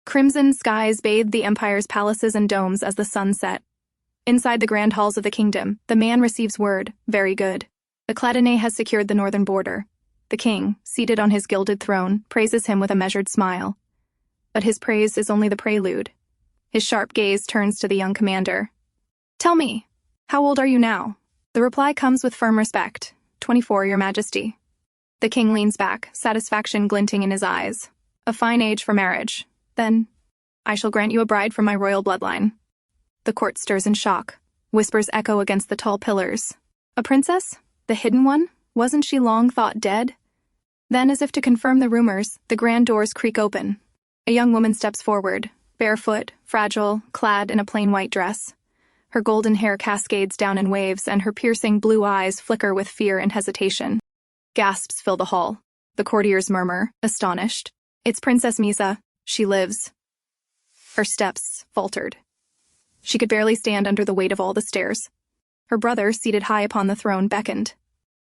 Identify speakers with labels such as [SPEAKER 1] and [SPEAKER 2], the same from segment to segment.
[SPEAKER 1] Crimson skies bathed the empire's palaces and domes as the sun set. Inside the grand halls of the kingdom, the man receives word, very good. The Cladinae has secured the northern border. The king, seated on his gilded throne, praises him with a measured smile. But his praise is only the prelude. His sharp gaze turns to the young commander. "Tell me, how old are you now?" The reply comes with firm respect. 24, Your Majesty." The king leans back, satisfaction glinting in his eyes. "A fine age for marriage. Then, I shall grant you a bride from my royal bloodline." The court stirs in shock. Whispers echo against the tall pillars. A princess? The hidden one? Wasn't she long thought dead? Then, as if to confirm the rumors, the grand doors creak open. A young woman steps forward, barefoot, fragile, clad in a plain white dress. Her golden hair cascades down in waves, and her piercing blue eyes flicker with fear and hesitation. Gasps fill the hall. The courtiers murmur, astonished. "It's Princess Miesa. She lives." Her steps faltered. She could barely stand under the weight of all the stairs. Her brother, seated high upon the throne, beckoned.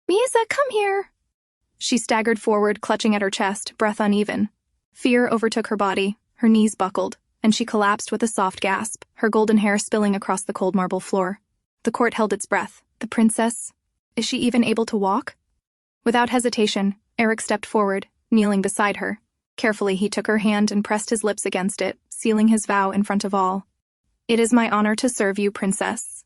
[SPEAKER 1] "Miesa, come here." She staggered forward, clutching at her chest, breath uneven. Fear overtook her body, her knees buckled, and she collapsed with a soft gasp, her golden hair spilling across the cold marble floor. The court held its breath. The princess? Is she even able to walk? Without hesitation, Aerik stepped forward, kneeling beside her. Carefully, he took her hand and pressed his lips against it, sealing his vow in front of all. "It is my honor to serve you, princess."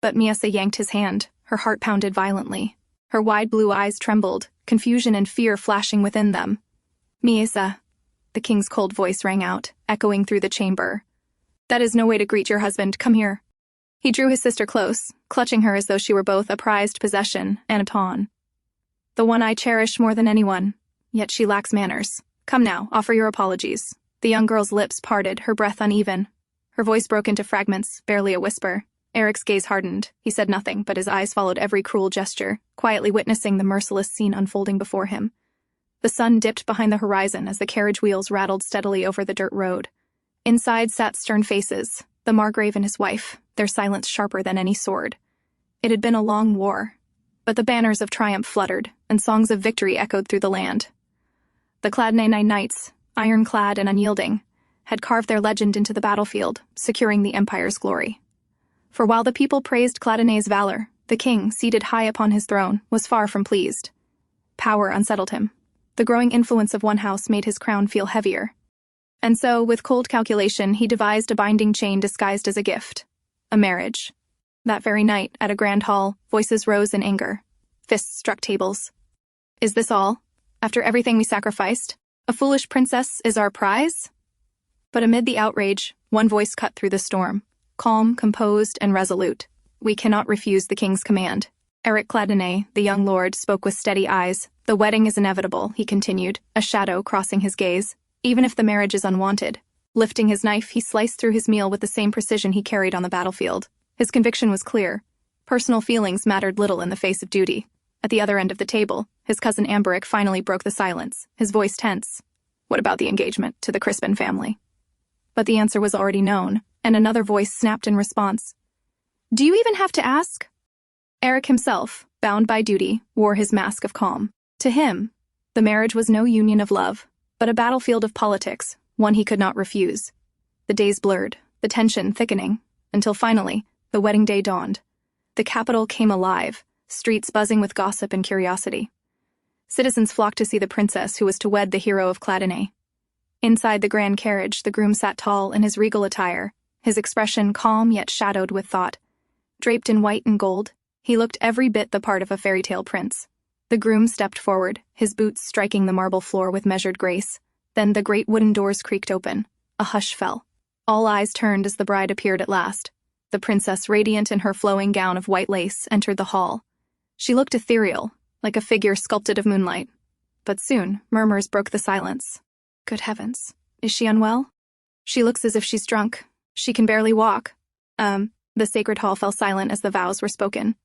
[SPEAKER 1] But Miesa yanked his hand. Her heart pounded violently. Her wide blue eyes trembled, confusion and fear flashing within them. "Miesa," the king's cold voice rang out, echoing through the chamber. "That is no way to greet your husband. Come here." He drew his sister close, clutching her as though she were both a prized possession and a pawn. "The one I cherish more than anyone, yet she lacks manners. Come now, offer your apologies." The young girl's lips parted, her breath uneven. Her voice broke into fragments, barely a whisper. Eric's gaze hardened. He said nothing, but his eyes followed every cruel gesture, quietly witnessing the merciless scene unfolding before him. The sun dipped behind the horizon as the carriage wheels rattled steadily over the dirt road. Inside sat stern faces, the Margrave and his wife, their silence sharper than any sword. It had been a long war, but the banners of triumph fluttered, and songs of victory echoed through the land. The Cladinae knights, ironclad and unyielding, had carved their legend into the battlefield, securing the empire's glory. For while the people praised Cladinae's valor, the king, seated high upon his throne, was far from pleased. Power unsettled him. The growing influence of one house made his crown feel heavier. And so, with cold calculation, he devised a binding chain disguised as a gift. A marriage. That very night, at a grand hall, voices rose in anger. Fists struck tables. "Is this all? After everything we sacrificed? A foolish princess is our prize?" But amid the outrage, one voice cut through the storm. Calm, composed, and resolute. "We cannot refuse the king's command." Aerik Cladinae, the young lord, spoke with steady eyes. "The wedding is inevitable," he continued, a shadow crossing his gaze, "even if the marriage is unwanted." Lifting his knife, he sliced through his meal with the same precision he carried on the battlefield. His conviction was clear. Personal feelings mattered little in the face of duty. At the other end of the table, his cousin Aerik finally broke the silence, his voice tense. "What about the engagement to the Crispin family?" But the answer was already known, and another voice snapped in response. "Do you even have to ask?" Aerik himself, bound by duty, wore his mask of calm. To him, the marriage was no union of love, but a battlefield of politics, one he could not refuse. The days blurred, the tension thickening, until finally, the wedding day dawned. The capital came alive, streets buzzing with gossip and curiosity. Citizens flocked to see the princess who was to wed the hero of Cladinae. Inside the grand carriage, the groom sat tall in his regal attire, his expression calm yet shadowed with thought. Draped in white and gold, he looked every bit the part of a fairy tale prince. The groom stepped forward, his boots striking the marble floor with measured grace. Then the great wooden doors creaked open. A hush fell. All eyes turned as the bride appeared at last. The princess, radiant in her flowing gown of white lace, entered the hall. She looked ethereal, like a figure sculpted of moonlight. But soon, murmurs broke the silence. "Good heavens, is she unwell? She looks as if she's drunk. She can barely walk." The sacred hall fell silent as the vows were spoken.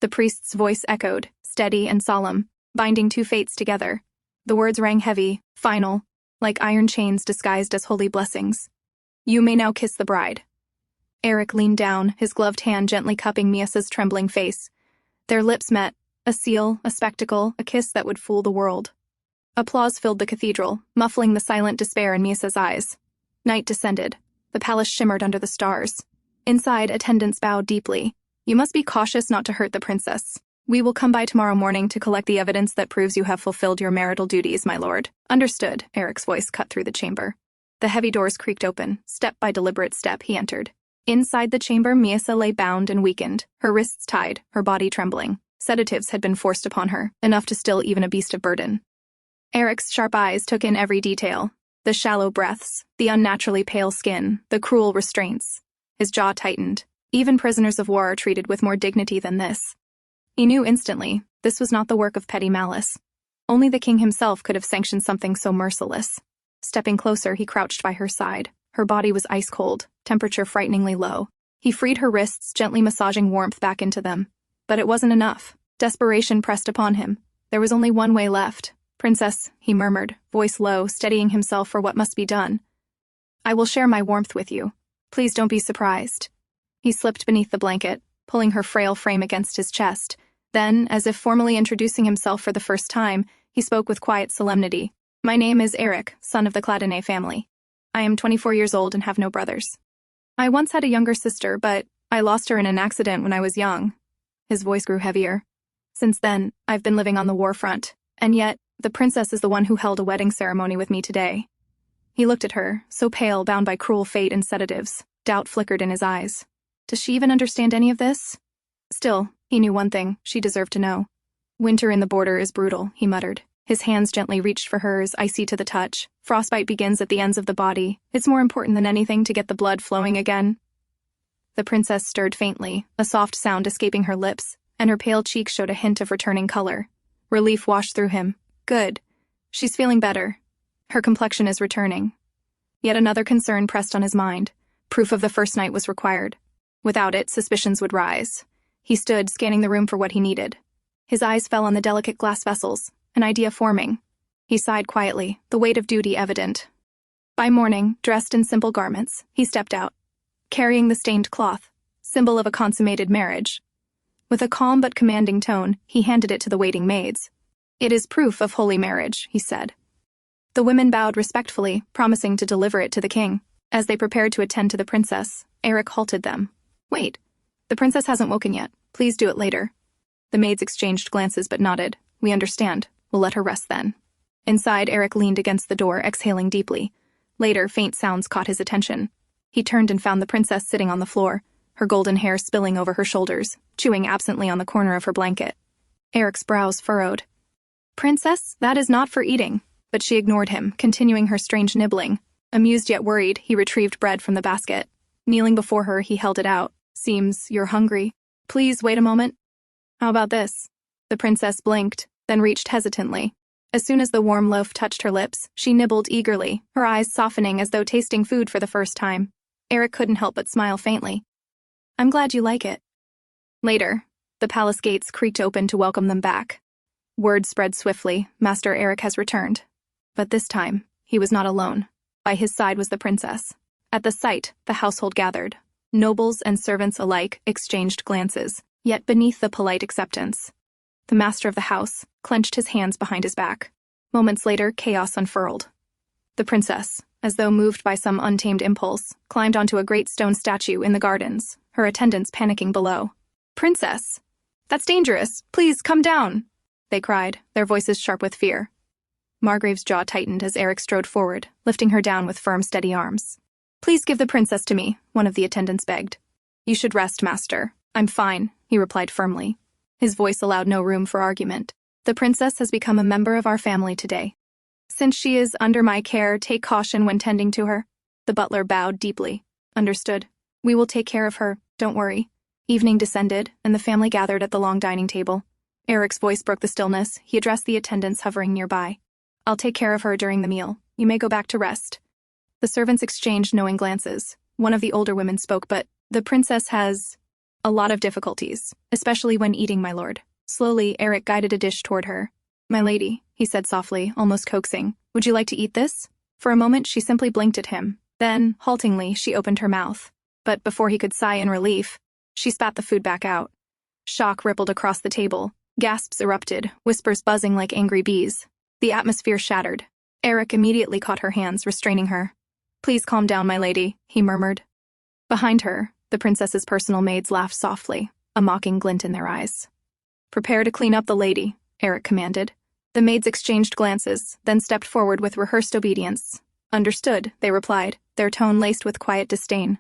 [SPEAKER 1] The priest's voice echoed, steady and solemn, binding two fates together. The words rang heavy, final, like iron chains disguised as holy blessings. "You may now kiss the bride." Aerik leaned down, his gloved hand gently cupping Miesa's trembling face. Their lips met, a seal, a spectacle, a kiss that would fool the world. Applause filled the cathedral, muffling the silent despair in Miesa's eyes. Night descended. The palace shimmered under the stars. Inside, attendants bowed deeply. You must be cautious not to hurt the princess. We will come by tomorrow morning to collect the evidence that proves you have fulfilled your marital duties, my lord. Understood, Aerik's voice cut through the chamber. The heavy doors creaked open. Step by deliberate step, he entered. Inside the chamber, Miesa lay bound and weakened, her wrists tied, her body trembling. Sedatives had been forced upon her, enough to still even a beast of burden. Aerik's sharp eyes took in every detail. The shallow breaths, the unnaturally pale skin, the cruel restraints. His jaw tightened. Even prisoners of war are treated with more dignity than this. He knew instantly, this was not the work of petty malice. Only the king himself could have sanctioned something so merciless. Stepping closer, he crouched by her side. Her body was ice cold, temperature frighteningly low. He freed her wrists, gently massaging warmth back into them. But it wasn't enough. Desperation pressed upon him. There was only one way left. Princess, he murmured, voice low, steadying himself for what must be done. I will share my warmth with you. Please don't be surprised. He slipped beneath the blanket, pulling her frail frame against his chest. Then, as if formally introducing himself for the first time, he spoke with quiet solemnity. My name is Aerik, son of the Cladinae family. I am 24 years old and have no brothers. I once had a younger sister, but I lost her in an accident when I was young. His voice grew heavier. Since then, I've been living on the war front, and yet, the princess is the one who held a wedding ceremony with me today. He looked at her, so pale, bound by cruel fate and sedatives. Doubt flickered in his eyes. Does she even understand any of this? Still, he knew one thing, she deserved to know. Winter in the border is brutal, he muttered. His hands gently reached for hers, icy to the touch. Frostbite begins at the ends of the body. It's more important than anything to get the blood flowing again. The princess stirred faintly, a soft sound escaping her lips, and her pale cheeks showed a hint of returning color. Relief washed through him. Good. She's feeling better. Her complexion is returning. Yet another concern pressed on his mind. Proof of the first night was required. Without it, suspicions would rise. He stood, scanning the room for what he needed. His eyes fell on the delicate glass vessels, an idea forming. He sighed quietly, the weight of duty evident. By morning, dressed in simple garments, he stepped out, carrying the stained cloth, symbol of a consummated marriage. With a calm but commanding tone, he handed it to the waiting maids. It is proof of holy marriage, he said. The women bowed respectfully, promising to deliver it to the king. As they prepared to attend to the princess, Aerik halted them. Wait, the princess hasn't woken yet. Please do it later. The maids exchanged glances but nodded. We understand. We'll let her rest then. Inside, Aerik leaned against the door, exhaling deeply. Later, faint sounds caught his attention. He turned and found the princess sitting on the floor, her golden hair spilling over her shoulders, chewing absently on the corner of her blanket. Aerik's brows furrowed. Princess, that is not for eating. But she ignored him, continuing her strange nibbling. Amused yet worried, he retrieved bread from the basket. Kneeling before her, he held it out. Seems you're hungry. Please wait a moment. How about this? The princess blinked, then reached hesitantly. As soon as the warm loaf touched her lips, she nibbled eagerly, her eyes softening as though tasting food for the first time. Aerik couldn't help but smile faintly. I'm glad you like it. Later, the palace gates creaked open to welcome them back. Word spread swiftly, Master Aerik has returned. But this time, he was not alone. By his side was the princess. At the sight, the household gathered. Nobles and servants alike exchanged glances, yet beneath the polite acceptance. The master of the house clenched his hands behind his back. Moments later, chaos unfurled. The princess, as though moved by some untamed impulse, climbed onto a great stone statue in the gardens, her attendants panicking below. Princess! That's dangerous! Please, come down! They cried, their voices sharp with fear. Margrave's jaw tightened as Aerik strode forward, lifting her down with firm, steady arms. Please give the princess to me, one of the attendants begged. You should rest, master. I'm fine, he replied firmly. His voice allowed no room for argument. The princess has become a member of our family today. Since she is under my care, take caution when tending to her. The butler bowed deeply. Understood. We will take care of her, don't worry. Evening descended, and the family gathered at the long dining table. Aerik's voice broke the stillness. He addressed the attendants hovering nearby. I'll take care of her during the meal. You may go back to rest. The servants exchanged knowing glances. One of the older women spoke, but the princess has a lot of difficulties, especially when eating, my lord. Slowly, Aerik guided a dish toward her. My lady, he said softly, almost coaxing, would you like to eat this? For a moment, she simply blinked at him. Then, haltingly, she opened her mouth. But before he could sigh in relief, she spat the food back out. Shock rippled across the table. Gasps erupted, whispers buzzing like angry bees. The atmosphere shattered. Aerik immediately caught her hands, restraining her. "Please calm down, my lady," he murmured. Behind her, the princess's personal maids laughed softly, a mocking glint in their eyes. "Prepare to clean up the lady," Aerik commanded. The maids exchanged glances, then stepped forward with rehearsed obedience. "Understood," they replied, their tone laced with quiet disdain.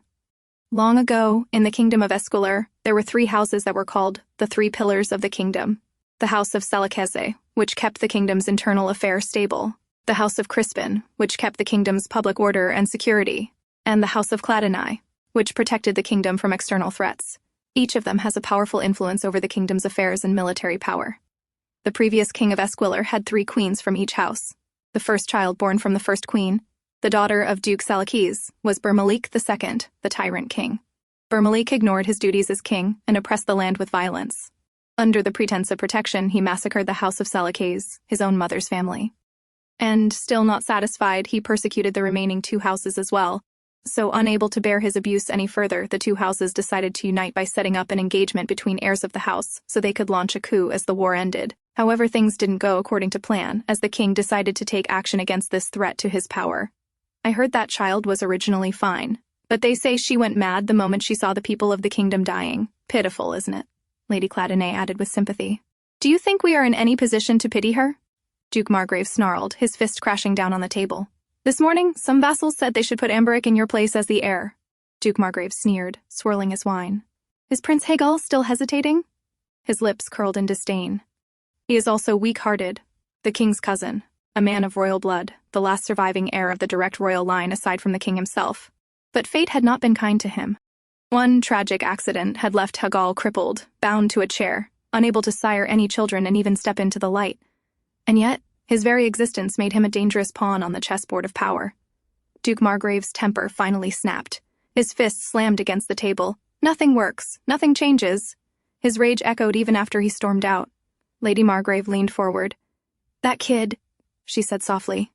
[SPEAKER 1] Long ago, in the kingdom of Esquillre, there were 3 houses that were called the 3 pillars of the kingdom. The house of Selekeze, which kept the kingdom's internal affairs stable, the house of Crispin, which kept the kingdom's public order and security, and the house of Cladinae, which protected the kingdom from external threats. Each of them has a powerful influence over the kingdom's affairs and military power. The previous king of Esquillre had 3 queens from each house. The first child born from the first queen, the daughter of Duke Selekeze, was Burmalik II, the tyrant king. Burmalik ignored his duties as king and oppressed the land with violence. Under the pretense of protection, he massacred the house of Selekeze, his own mother's family. And, still not satisfied, he persecuted the remaining 2 houses as well. So, unable to bear his abuse any further, the 2 houses decided to unite by setting up an engagement between heirs of the house so they could launch a coup as the war ended. However, things didn't go according to plan, as the king decided to take action against this threat to his power. "I heard that child was originally fine, but they say she went mad the moment she saw the people of the kingdom dying. Pitiful, isn't it?" Lady Cladinae added with sympathy. "Do you think we are in any position to pity her?" Duke Margrave snarled, his fist crashing down on the table. "This morning, some vassals said they should put Aerik in your place as the heir." Duke Margrave sneered, swirling his wine. "Is Prince Hagal still hesitating?" His lips curled in disdain. "He is also weak-hearted. The king's cousin, a man of royal blood, the last surviving heir of the direct royal line aside from the king himself. But fate had not been kind to him. One tragic accident had left Hagal crippled, bound to a chair, unable to sire any children and even step into the light. And yet, his very existence made him a dangerous pawn on the chessboard of power." Duke Margrave's temper finally snapped. His fist slammed against the table. "Nothing works. Nothing changes." His rage echoed even after he stormed out. Lady Margrave leaned forward. "That kid," she said softly.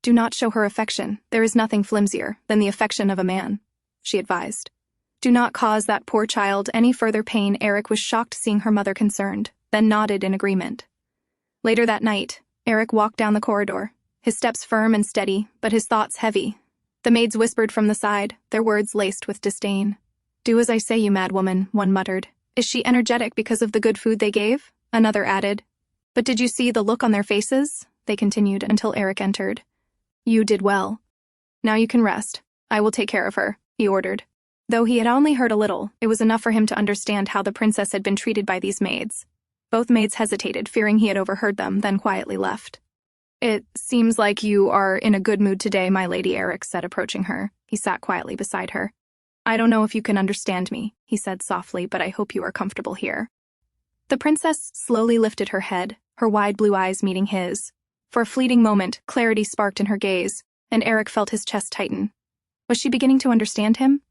[SPEAKER 1] "Do not show her affection. There is nothing flimsier than the affection of a man," she advised. "Do not cause that poor child any further pain." Aerik was shocked seeing her mother concerned, then nodded in agreement. Later that night, Aerik walked down the corridor, his steps firm and steady, but his thoughts heavy. The maids whispered from the side, their words laced with disdain. "Do as I say, you mad woman," one muttered. "Is she energetic because of the good food they gave?" Another added. "But did you see the look on their faces?" They continued until Aerik entered. "You did well. Now you can rest. I will take care of her," he ordered. Though he had only heard a little, it was enough for him to understand how the princess had been treated by these maids. Both maids hesitated, fearing he had overheard them, then quietly left. "It seems like you are in a good mood today, my lady," Aerik said, approaching her. He sat quietly beside her. "I don't know if you can understand me," he said softly, "but I hope you are comfortable here." The princess slowly lifted her head, her wide blue eyes meeting his. For a fleeting moment, clarity sparked in her gaze, and Aerik felt his chest tighten. Was she beginning to understand him?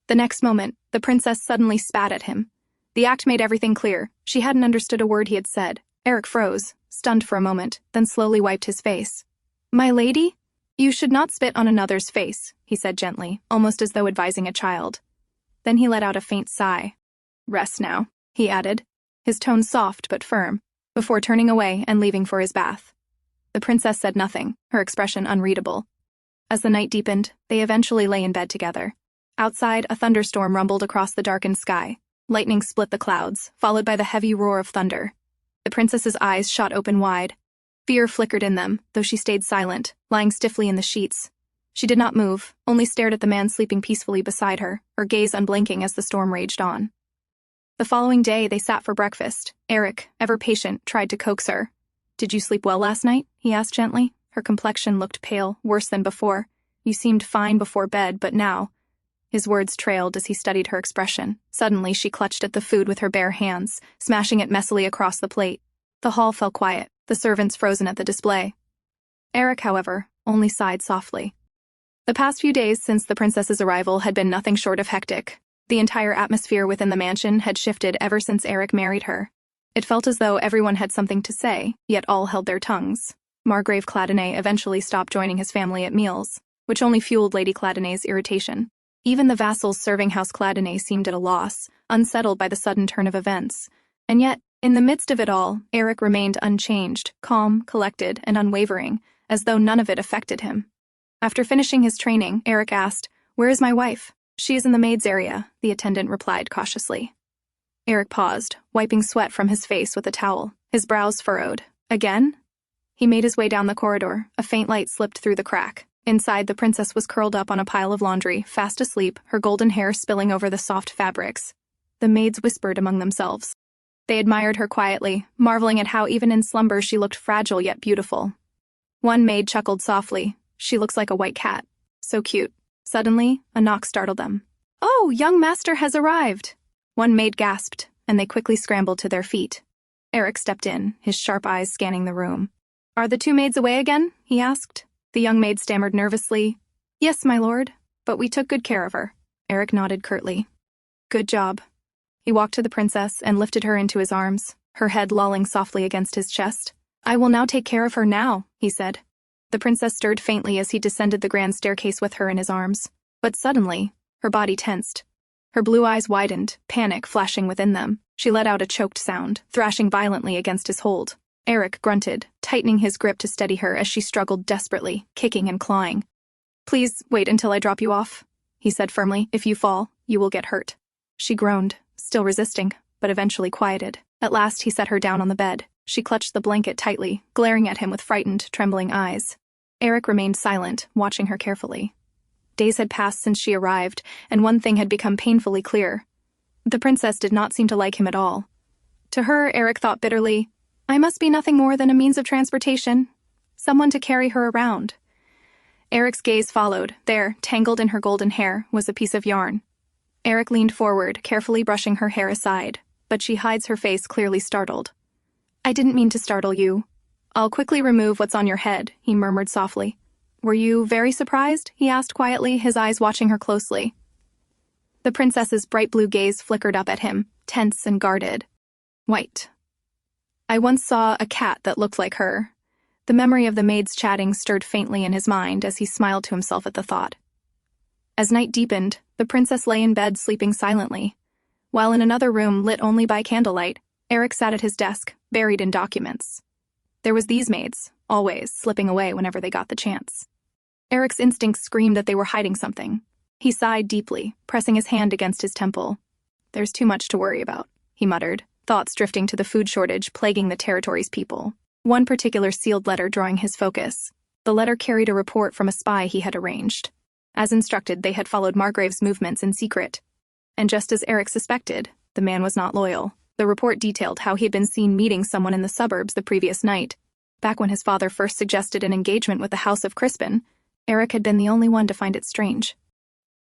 [SPEAKER 1] The next moment, the princess suddenly spat at him. The act made everything clear. She hadn't understood a word he had said. Aerik froze, stunned for a moment, then slowly wiped his face. "My lady? You should not spit on another's face," he said gently, almost as though advising a child. Then he let out a faint sigh. "Rest now," he added, his tone soft but firm, before turning away and leaving for his bath. The princess said nothing, her expression unreadable. As the night deepened, they eventually lay in bed together. Outside, a thunderstorm rumbled across the darkened sky. Lightning split the clouds, followed by the heavy roar of thunder. The princess's eyes shot open wide. Fear flickered in them, though she stayed silent, lying stiffly in the sheets. She did not move, only stared at the man sleeping peacefully beside her, her gaze unblinking as the storm raged on. The following day, they sat for breakfast. Aerik, ever patient, tried to coax her. "Did you sleep well last night?" he asked gently. Her complexion looked pale, worse than before. "You seemed fine before bed, but now—" His words trailed as he studied her expression. Suddenly, she clutched at the food with her bare hands, smashing it messily across the plate. The hall fell quiet, the servants frozen at the display. Aerik, however, only sighed softly. The past few days since the princess's arrival had been nothing short of hectic. The entire atmosphere within the mansion had shifted ever since Aerik married her. It felt as though everyone had something to say, yet all held their tongues. Margrave Cladinae eventually stopped joining his family at meals, which only fueled Lady Cladinae's irritation. Even the vassals serving House Cladinae seemed at a loss, unsettled by the sudden turn of events. And yet, in the midst of it all, Aerik remained unchanged, calm, collected, and unwavering, as though none of it affected him. After finishing his training, Aerik asked, "Where is my wife?" "She is in the maids' area," the attendant replied cautiously. Aerik paused, wiping sweat from his face with a towel, his brows furrowed. "Again?" He made his way down the corridor. A faint light slipped through the crack. Inside, the princess was curled up on a pile of laundry, fast asleep, her golden hair spilling over the soft fabrics. The maids whispered among themselves. They admired her quietly, marveling at how even in slumber she looked fragile yet beautiful. One maid chuckled softly. "She looks like a white cat. So cute." Suddenly, a knock startled them. "Oh, young master has arrived!" One maid gasped, and they quickly scrambled to their feet. Aerik stepped in, his sharp eyes scanning the room. "Are the two maids away again?" he asked. The young maid stammered nervously. "Yes, my lord, but we took good care of her." Aerik nodded curtly. "Good job." He walked to the princess and lifted her into his arms, her head lolling softly against his chest. "I will now take care of her now," he said. The princess stirred faintly as he descended the grand staircase with her in his arms. But suddenly, her body tensed. Her blue eyes widened, panic flashing within them. She let out a choked sound, thrashing violently against his hold. Aerik grunted, tightening his grip to steady her as she struggled desperately, kicking and clawing. "Please wait until I drop you off," he said firmly. "If you fall, you will get hurt." She groaned, still resisting, but eventually quieted. At last he set her down on the bed. She clutched the blanket tightly, glaring at him with frightened, trembling eyes. Aerik remained silent, watching her carefully. Days had passed since she arrived, and one thing had become painfully clear. The princess did not seem to like him at all. To her, Aerik thought bitterly, "I must be nothing more than a means of transportation. Someone to carry her around." Aerik's gaze followed. There, tangled in her golden hair, was a piece of yarn. Aerik leaned forward, carefully brushing her hair aside, but she hides her face clearly startled. "I didn't mean to startle you. I'll quickly remove what's on your head," he murmured softly. "Were you very surprised?" he asked quietly, his eyes watching her closely. The princess's bright blue gaze flickered up at him, tense and guarded. "White. I once saw a cat that looked like her." The memory of the maids chatting stirred faintly in his mind as he smiled to himself at the thought. As night deepened, the princess lay in bed sleeping silently, while in another room lit only by candlelight, Aerik sat at his desk, buried in documents. There was these maids, always slipping away whenever they got the chance. Aerik's instincts screamed that they were hiding something. He sighed deeply, pressing his hand against his temple. "There's too much to worry about," he muttered, thoughts drifting to the food shortage plaguing the territory's people. One particular sealed letter drawing his focus. The letter carried a report from a spy he had arranged. As instructed, they had followed Margrave's movements in secret. And just as Aerik suspected, the man was not loyal. The report detailed how he had been seen meeting someone in the suburbs the previous night. Back when his father first suggested an engagement with the House of Crispin, Aerik had been the only one to find it strange.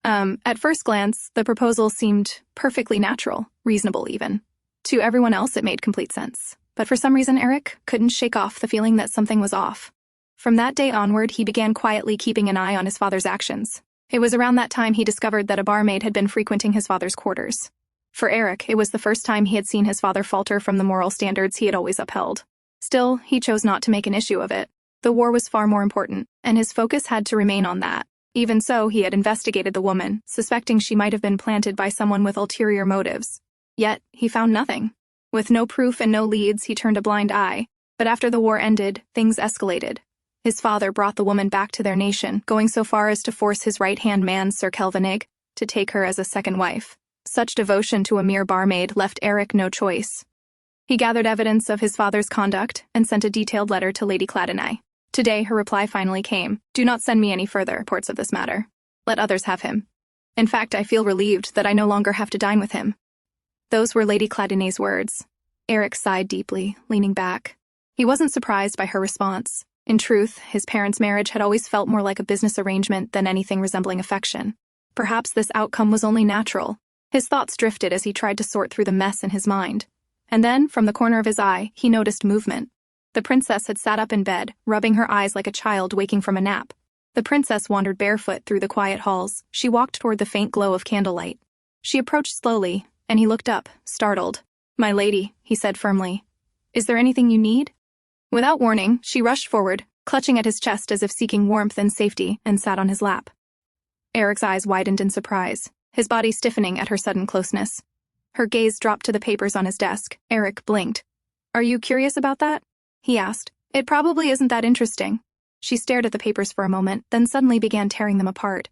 [SPEAKER 1] At first glance, the proposal seemed perfectly natural, reasonable even. To everyone else, it made complete sense. But for some reason, Aerik couldn't shake off the feeling that something was off. From that day onward, he began quietly keeping an eye on his father's actions. It was around that time he discovered that a barmaid had been frequenting his father's quarters. For Aerik, it was the first time he had seen his father falter from the moral standards he had always upheld. Still, he chose not to make an issue of it. The war was far more important, and his focus had to remain on that. Even so, he had investigated the woman, suspecting she might have been planted by someone with ulterior motives. Yet, he found nothing. With no proof and no leads, he turned a blind eye. But after the war ended, things escalated. His father brought the woman back to their nation, going so far as to force his right-hand man, Sir Kelvinig, to take her as a second wife. Such devotion to a mere barmaid left Aerik no choice. He gathered evidence of his father's conduct and sent a detailed letter to Lady Cladinae. Today, her reply finally came. "Do not send me any further reports of this matter. Let others have him. In fact, I feel relieved that I no longer have to dine with him." Those were Lady Cladinae's words. Aerik sighed deeply, leaning back. He wasn't surprised by her response. In truth, his parents' marriage had always felt more like a business arrangement than anything resembling affection. Perhaps this outcome was only natural. His thoughts drifted as he tried to sort through the mess in his mind. And then, from the corner of his eye, he noticed movement. The princess had sat up in bed, rubbing her eyes like a child waking from a nap. The princess wandered barefoot through the quiet halls. She walked toward the faint glow of candlelight. She approached slowly, and he looked up, startled. "My lady," he said firmly. "Is there anything you need?" Without warning, she rushed forward, clutching at his chest as if seeking warmth and safety, and sat on his lap. Aerik's eyes widened in surprise, his body stiffening at her sudden closeness. Her gaze dropped to the papers on his desk. Aerik blinked. "Are you curious about that?" he asked. "It probably isn't that interesting." She stared at the papers for a moment, then suddenly began tearing them apart.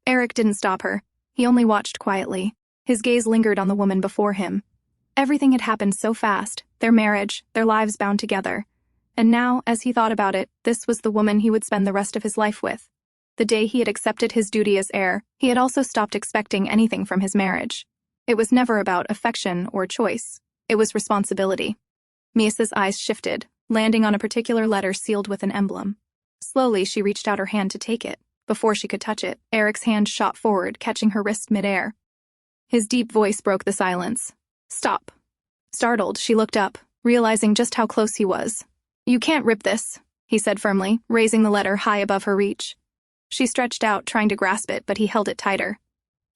[SPEAKER 1] Aerik didn't stop her. He only watched quietly. His gaze lingered on the woman before him. Everything had happened so fast, their marriage, their lives bound together. And now, as he thought about it, this was the woman he would spend the rest of his life with. The day he had accepted his duty as heir, he had also stopped expecting anything from his marriage. It was never about affection or choice. It was responsibility. Miesa's eyes shifted, landing on a particular letter sealed with an emblem. Slowly, she reached out her hand to take it. Before she could touch it, Aerik's hand shot forward, catching her wrist midair. His deep voice broke the silence. "Stop." Startled, she looked up, realizing just how close he was. "You can't rip this," he said firmly, raising the letter high above her reach. She stretched out, trying to grasp it, but he held it tighter.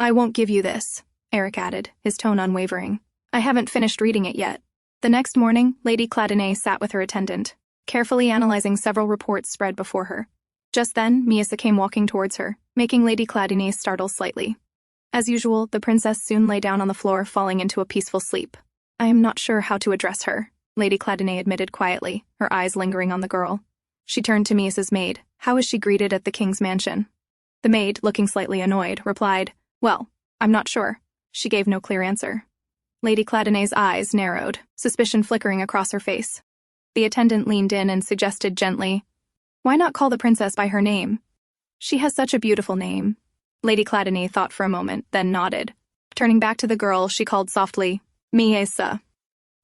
[SPEAKER 1] "I won't give you this," Aerik added, his tone unwavering. "I haven't finished reading it yet." The next morning, Lady Cladinae sat with her attendant, carefully analyzing several reports spread before her. Just then, Miesa came walking towards her, making Lady Cladinae startle slightly. As usual, the princess soon lay down on the floor, falling into a peaceful sleep. "I am not sure how to address her," Lady Cladinae admitted quietly, her eyes lingering on the girl. She turned to Miesa's maid. "How is she greeted at the king's mansion?" The maid, looking slightly annoyed, replied, "Well, I'm not sure." She gave no clear answer. Lady Cladinae's eyes narrowed, suspicion flickering across her face. The attendant leaned in and suggested gently, "Why not call the princess by her name? She has such a beautiful name." Lady Cladinae thought for a moment, then nodded. Turning back to the girl, she called softly, "Miesa."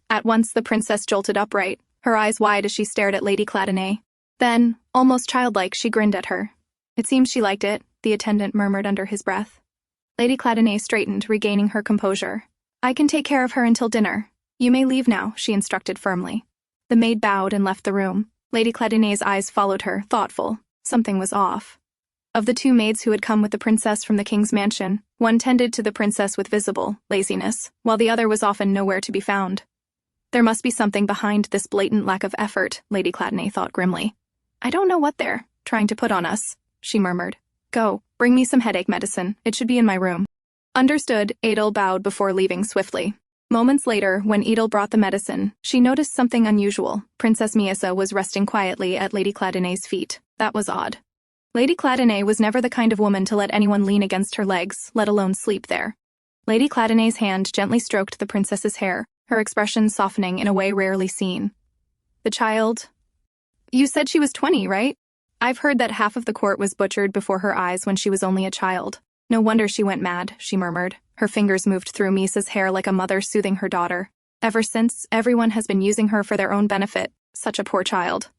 [SPEAKER 1] At once the princess jolted upright, her eyes wide as she stared at Lady Cladinae. Then, almost childlike, she grinned at her. "It seems she liked it," the attendant murmured under his breath. Lady Cladinae straightened, regaining her composure. "I can take care of her until dinner. You may leave now," she instructed firmly. The maid bowed and left the room. Lady Cladinae's eyes followed her, thoughtful. Something was off. Of the two maids who had come with the princess from the king's mansion, one tended to the princess with visible laziness, while the other was often nowhere to be found. There must be something behind this blatant lack of effort, Lady Cladinae thought grimly. "I don't know what they're trying to put on us," she murmured. "Go, bring me some headache medicine. It should be in my room." Understood, Adel bowed before leaving swiftly. Moments later, when Edel brought the medicine, she noticed something unusual. Princess Miesa was resting quietly at Lady Cladinae's feet. That was odd. Lady Cladinae was never the kind of woman to let anyone lean against her legs, let alone sleep there. Lady Cladinae's hand gently stroked the princess's hair, her expression softening in a way rarely seen. "The child... You said she was 20, right? I've heard that half of the court was butchered before her eyes when she was only a child. No wonder she went mad," she murmured. Her fingers moved through Miesa's hair like a mother soothing her daughter. "Ever since, everyone has been using her for their own benefit. Such a poor child."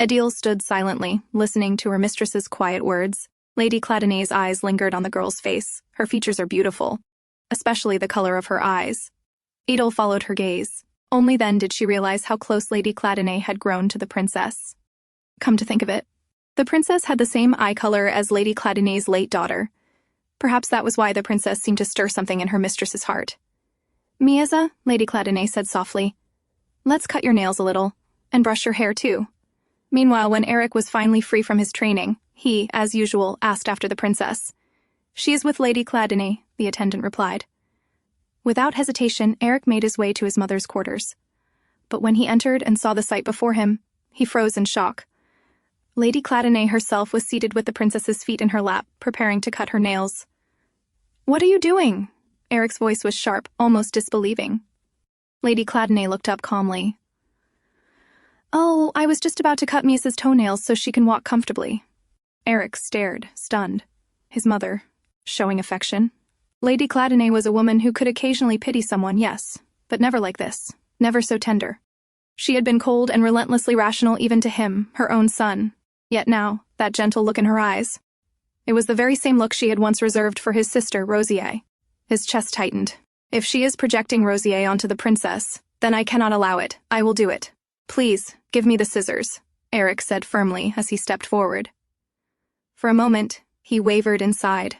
[SPEAKER 1] Adil stood silently, listening to her mistress's quiet words. Lady Cladinae's eyes lingered on the girl's face. Her features are beautiful, especially the color of her eyes. Edel followed her gaze. Only then did she realize how close Lady Cladinae had grown to the princess. Come to think of it, the princess had the same eye color as Lady Cladinae's late daughter. Perhaps that was why the princess seemed to stir something in her mistress's heart. "Miesa," Lady Cladinae said softly, "let's cut your nails a little, and brush your hair too." Meanwhile, when Aerik was finally free from his training, he, as usual, asked after the princess. "She is with Lady Cladinae," the attendant replied. Without hesitation, Aerik made his way to his mother's quarters. But when he entered and saw the sight before him, he froze in shock. Lady Cladinae herself was seated with the princess's feet in her lap, preparing to cut her nails. "What are you doing?" Aerik's voice was sharp, almost disbelieving. Lady Cladinae looked up calmly. "Oh, I was just about to cut Miesa's toenails so she can walk comfortably." Aerik stared, stunned. His mother, showing affection. Lady Cladinae was a woman who could occasionally pity someone, yes, but never like this, never so tender. She had been cold and relentlessly rational even to him, her own son. Yet now, that gentle look in her eyes. It was the very same look she had once reserved for his sister, Rosier. His chest tightened. "If she is projecting Rosier onto the princess, then I cannot allow it. I will do it. Please, give me the scissors," Aerik said firmly as he stepped forward. For a moment, he wavered inside.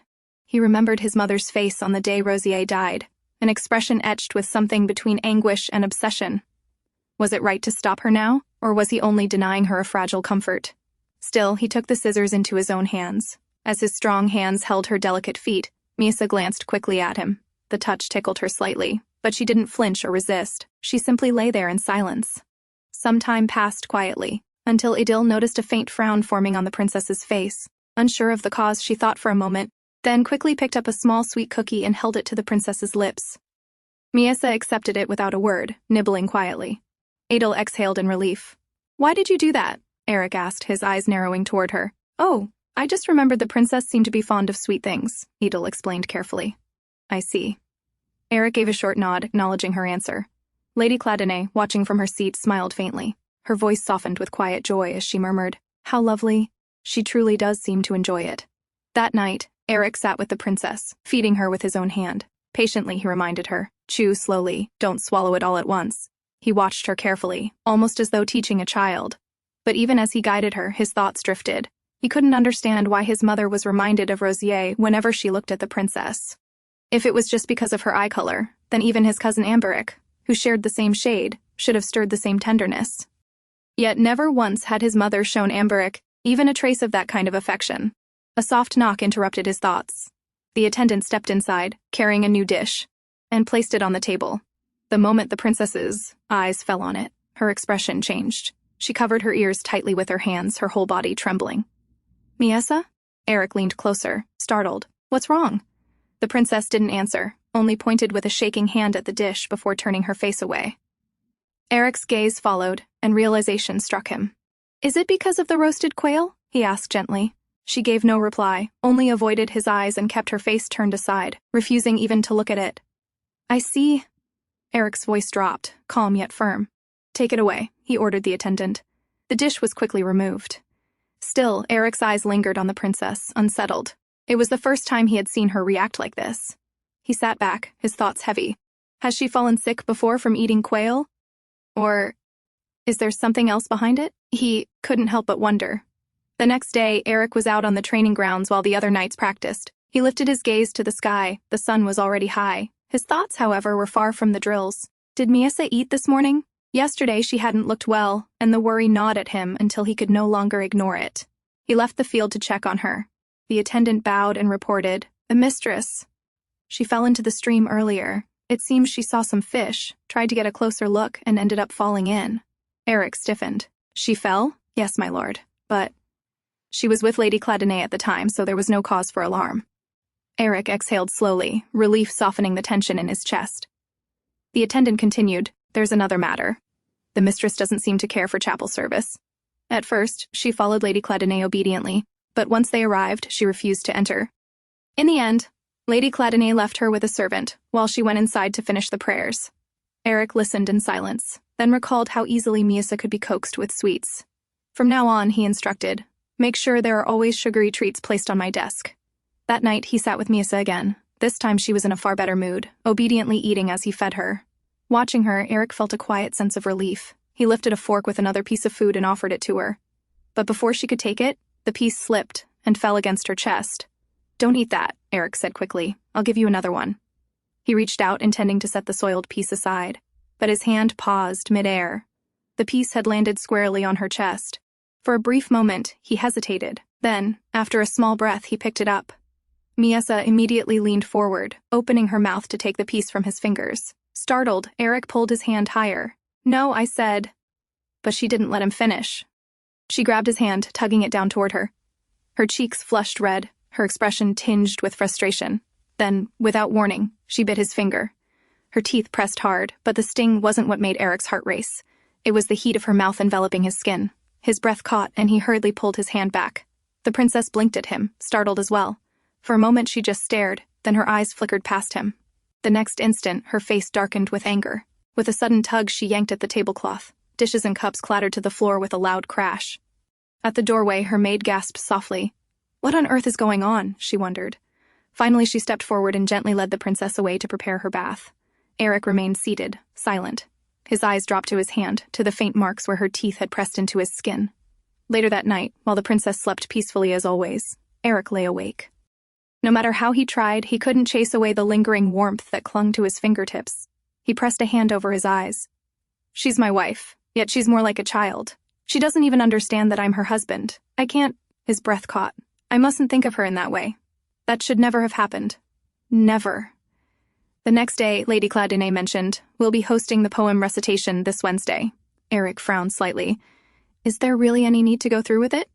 [SPEAKER 1] He remembered his mother's face on the day Rosier died, an expression etched with something between anguish and obsession. Was it right to stop her now, or was he only denying her a fragile comfort? Still, he took the scissors into his own hands. As his strong hands held her delicate feet, Miesa glanced quickly at him. The touch tickled her slightly, but she didn't flinch or resist. She simply lay there in silence. Some time passed quietly. until Adil noticed a faint frown forming on the princess's face. Unsure of the cause, she thought for a moment, then quickly picked up a small sweet cookie and held it to the princess's lips. Miesa accepted it without a word, nibbling quietly. Adil exhaled in relief. "Why did you do that?" Aerik asked, his eyes narrowing toward her. "Oh, I just remembered the princess seemed to be fond of sweet things," Adil explained carefully. "I see." Aerik gave a short nod, acknowledging her answer. Lady Cladinae, watching from her seat, smiled faintly. Her voice softened with quiet joy as she murmured, "How lovely. She truly does seem to enjoy it." That night, Aerik sat with the princess, feeding her with his own hand. Patiently, he reminded her, "Chew slowly, don't swallow it all at once." He watched her carefully, almost as though teaching a child. But even as he guided her, his thoughts drifted. He couldn't understand why his mother was reminded of Rosier whenever she looked at the princess. If it was just because of her eye color, then even his cousin Aerik, who shared the same shade, should have stirred the same tenderness. Yet never once had his mother shown Aerik even a trace of that kind of affection. A soft knock interrupted his thoughts. The attendant stepped inside, carrying a new dish, and placed it on the table. The moment the princess's eyes fell on it, her expression changed. She covered her ears tightly with her hands, her whole body trembling. "Miesa?" Aerik leaned closer, startled. "What's wrong?" The princess didn't answer, only pointed with a shaking hand at the dish before turning her face away. Aerik's gaze followed, and realization struck him. "Is it because of the roasted quail?" he asked gently. She gave no reply, only avoided his eyes and kept her face turned aside, refusing even to look at it. "I see." Aerik's voice dropped, calm yet firm. "Take it away," he ordered the attendant. The dish was quickly removed. Still, Aerik's eyes lingered on the princess, unsettled. It was the first time he had seen her react like this. He sat back, his thoughts heavy. Has she fallen sick before from eating quail? Or is there something else behind it? He couldn't help but wonder. The next day, Aerik was out on the training grounds while the other knights practiced. He lifted his gaze to the sky. The sun was already high. His thoughts, however, were far from the drills. Did Miesa eat this morning? Yesterday she hadn't looked well, and the worry gnawed at him until he could no longer ignore it. He left the field to check on her. The attendant bowed and reported, "The mistress. She fell into the stream earlier. It seems she saw some fish, tried to get a closer look, and ended up falling in." Aerik stiffened. "She fell?" "Yes, my lord. But she was with Lady Cladinae at the time, so there was no cause for alarm." Aerik exhaled slowly, relief softening the tension in his chest. The attendant continued, "There's another matter. The mistress doesn't seem to care for chapel service. At first, she followed Lady Cladinae obediently, but once they arrived, she refused to enter. In the end, Lady Cladinae left her with a servant, while she went inside to finish the prayers. Aerik listened in silence, then recalled how easily Miesa could be coaxed with sweets. From now on, he instructed, "Make sure there are always sugary treats placed on my desk." That night, he sat with Miesa again. This time she was in a far better mood, obediently eating as he fed her. Watching her, Aerik felt a quiet sense of relief. He lifted a fork with another piece of food and offered it to her. But before she could take it, the piece slipped and fell against her chest. "Don't eat that," Aerik said quickly. "I'll give you another one." He reached out, intending to set the soiled piece aside, but his hand paused mid-air. The piece had landed squarely on her chest. For a brief moment, he hesitated. Then, after a small breath, he picked it up. Miesa immediately leaned forward, opening her mouth to take the piece from his fingers. Startled, Aerik pulled his hand higher. "No," I said. But she didn't let him finish. She grabbed his hand, tugging it down toward her. Her cheeks flushed red, her expression tinged with frustration. Then, without warning, she bit his finger. Her teeth pressed hard, but the sting wasn't what made Eric's heart race. It was the heat of her mouth enveloping his skin. His breath caught, and he hurriedly pulled his hand back. The princess blinked at him, startled as well. For a moment she just stared, then her eyes flickered past him. The next instant, her face darkened with anger. With a sudden tug, she yanked at the tablecloth. Dishes and cups clattered to the floor with a loud crash. At the doorway, her maid gasped softly. What on earth is going on? She wondered. Finally, she stepped forward and gently led the princess away to prepare her bath. Aerik remained seated, silent. His eyes dropped to his hand, to the faint marks where her teeth had pressed into his skin. Later that night, while the princess slept peacefully as always, Aerik lay awake. No matter how he tried, he couldn't chase away the lingering warmth that clung to his fingertips. He pressed a hand over his eyes. She's my wife, yet she's more like a child. She doesn't even understand that I'm her husband. I can't— His breath caught. I mustn't think of her in that way. That should never have happened. Never. The next day, Lady Cladinae mentioned, we'll be hosting the poem recitation this Wednesday. Aerik frowned slightly. Is there really any need to go through with it?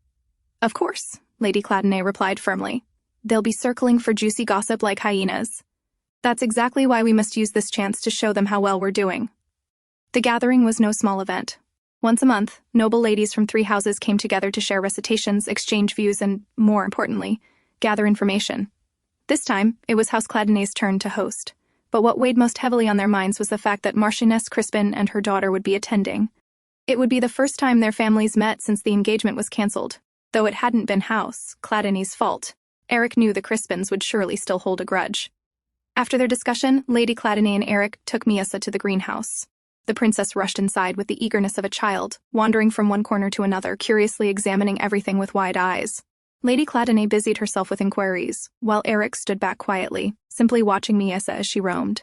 [SPEAKER 1] Of course, Lady Cladinae replied firmly. They'll be circling for juicy gossip like hyenas. That's exactly why we must use this chance to show them how well we're doing. The gathering was no small event. Once a month, noble ladies from 3 houses came together to share recitations, exchange views, and, more importantly, gather information. This time, it was House Cladinae's turn to host. But what weighed most heavily on their minds was the fact that Marchioness Crispin and her daughter would be attending. It would be the first time their families met since the engagement was cancelled. Though it hadn't been House Cladinae's fault, Aerik knew the Crispins would surely still hold a grudge. After their discussion, Lady Cladinae and Aerik took Miesa to the greenhouse. The princess rushed inside with the eagerness of a child, wandering from one corner to another, curiously examining everything with wide eyes. Lady Cladinae busied herself with inquiries, while Aerik stood back quietly, simply watching Miesa as she roamed.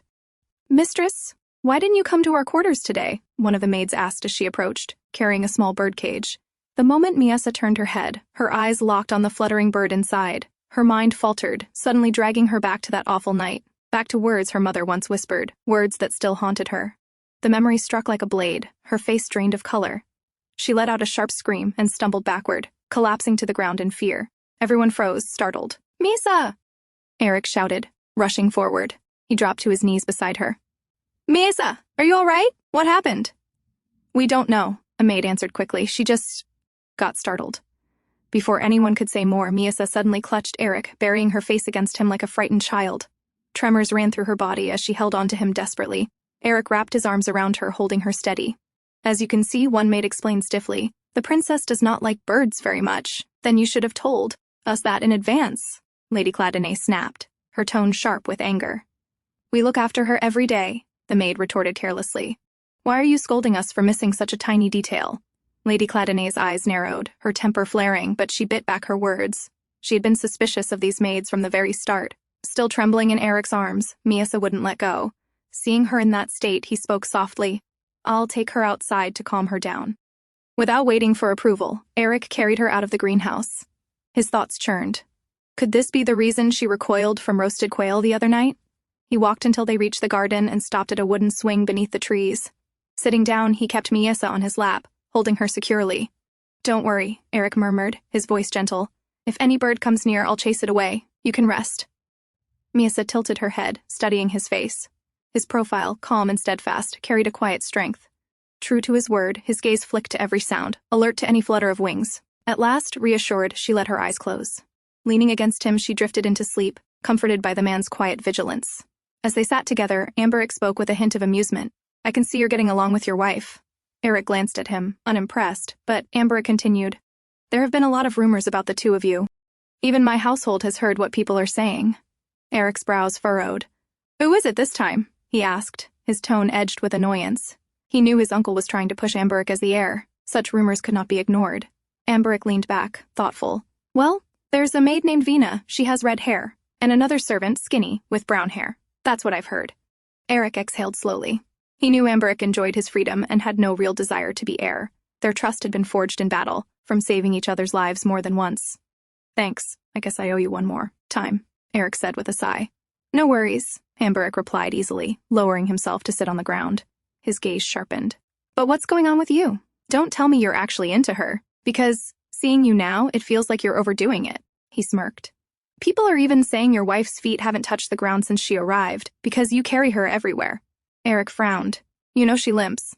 [SPEAKER 1] "Mistress, why didn't you come to our quarters today?" one of the maids asked as she approached, carrying a small bird cage. The moment Miesa turned her head, her eyes locked on the fluttering bird inside. Her mind faltered, suddenly dragging her back to that awful night, back to words her mother once whispered, words that still haunted her. The memory struck like a blade, her face drained of color. She let out a sharp scream and stumbled backward, collapsing to the ground in fear. Everyone froze, startled. "Miesa!" Aerik shouted, rushing forward. He dropped to his knees beside her. "Miesa, are you all right? What happened?" "We don't know," a maid answered quickly. "She just got startled." Before anyone could say more, Miesa suddenly clutched Aerik, burying her face against him like a frightened child. Tremors ran through her body as she held on to him desperately. Aerik wrapped his arms around her, holding her steady. "As you can see," one maid explained stiffly, "the princess does not like birds very much. Then you should have told us that in advance," Lady Cladinae snapped, her tone sharp with anger. "We look after her every day," the maid retorted carelessly. "Why are you scolding us for missing such a tiny detail?" Lady Cladinae's eyes narrowed, her temper flaring, but she bit back her words. She had been suspicious of these maids from the very start. Still trembling in Aerik's arms, Miesa wouldn't let go. Seeing her in that state, he spoke softly. "I'll take her outside to calm her down." Without waiting for approval, Aerik carried her out of the greenhouse. His thoughts churned. Could this be the reason she recoiled from roasted quail the other night? He walked until they reached the garden and stopped at a wooden swing beneath the trees. Sitting down, he kept Miesa on his lap, holding her securely. "Don't worry," Aerik murmured, his voice gentle. "If any bird comes near, I'll chase it away. You can rest." Miesa tilted her head, studying his face. His profile, calm and steadfast, carried a quiet strength. True to his word, his gaze flicked to every sound, alert to any flutter of wings. At last, reassured, she let her eyes close. Leaning against him, she drifted into sleep, comforted by the man's quiet vigilance. As they sat together, Aerik spoke with a hint of amusement. "I can see you're getting along with your wife." Aerik glanced at him, unimpressed, but Aerik continued. "There have been a lot of rumors about the two of you. Even my household has heard what people are saying." Eric's brows furrowed. "Who is it this time?" he asked, his tone edged with annoyance. He knew his uncle was trying to push Aerik as the heir. Such rumors could not be ignored. Aerik leaned back, thoughtful. "Well, there's a maid named Vina, she has red hair, and another servant, Skinny, with brown hair. That's what I've heard." Aerik exhaled slowly. He knew Aerik enjoyed his freedom and had no real desire to be heir. Their trust had been forged in battle, from saving each other's lives more than once. "Thanks, I guess I owe you one more time," Aerik said with a sigh. "No worries," Aerik replied easily, lowering himself to sit on the ground. His gaze sharpened. "But what's going on with you? Don't tell me you're actually into her, because, seeing you now, it feels like you're overdoing it," he smirked. "People are even saying your wife's feet haven't touched the ground since she arrived, because you carry her everywhere." Aerik frowned. "You know she limps.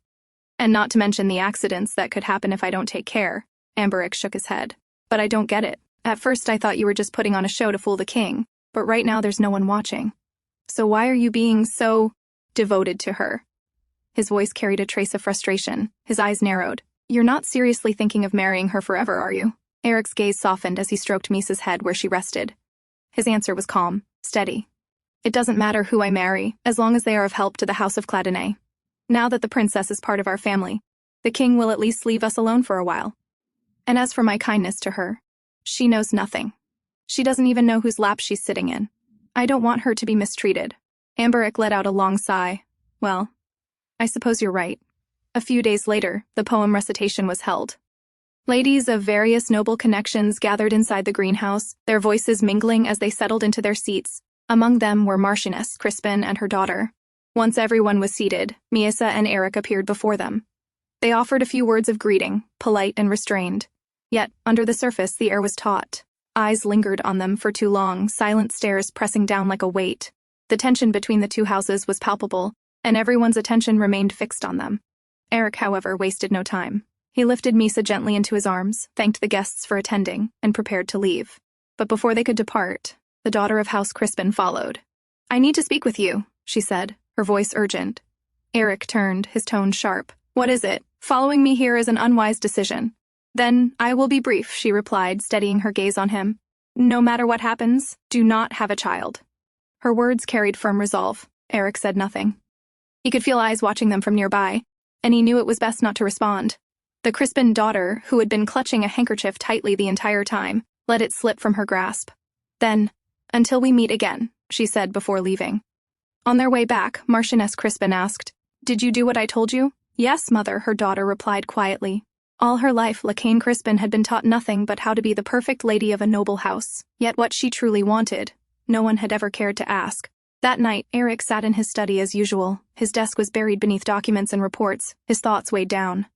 [SPEAKER 1] And not to mention the accidents that could happen if I don't take care." Aerik shook his head. "But I don't get it. At first I thought you were just putting on a show to fool the king, but right now there's no one watching. So why are you being so devoted to her?" His voice carried a trace of frustration. His eyes narrowed. "You're not seriously thinking of marrying her forever, are you?" Eric's gaze softened as he stroked Miesa's head where she rested. His answer was calm, steady. "It doesn't matter who I marry, as long as they are of help to the House of Cladinae. Now that the princess is part of our family, the king will at least leave us alone for a while. And as for my kindness to her, she knows nothing. She doesn't even know whose lap she's sitting in. I don't want her to be mistreated." Aerik let out a long sigh. "Well, I suppose you're right." A few days later, the poem recitation was held. Ladies of various noble connections gathered inside the greenhouse, their voices mingling as they settled into their seats. Among them were Marchioness Crispin and her daughter. Once everyone was seated, Miesa and Aerik appeared before them. They offered a few words of greeting, polite and restrained. Yet, under the surface, the air was taut. Eyes lingered on them for too long, silent stares pressing down like a weight. The tension between the two houses was palpable, and everyone's attention remained fixed on them. Aerik, however, wasted no time. He lifted Miesa gently into his arms, thanked the guests for attending, and prepared to leave. But before they could depart, the daughter of House Crispin followed. "I need to speak with you," she said, her voice urgent. Aerik turned, his tone sharp. "What is it? Following me here is an unwise decision." "Then I will be brief," she replied, steadying her gaze on him. "No matter what happens, do not have a child." Her words carried firm resolve. Aerik said nothing. He could feel eyes watching them from nearby, and he knew it was best not to respond. The Crispin daughter, who had been clutching a handkerchief tightly the entire time, let it slip from her grasp. "Then, until we meet again," she said before leaving. On their way back, Marchioness Crispin asked, "Did you do what I told you?" "Yes, mother," her daughter replied quietly. All her life, Lacane Crispin had been taught nothing but how to be the perfect lady of a noble house. Yet what she truly wanted, no one had ever cared to ask. That night, Aerik sat in his study as usual. His desk was buried beneath documents and reports, his thoughts weighed down.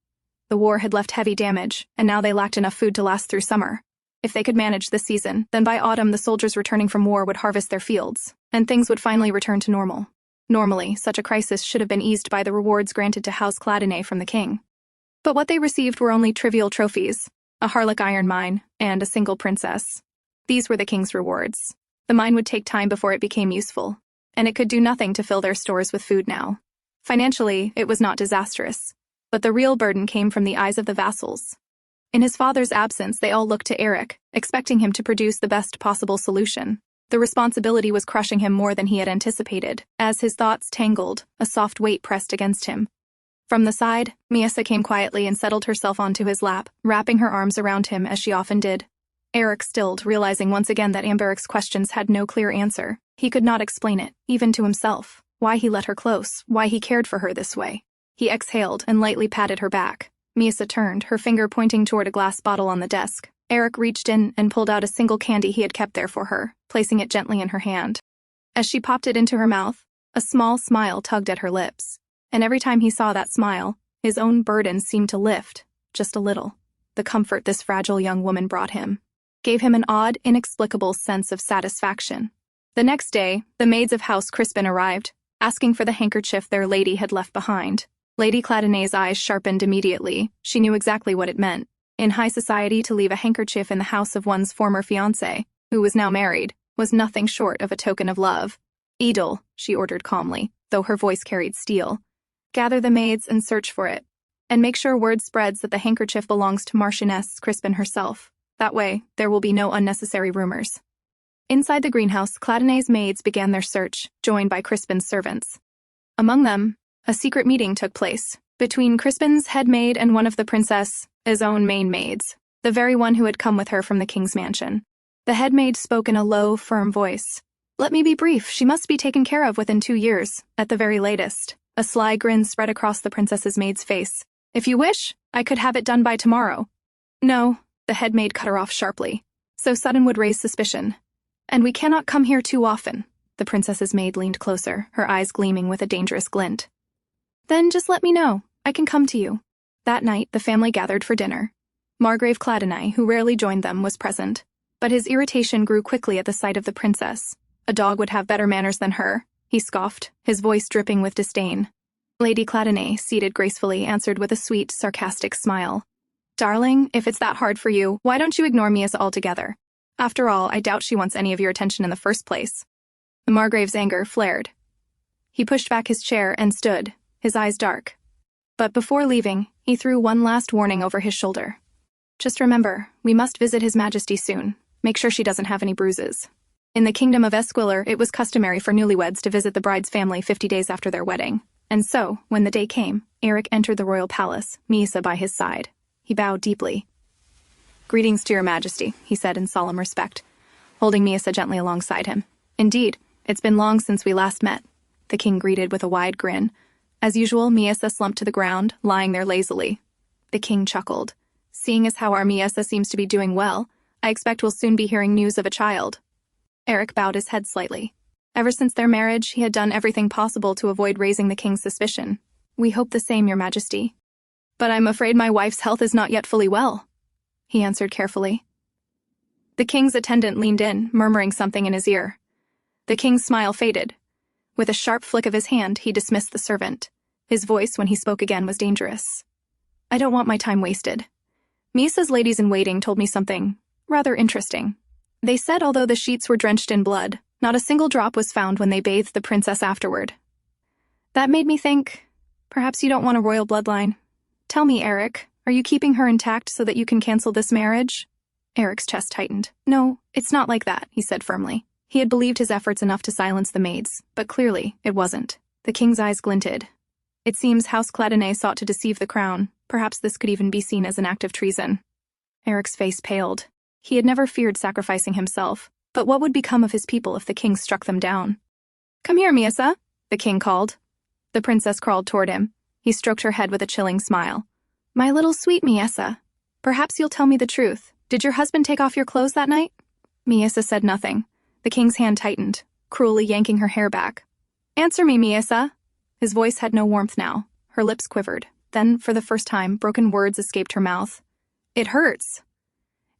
[SPEAKER 1] The war had left heavy damage, and now they lacked enough food to last through summer. If they could manage this season, then by autumn the soldiers returning from war would harvest their fields, and things would finally return to normal. Normally, such a crisis should have been eased by the rewards granted to House Cladinae from the king. But what they received were only trivial trophies, a Harlech iron mine, and a single princess. These were the king's rewards. The mine would take time before it became useful, and it could do nothing to fill their stores with food now. Financially, it was not disastrous, but the real burden came from the eyes of the vassals. In his father's absence, they all looked to Aerik, expecting him to produce the best possible solution. The responsibility was crushing him more than he had anticipated. As his thoughts tangled, a soft weight pressed against him. From the side, Miesa came quietly and settled herself onto his lap, wrapping her arms around him as she often did. Aerik stilled, realizing once again that Aerik's questions had no clear answer. He could not explain it, even to himself, why he let her close, why he cared for her this way. He exhaled and lightly patted her back. Miesa turned, her finger pointing toward a glass bottle on the desk. Aerik reached in and pulled out a single candy he had kept there for her, placing it gently in her hand. As she popped it into her mouth, a small smile tugged at her lips. And every time he saw that smile, his own burden seemed to lift, just a little. The comfort this fragile young woman brought him gave him an odd, inexplicable sense of satisfaction. The next day, the maids of House Crispin arrived, asking for the handkerchief their lady had left behind. Lady Cladinae's eyes sharpened immediately. She knew exactly what it meant. In high society, to leave a handkerchief in the house of one's former fiancé, who was now married, was nothing short of a token of love. "Edel," she ordered calmly, though her voice carried steel. "Gather the maids and search for it. And make sure word spreads that the handkerchief belongs to Marchioness Crispin herself. That way, there will be no unnecessary rumors." Inside the greenhouse, Cladinae's maids began their search, joined by Crispin's servants. Among them, a secret meeting took place between Crispin's head maid and one of the princess's own main maids, the very one who had come with her from the king's mansion. The head maid spoke in a low, firm voice. "Let me be brief. She must be taken care of within 2 years, at the very latest." A sly grin spread across the princess's maid's face. "If you wish, I could have it done by tomorrow." "No," the head maid cut her off sharply. "So sudden would raise suspicion. And we cannot come here too often." The princess's maid leaned closer, her eyes gleaming with a dangerous glint. "Then just let me know. I can come to you." That night, the family gathered for dinner. Margrave Cladinae, who rarely joined them, was present. But his irritation grew quickly at the sight of the princess. A dog would have better manners than her, he scoffed, his voice dripping with disdain. Lady Cladinae, seated gracefully, answered with a sweet, sarcastic smile. "Darling, if it's that hard for you, why don't you ignore Miesa altogether? After all, I doubt she wants any of your attention in the first place." The Margrave's anger flared. He pushed back his chair and stood, his eyes dark. But before leaving, he threw one last warning over his shoulder. "Just remember, we must visit His Majesty soon. Make sure she doesn't have any bruises." In the kingdom of Esquillre, it was customary for newlyweds to visit the bride's family 50 days after their wedding. And so, when the day came, Aerik entered the royal palace, Miesa by his side. He bowed deeply. "Greetings to your majesty," he said in solemn respect, holding Miesa gently alongside him. "Indeed, it's been long since we last met," the king greeted with a wide grin. As usual, Miesa slumped to the ground, lying there lazily. The king chuckled. "Seeing as how our Miesa seems to be doing well, I expect we'll soon be hearing news of a child." Aerik bowed his head slightly. Ever since their marriage, he had done everything possible to avoid raising the king's suspicion. "We hope the same, your majesty." But I'm afraid my wife's health is not yet fully well, he answered carefully. The king's attendant leaned in, murmuring something in his ear. The king's smile faded. With a sharp flick of his hand, he dismissed the servant. His voice, when he spoke again, was dangerous. I don't want my time wasted. Miesa's ladies-in-waiting told me something rather interesting. They said although the sheets were drenched in blood, not a single drop was found when they bathed the princess afterward. That made me think, perhaps you don't want a royal bloodline. Tell me, Aerik, are you keeping her intact so that you can cancel this marriage? Eric's chest tightened. No, it's not like that, he said firmly. He had believed his efforts enough to silence the maids, but clearly it wasn't. The king's eyes glinted. It seems House Cladinae sought to deceive the crown. Perhaps this could even be seen as an act of treason. Eric's face paled. He had never feared sacrificing himself, but what would become of his people if the king struck them down? Come here, Miesa, the king called. The princess crawled toward him. He stroked her head with a chilling smile. My little sweet Miesa, perhaps you'll tell me the truth. Did your husband take off your clothes that night? Miesa said nothing. The king's hand tightened, cruelly yanking her hair back. Answer me, Miesa. His voice had no warmth now. Her lips quivered. Then, for the first time, broken words escaped her mouth. It hurts.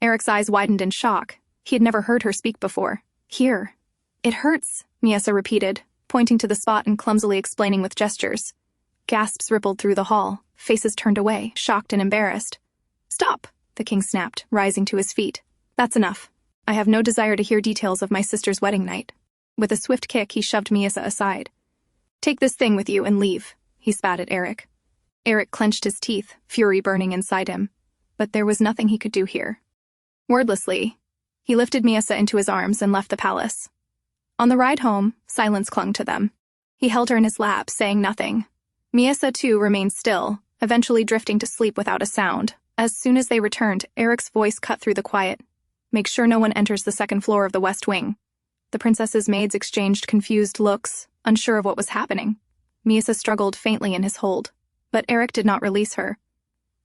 [SPEAKER 1] Eric's eyes widened in shock. He had never heard her speak before. Here. It hurts, Miesa repeated, pointing to the spot and clumsily explaining with gestures. Gasps rippled through the hall. Faces turned away, shocked and embarrassed. Stop, the king snapped, rising to his feet. That's enough. I have no desire to hear details of my sister's wedding night. With a swift kick, he shoved Miesa aside. Take this thing with you and leave, he spat at Aerik. Aerik clenched his teeth, fury burning inside him. But there was nothing he could do here. Wordlessly, he lifted Miesa into his arms and left the palace. On the ride home, silence clung to them. He held her in his lap, saying nothing. Miesa, too, remained still, eventually drifting to sleep without a sound. As soon as they returned, Eric's voice cut through the quiet. Make sure no one enters the second floor of the West Wing. The princess's maids exchanged confused looks, unsure of what was happening. Miesa struggled faintly in his hold, but Aerik did not release her.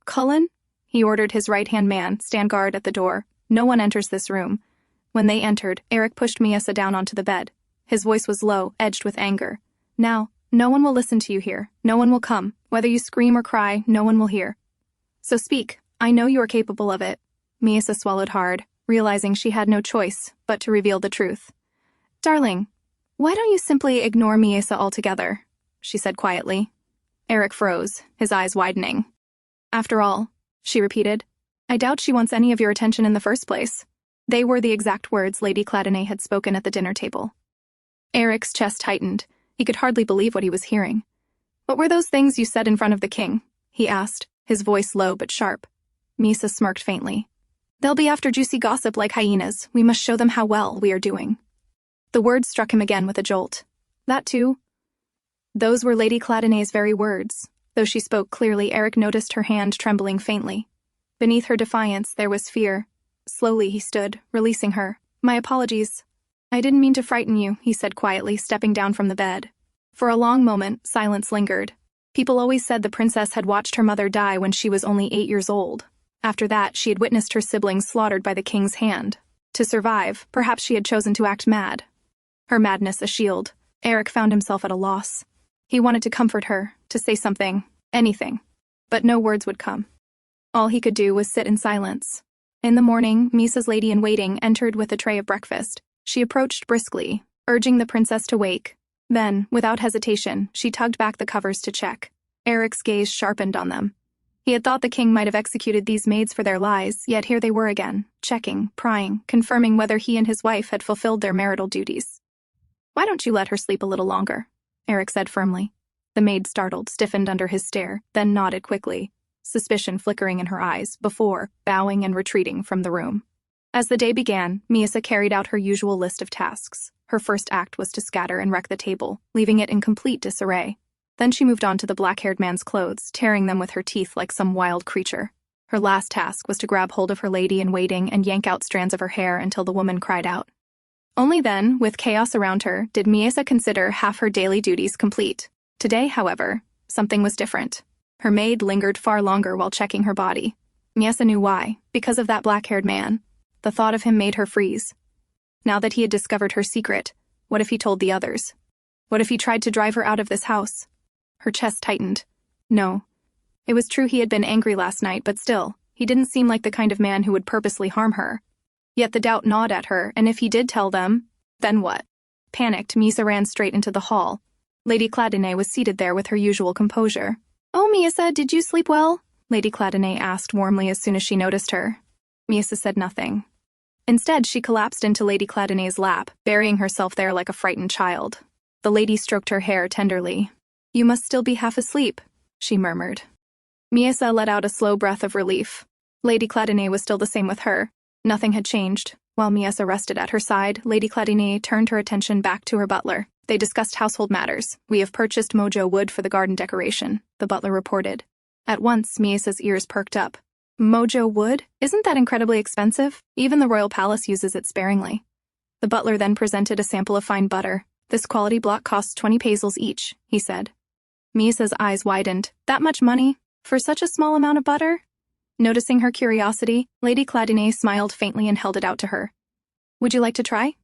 [SPEAKER 1] Cullen? He ordered his right-hand man, stand guard at the door. No one enters this room. When they entered, Aerik pushed Miesa down onto the bed. His voice was low, edged with anger. Now, no one will listen to you here. No one will come. Whether you scream or cry, no one will hear. So speak. I know you are capable of it. Miesa swallowed hard, realizing she had no choice but to reveal the truth. Darling, why don't you simply ignore Miesa altogether? She said quietly. Aerik froze, his eyes widening. After all, she repeated, I doubt she wants any of your attention in the first place. They were the exact words Lady Cladinae had spoken at the dinner table. Eric's chest tightened. He could hardly believe what he was hearing. What were those things you said in front of the king? He asked, his voice low but sharp. Miesa smirked faintly. They'll be after juicy gossip like hyenas. We must show them how well we are doing. The words struck him again with a jolt. That too? Those were Lady Cladinae's very words. Though she spoke clearly, Aerik noticed her hand trembling faintly. Beneath her defiance, there was fear. Slowly he stood, releasing her. My apologies. I didn't mean to frighten you, he said quietly, stepping down from the bed. For a long moment, silence lingered. People always said the princess had watched her mother die when she was only 8 years old. After that, she had witnessed her siblings slaughtered by the king's hand. To survive, perhaps she had chosen to act mad. Her madness a shield, Aerik found himself at a loss. He wanted to comfort her, to say something, anything. But no words would come. All he could do was sit in silence. In the morning, Miesa's lady-in-waiting entered with a tray of breakfast. She approached briskly, urging the princess to wake. Then, without hesitation, she tugged back the covers to check. Eric's gaze sharpened on them. He had thought the king might have executed these maids for their lies, yet here they were again, checking, prying, confirming whether he and his wife had fulfilled their marital duties. Why don't you let her sleep a little longer? Aerik said firmly. The maid startled, stiffened under his stare, then nodded quickly, suspicion flickering in her eyes, before bowing and retreating from the room. As the day began, Miesa carried out her usual list of tasks. Her first act was to scatter and wreck the table, leaving it in complete disarray. Then she moved on to the black-haired man's clothes, tearing them with her teeth like some wild creature. Her last task was to grab hold of her lady-in-waiting and yank out strands of her hair until the woman cried out. Only then, with chaos around her, did Miesa consider half her daily duties complete. Today, however, something was different. Her maid lingered far longer while checking her body. Miesa knew why, because of that black-haired man. The thought of him made her freeze. Now that he had discovered her secret, what if he told the others? What if he tried to drive her out of this house? Her chest tightened. No. It was true he had been angry last night, but still, he didn't seem like the kind of man who would purposely harm her. Yet the doubt gnawed at her, and if he did tell them, then what? Panicked, Miesa ran straight into the hall. Lady Cladinae was seated there with her usual composure. "Oh, Miesa, did you sleep well?" Lady Cladinae asked warmly as soon as she noticed her. Miesa said nothing. Instead, she collapsed into Lady Cladinae's lap, burying herself there like a frightened child. The lady stroked her hair tenderly. "You must still be half asleep," she murmured. Miesa let out a slow breath of relief. Lady Cladinae was still the same with her. Nothing had changed. While Miesa rested at her side, Lady Cladinae turned her attention back to her butler. They discussed household matters. "We have purchased mojo wood for the garden decoration," the butler reported. At once, Miesa's ears perked up. "Mojo wood? Isn't that incredibly expensive? Even the royal palace uses it sparingly." The butler then presented a sample of fine butter. "This quality block costs 20 pesos each," he said. Miesa's eyes widened. "That much money? For such a small amount of butter?" Noticing her curiosity, Lady Cladinae smiled faintly and held it out to her. "Would you like to try?"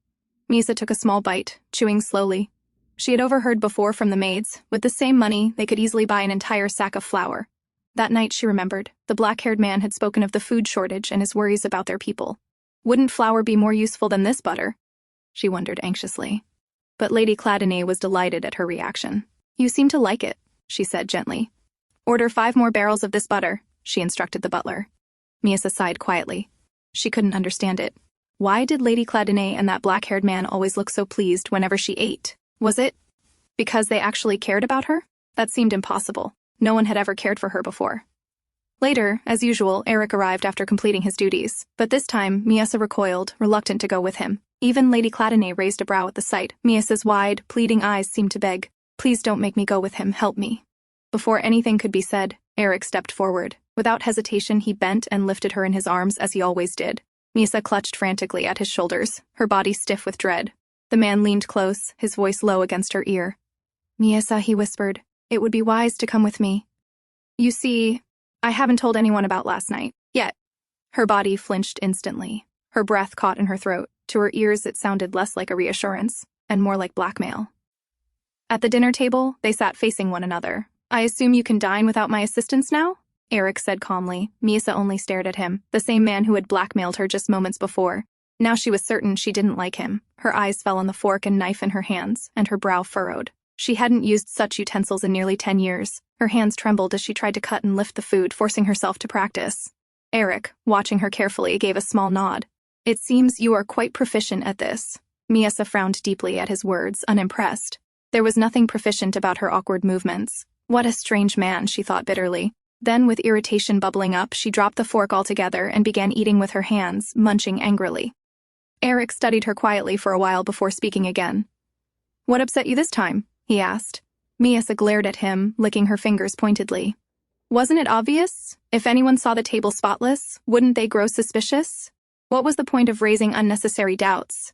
[SPEAKER 1] Miesa took a small bite, chewing slowly. She had overheard before from the maids, with the same money, they could easily buy an entire sack of flour. That night, she remembered, the black-haired man had spoken of the food shortage and his worries about their people. Wouldn't flour be more useful than this butter? She wondered anxiously. But Lady Cladinae was delighted at her reaction. "You seem to like it," she said gently. "Order 5 more barrels of this butter," she instructed the butler. Miesa sighed quietly. She couldn't understand it. Why did Lady Cladinae and that black-haired man always look so pleased whenever she ate? Was it because they actually cared about her? That seemed impossible. No one had ever cared for her before. Later, as usual, Aerik arrived after completing his duties, but this time Miesa recoiled, reluctant to go with him. Even Lady Cladinae raised a brow at the sight. Miesa's wide, pleading eyes seemed to beg, "Please don't make me go with him, help me." Before anything could be said, Aerik stepped forward. Without hesitation, he bent and lifted her in his arms as he always did. Miesa clutched frantically at his shoulders, her body stiff with dread. The man leaned close, his voice low against her ear. "Miesa," he whispered, "it would be wise to come with me. You see, I haven't told anyone about last night, yet." Her body flinched instantly. Her breath caught in her throat. To her ears it sounded less like a reassurance, and more like blackmail. At the dinner table, they sat facing one another. "I assume you can dine without my assistance now?" Aerik said calmly. Miesa only stared at him, the same man who had blackmailed her just moments before. Now she was certain she didn't like him. Her eyes fell on the fork and knife in her hands, and her brow furrowed. She hadn't used such utensils in nearly 10 years. Her hands trembled as she tried to cut and lift the food, forcing herself to practice. Aerik, watching her carefully, gave a small nod. "It seems you are quite proficient at this." Miesa frowned deeply at his words, unimpressed. There was nothing proficient about her awkward movements. What a strange man, she thought bitterly. Then, with irritation bubbling up, she dropped the fork altogether and began eating with her hands, munching angrily. Aerik studied her quietly for a while before speaking again. "What upset you this time?" he asked. Miesa glared at him, licking her fingers pointedly. "Wasn't it obvious? If anyone saw the table spotless, wouldn't they grow suspicious? What was the point of raising unnecessary doubts?"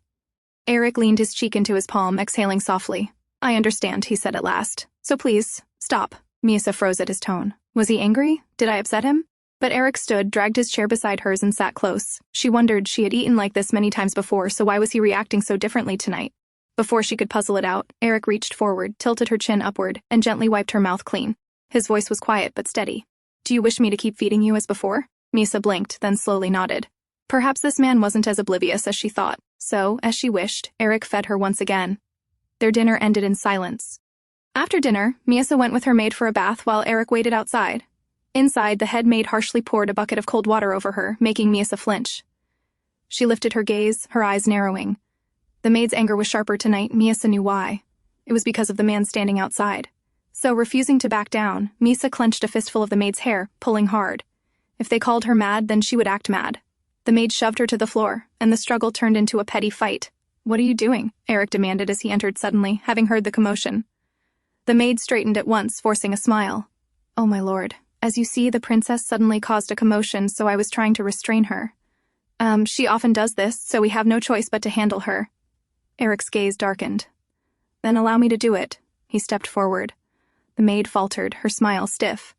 [SPEAKER 1] Aerik leaned his cheek into his palm, exhaling softly. "I understand," he said at last. "So please, stop." Miesa froze at his tone. Was he angry? Did I upset him? But Aerik stood, dragged his chair beside hers and sat close. She wondered she had eaten like this many times before, so why was he reacting so differently tonight? Before she could puzzle it out, Aerik reached forward, tilted her chin upward, and gently wiped her mouth clean. His voice was quiet but steady. "Do you wish me to keep feeding you as before?" Miesa blinked, then slowly nodded. Perhaps this man wasn't as oblivious as she thought, so, as she wished, Aerik fed her once again. Their dinner ended in silence. After dinner, Miesa went with her maid for a bath while Aerik waited outside. Inside, the head maid harshly poured a bucket of cold water over her, making Miesa flinch. She lifted her gaze, her eyes narrowing. The maid's anger was sharper tonight. Miesa knew why. It was because of the man standing outside. So, refusing to back down, Miesa clenched a fistful of the maid's hair, pulling hard. If they called her mad, then she would act mad. The maid shoved her to the floor, and the struggle turned into a petty fight. "What are you doing?" Aerik demanded as he entered suddenly, having heard the commotion. The maid straightened at once, forcing a smile. "Oh, my lord. As you see, the princess suddenly caused a commotion, so I was trying to restrain her. She often does this, so we have no choice but to handle her." Aerik's gaze darkened. "Then allow me to do it." He stepped forward. The maid faltered, her smile stiff.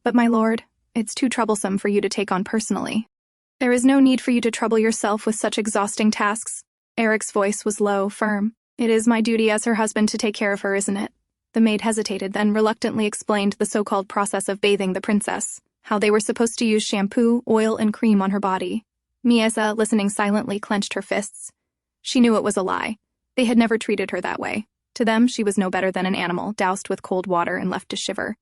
[SPEAKER 1] "But my lord, it's too troublesome for you to take on personally." "There is no need for you to trouble yourself with such exhausting tasks." Aerik's voice was low, firm. "It is my duty as her husband to take care of her, isn't it?" The maid hesitated, then reluctantly explained the so-called process of bathing the princess, how they were supposed to use shampoo, oil, and cream on her body. Miesa, listening silently, clenched her fists. She knew it was a lie. They had never treated her that way. To them, she was no better than an animal, doused with cold water and left to shiver.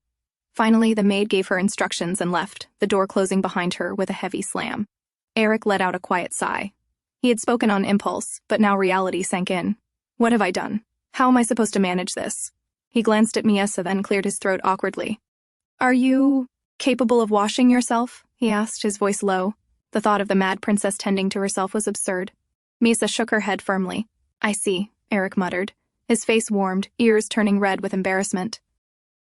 [SPEAKER 1] Finally, the maid gave her instructions and left, the door closing behind her with a heavy slam. Aerik let out a quiet sigh. He had spoken on impulse, but now reality sank in. What have I done? How am I supposed to manage this? He glanced at Miesa, then cleared his throat awkwardly. Are you capable of washing yourself? He asked, his voice low. The thought of the mad princess tending to herself was absurd. Miesa shook her head firmly. I see, Aerik muttered. His face warmed, ears turning red with embarrassment.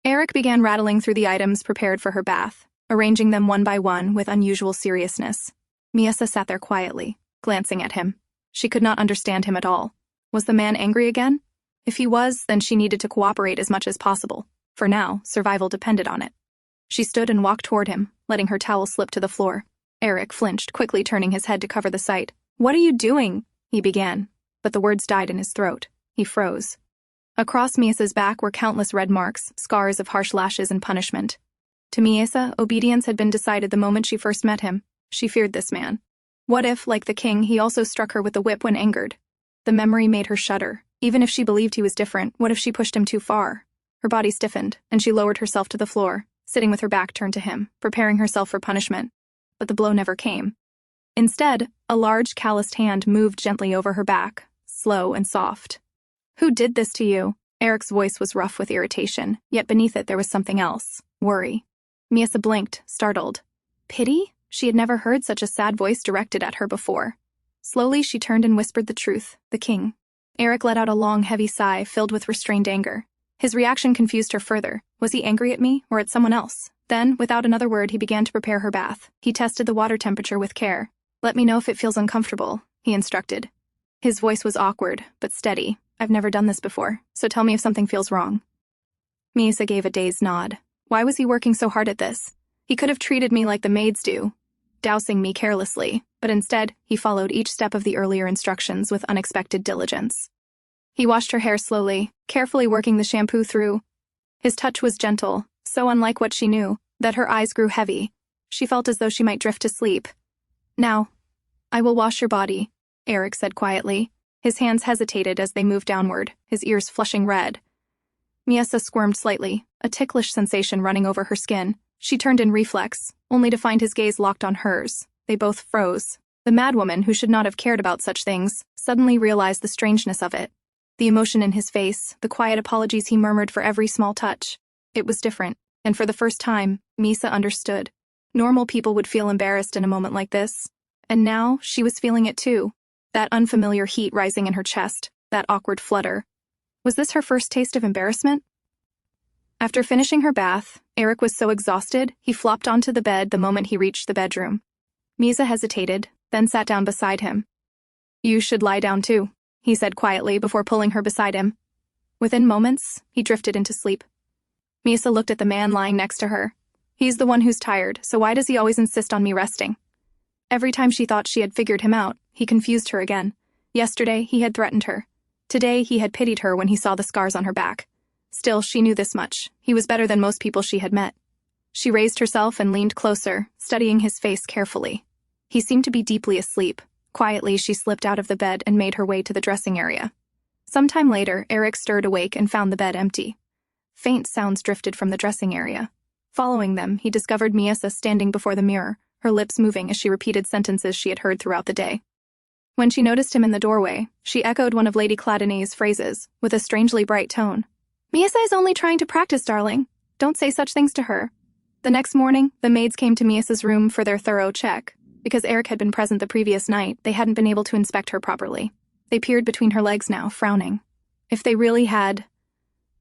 [SPEAKER 1] Aerik began rattling through the items prepared for her bath, arranging them one by one with unusual seriousness. Miesa sat there quietly, glancing at him. She could not understand him at all. Was the man angry again? If he was, then she needed to cooperate as much as possible. For now, survival depended on it. She stood and walked toward him, letting her towel slip to the floor. Aerik flinched, quickly turning his head to cover the sight. What are you doing? He began, but the words died in his throat. He froze. Across Miesa's back were countless red marks, scars of harsh lashes and punishment. To Miesa, obedience had been decided the moment she first met him. She feared this man. What if, like the king, he also struck her with the whip when angered? The memory made her shudder. Even if she believed he was different, what if she pushed him too far? Her body stiffened, and she lowered herself to the floor, sitting with her back turned to him, preparing herself for punishment. But the blow never came. Instead, a large, calloused hand moved gently over her back, slow and soft. Who did this to you? Aerik's voice was rough with irritation, yet beneath it there was something else, worry. Miesa blinked, startled. Pity? She had never heard such a sad voice directed at her before. Slowly she turned and whispered the truth, the king. Aerik let out a long, heavy sigh filled with restrained anger. His reaction confused her further. Was he angry at me, or at someone else? Then, without another word, he began to prepare her bath. He tested the water temperature with care. Let me know if it feels uncomfortable, he instructed. His voice was awkward, but steady. I've never done this before, so tell me if something feels wrong. Miesa gave a dazed nod. Why was he working so hard at this? He could have treated me like the maids do, dousing me carelessly, but instead, he followed each step of the earlier instructions with unexpected diligence. He washed her hair slowly, carefully working the shampoo through. His touch was gentle, so unlike what she knew, that her eyes grew heavy. She felt as though she might drift to sleep. Now, I will wash your body, Aerik said quietly. His hands hesitated as they moved downward, his ears flushing red. Miesa squirmed slightly, a ticklish sensation running over her skin. She turned in reflex, only to find his gaze locked on hers. They both froze. The madwoman, who should not have cared about such things, suddenly realized the strangeness of it. The emotion in his face, the quiet apologies he murmured for every small touch. It was different, and for the first time, Miesa understood. Normal people would feel embarrassed in a moment like this. And now, she was feeling it too. That unfamiliar heat rising in her chest, that awkward flutter. Was this her first taste of embarrassment? After finishing her bath, Aerik was so exhausted, he flopped onto the bed the moment he reached the bedroom. Miesa hesitated, then sat down beside him. You should lie down too, he said quietly before pulling her beside him. Within moments, he drifted into sleep. Miesa looked at the man lying next to her. He's the one who's tired, so why does he always insist on me resting? Every time she thought she had figured him out, he confused her again. Yesterday, he had threatened her. Today, he had pitied her when he saw the scars on her back. Still, she knew this much. He was better than most people she had met. She raised herself and leaned closer, studying his face carefully. He seemed to be deeply asleep. Quietly, she slipped out of the bed and made her way to the dressing area. Sometime later, Aerik stirred awake and found the bed empty. Faint sounds drifted from the dressing area. Following them, he discovered Miesa standing before the mirror, her lips moving as she repeated sentences she had heard throughout the day. When she noticed him in the doorway, she echoed one of Lady Cladinae's phrases, with a strangely bright tone. Miesa is only trying to practice, darling. Don't say such things to her. The next morning, the maids came to Miesa's room for their thorough check. Because Aerik had been present the previous night, they hadn't been able to inspect her properly. They peered between her legs now, frowning. If they really had...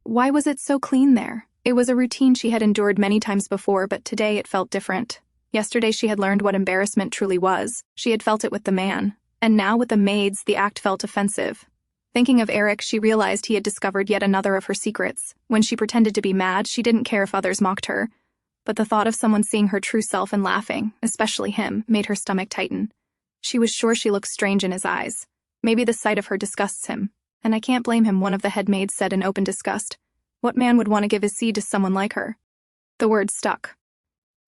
[SPEAKER 1] Why was it so clean there? It was a routine she had endured many times before, but today it felt different. Yesterday she had learned what embarrassment truly was. She had felt it with the man. And now with the maids, the act felt offensive. Thinking of Aerik, she realized he had discovered yet another of her secrets. When she pretended to be mad, she didn't care if others mocked her. But the thought of someone seeing her true self and laughing, especially him, made her stomach tighten. She was sure she looked strange in his eyes. Maybe the sight of her disgusts him. And I can't blame him, one of the head maids said in open disgust. What man would want to give his seed to someone like her? The words stuck.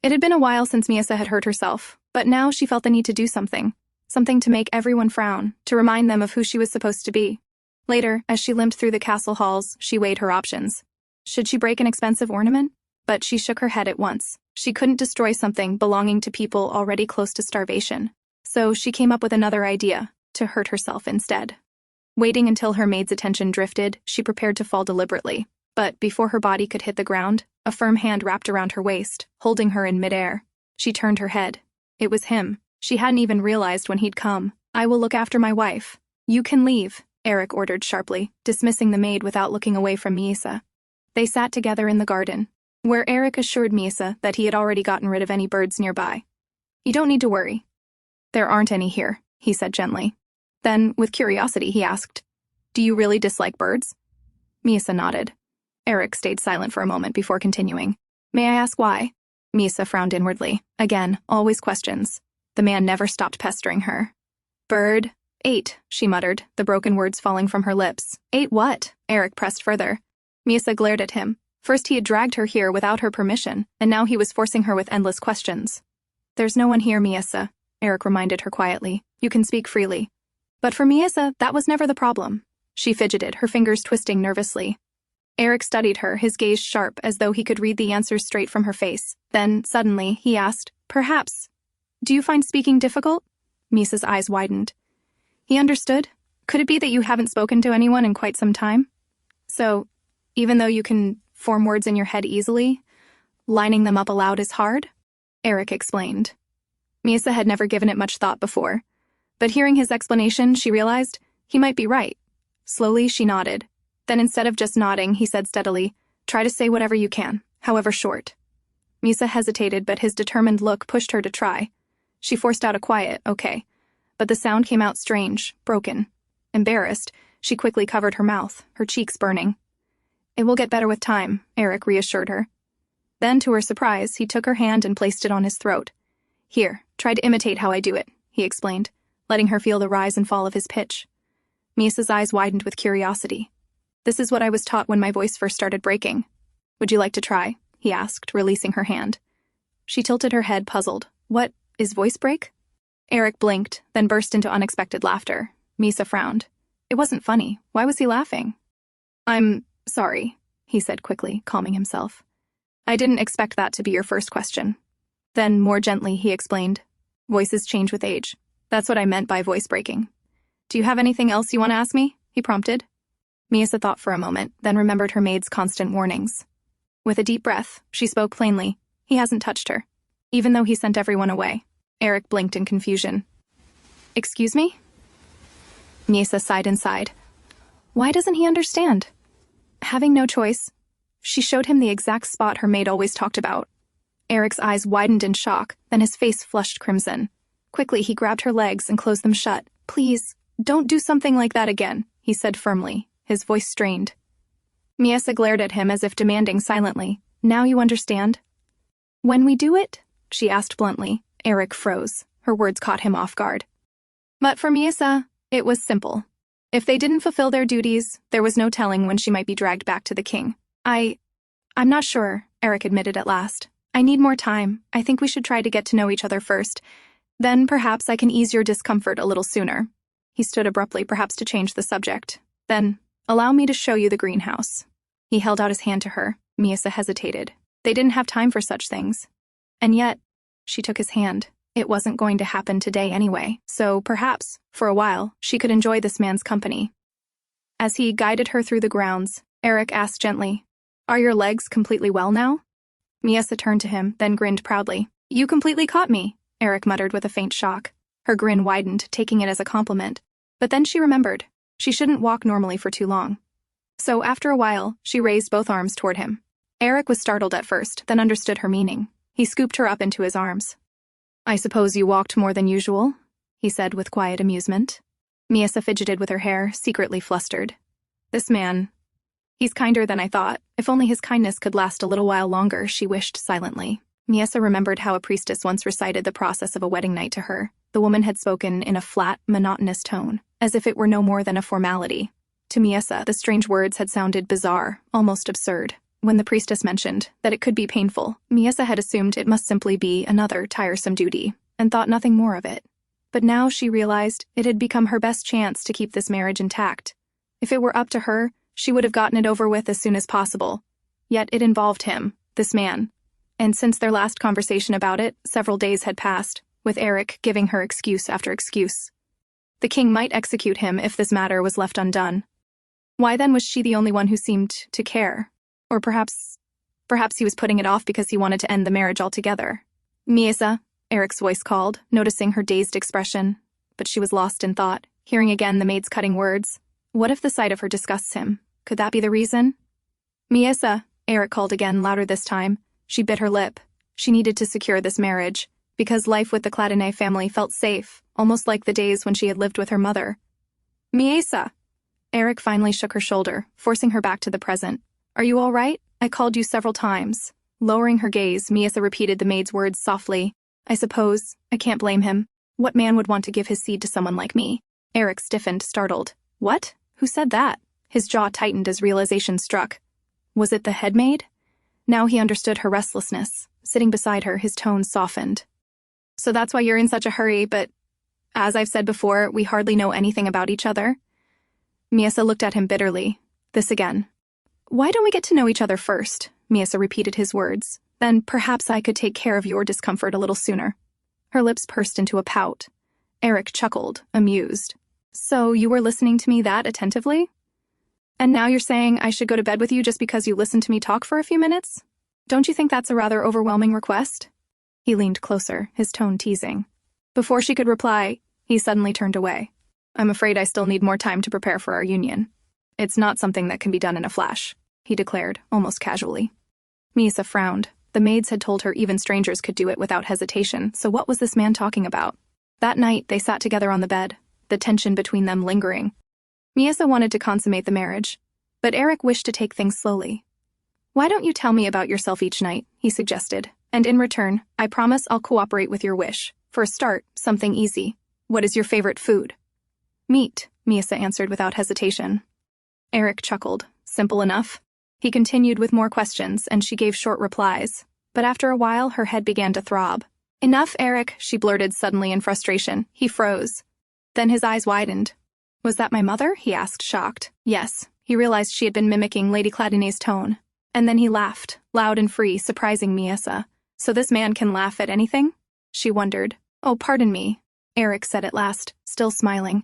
[SPEAKER 1] It had been a while since Miesa had hurt herself, but now she felt the need to do something. Something to make everyone frown, to remind them of who she was supposed to be. Later, as she limped through the castle halls, she weighed her options. Should she break an expensive ornament? But she shook her head at once. She couldn't destroy something belonging to people already close to starvation. So she came up with another idea, to hurt herself instead. Waiting until her maid's attention drifted, she prepared to fall deliberately. But before her body could hit the ground, a firm hand wrapped around her waist, holding her in midair. She turned her head. It was him. She hadn't even realized when he'd come. "I will look after my wife. You can leave," Aerik ordered sharply, dismissing the maid without looking away from Miesa. They sat together in the garden, where Aerik assured Miesa that he had already gotten rid of any birds nearby. "You don't need to worry. There aren't any here," he said gently. Then, with curiosity, he asked, "Do you really dislike birds?" Miesa nodded. Aerik stayed silent for a moment before continuing. "May I ask why?" Miesa frowned inwardly. Again, always questions. The man never stopped pestering her. "Bird ate," she muttered, the broken words falling from her lips. "Ate what?" Aerik pressed further. Miesa glared at him. First he had dragged her here without her permission, and now he was forcing her with endless questions. "There's no one here, Miesa," Aerik reminded her quietly. "You can speak freely." But for Miesa, that was never the problem. She fidgeted, her fingers twisting nervously. Aerik studied her, his gaze sharp, as though he could read the answers straight from her face. Then, suddenly, he asked, "Perhaps. Do you find speaking difficult?" Miesa's eyes widened. He understood. "Could it be that you haven't spoken to anyone in quite some time? So, even though you can form words in your head easily, lining them up aloud is hard?" Aerik explained. Miesa had never given it much thought before, but hearing his explanation, she realized he might be right. Slowly, she nodded. Then instead of just nodding, he said steadily, "Try to say whatever you can, however short." Miesa hesitated, but his determined look pushed her to try. She forced out a quiet, "Okay," but the sound came out strange, broken. Embarrassed, she quickly covered her mouth, her cheeks burning. "It will get better with time," Aerik reassured her. Then, to her surprise, he took her hand and placed it on his throat. "Here, try to imitate how I do it," he explained, letting her feel the rise and fall of his pitch. Miesa's eyes widened with curiosity. "This is what I was taught when my voice first started breaking. Would you like to try?" he asked, releasing her hand. She tilted her head, puzzled. "What, is voice break?" Aerik blinked, then burst into unexpected laughter. Miesa frowned. It wasn't funny. Why was he laughing? "I'm sorry," he said quickly, calming himself. "I didn't expect that to be your first question." Then, more gently, he explained, "Voices change with age. That's what I meant by voice breaking." "Do you have anything else you want to ask me?" he prompted. Miesa thought for a moment, then remembered her maid's constant warnings. With a deep breath, she spoke plainly. He hasn't touched her, even though he sent everyone away. Aerik blinked in confusion. "Excuse me?" Miesa sighed inside. Why doesn't he understand? Having no choice, she showed him the exact spot her maid always talked about. Aerik's eyes widened in shock, then his face flushed crimson. Quickly, he grabbed her legs and closed them shut. "Please, don't do something like that again," he said firmly, his voice strained. Miesa glared at him as if demanding silently, "Now you understand?" "When we do it?" she asked bluntly. Aerik froze. Her words caught him off guard. But for Miesa, it was simple. If they didn't fulfill their duties, there was no telling when she might be dragged back to the king. I'm not sure," Aerik admitted at last. "I need more time. I think we should try to get to know each other first. Then perhaps I can ease your discomfort a little sooner." He stood abruptly, perhaps to change the subject. Then, "Allow me to show you the greenhouse." He held out his hand to her. Miesa hesitated. They didn't have time for such things. And yet, she took his hand. It wasn't going to happen today anyway, so perhaps, for a while, she could enjoy this man's company. As he guided her through the grounds, Aerik asked gently, "Are your legs completely well now?" Miesa turned to him, then grinned proudly. "You completely caught me," Aerik muttered with a faint shock. Her grin widened, taking it as a compliment. But then she remembered. She shouldn't walk normally for too long. So after a while, she raised both arms toward him. Aerik was startled at first, then understood her meaning. He scooped her up into his arms. "I suppose you walked more than usual?" he said with quiet amusement. Miesa fidgeted with her hair, secretly flustered. "This man, he's kinder than I thought. If only his kindness could last a little while longer," she wished silently. Miesa remembered how a priestess once recited the process of a wedding night to her. The woman had spoken in a flat, monotonous tone, as if it were no more than a formality. To Miesa, the strange words had sounded bizarre, almost absurd. When the priestess mentioned that it could be painful, Miesa had assumed it must simply be another tiresome duty, and thought nothing more of it. But now she realized it had become her best chance to keep this marriage intact. If it were up to her, she would have gotten it over with as soon as possible. Yet it involved him, this man. And since their last conversation about it, several days had passed, with Aerik giving her excuse after excuse. The king might execute him if this matter was left undone. Why then was she the only one who seemed to care? Or perhaps he was putting it off because he wanted to end the marriage altogether. Miesa, Aerik's voice called, noticing her dazed expression. But she was lost in thought, hearing again the maid's cutting words. What if the sight of her disgusts him? Could that be the reason? Miesa, Aerik called again, louder this time. She bit her lip. She needed to secure this marriage, because life with the Cladinae family felt safe, almost like the days when she had lived with her mother. Miesa! Aerik finally shook her shoulder, forcing her back to the present. Are you all right? I called you several times. Lowering her gaze, Miesa repeated the maid's words softly. I suppose. I can't blame him. What man would want to give his seed to someone like me? Aerik stiffened, startled. What? Who said that? His jaw tightened as realization struck. Was it the head maid? Now he understood her restlessness. Sitting beside her, his tone softened. So that's why you're in such a hurry, but as I've said before, we hardly know anything about each other. Miesa looked at him bitterly. This again. Why don't we get to know each other first? Miesa repeated his words. Then perhaps I could take care of your discomfort a little sooner. Her lips pursed into a pout. Aerik chuckled, amused. So you were listening to me that attentively? And now you're saying I should go to bed with you just because you listened to me talk for a few minutes? Don't you think that's a rather overwhelming request? He leaned closer, his tone teasing. Before she could reply, he suddenly turned away. I'm afraid I still need more time to prepare for our union. It's not something that can be done in a flash, he declared, almost casually. Miesa frowned. The maids had told her even strangers could do it without hesitation, so what was this man talking about? That night, they sat together on the bed, the tension between them lingering. Miesa wanted to consummate the marriage, but Aerik wished to take things slowly. Why don't you tell me about yourself each night, he suggested, and in return, I promise I'll cooperate with your wish. For a start, something easy. What is your favorite food? Meat, Miesa answered without hesitation. Aerik chuckled. Simple enough. He continued with more questions, and she gave short replies. But after a while, her head began to throb. Enough, Aerik, she blurted suddenly in frustration. He froze. Then his eyes widened. Was that my mother? He asked, shocked. Yes. He realized she had been mimicking Lady Cladinae's tone. And then he laughed, loud and free, surprising Miesa. So this man can laugh at anything? She wondered. Oh, pardon me, Aerik said at last, still smiling.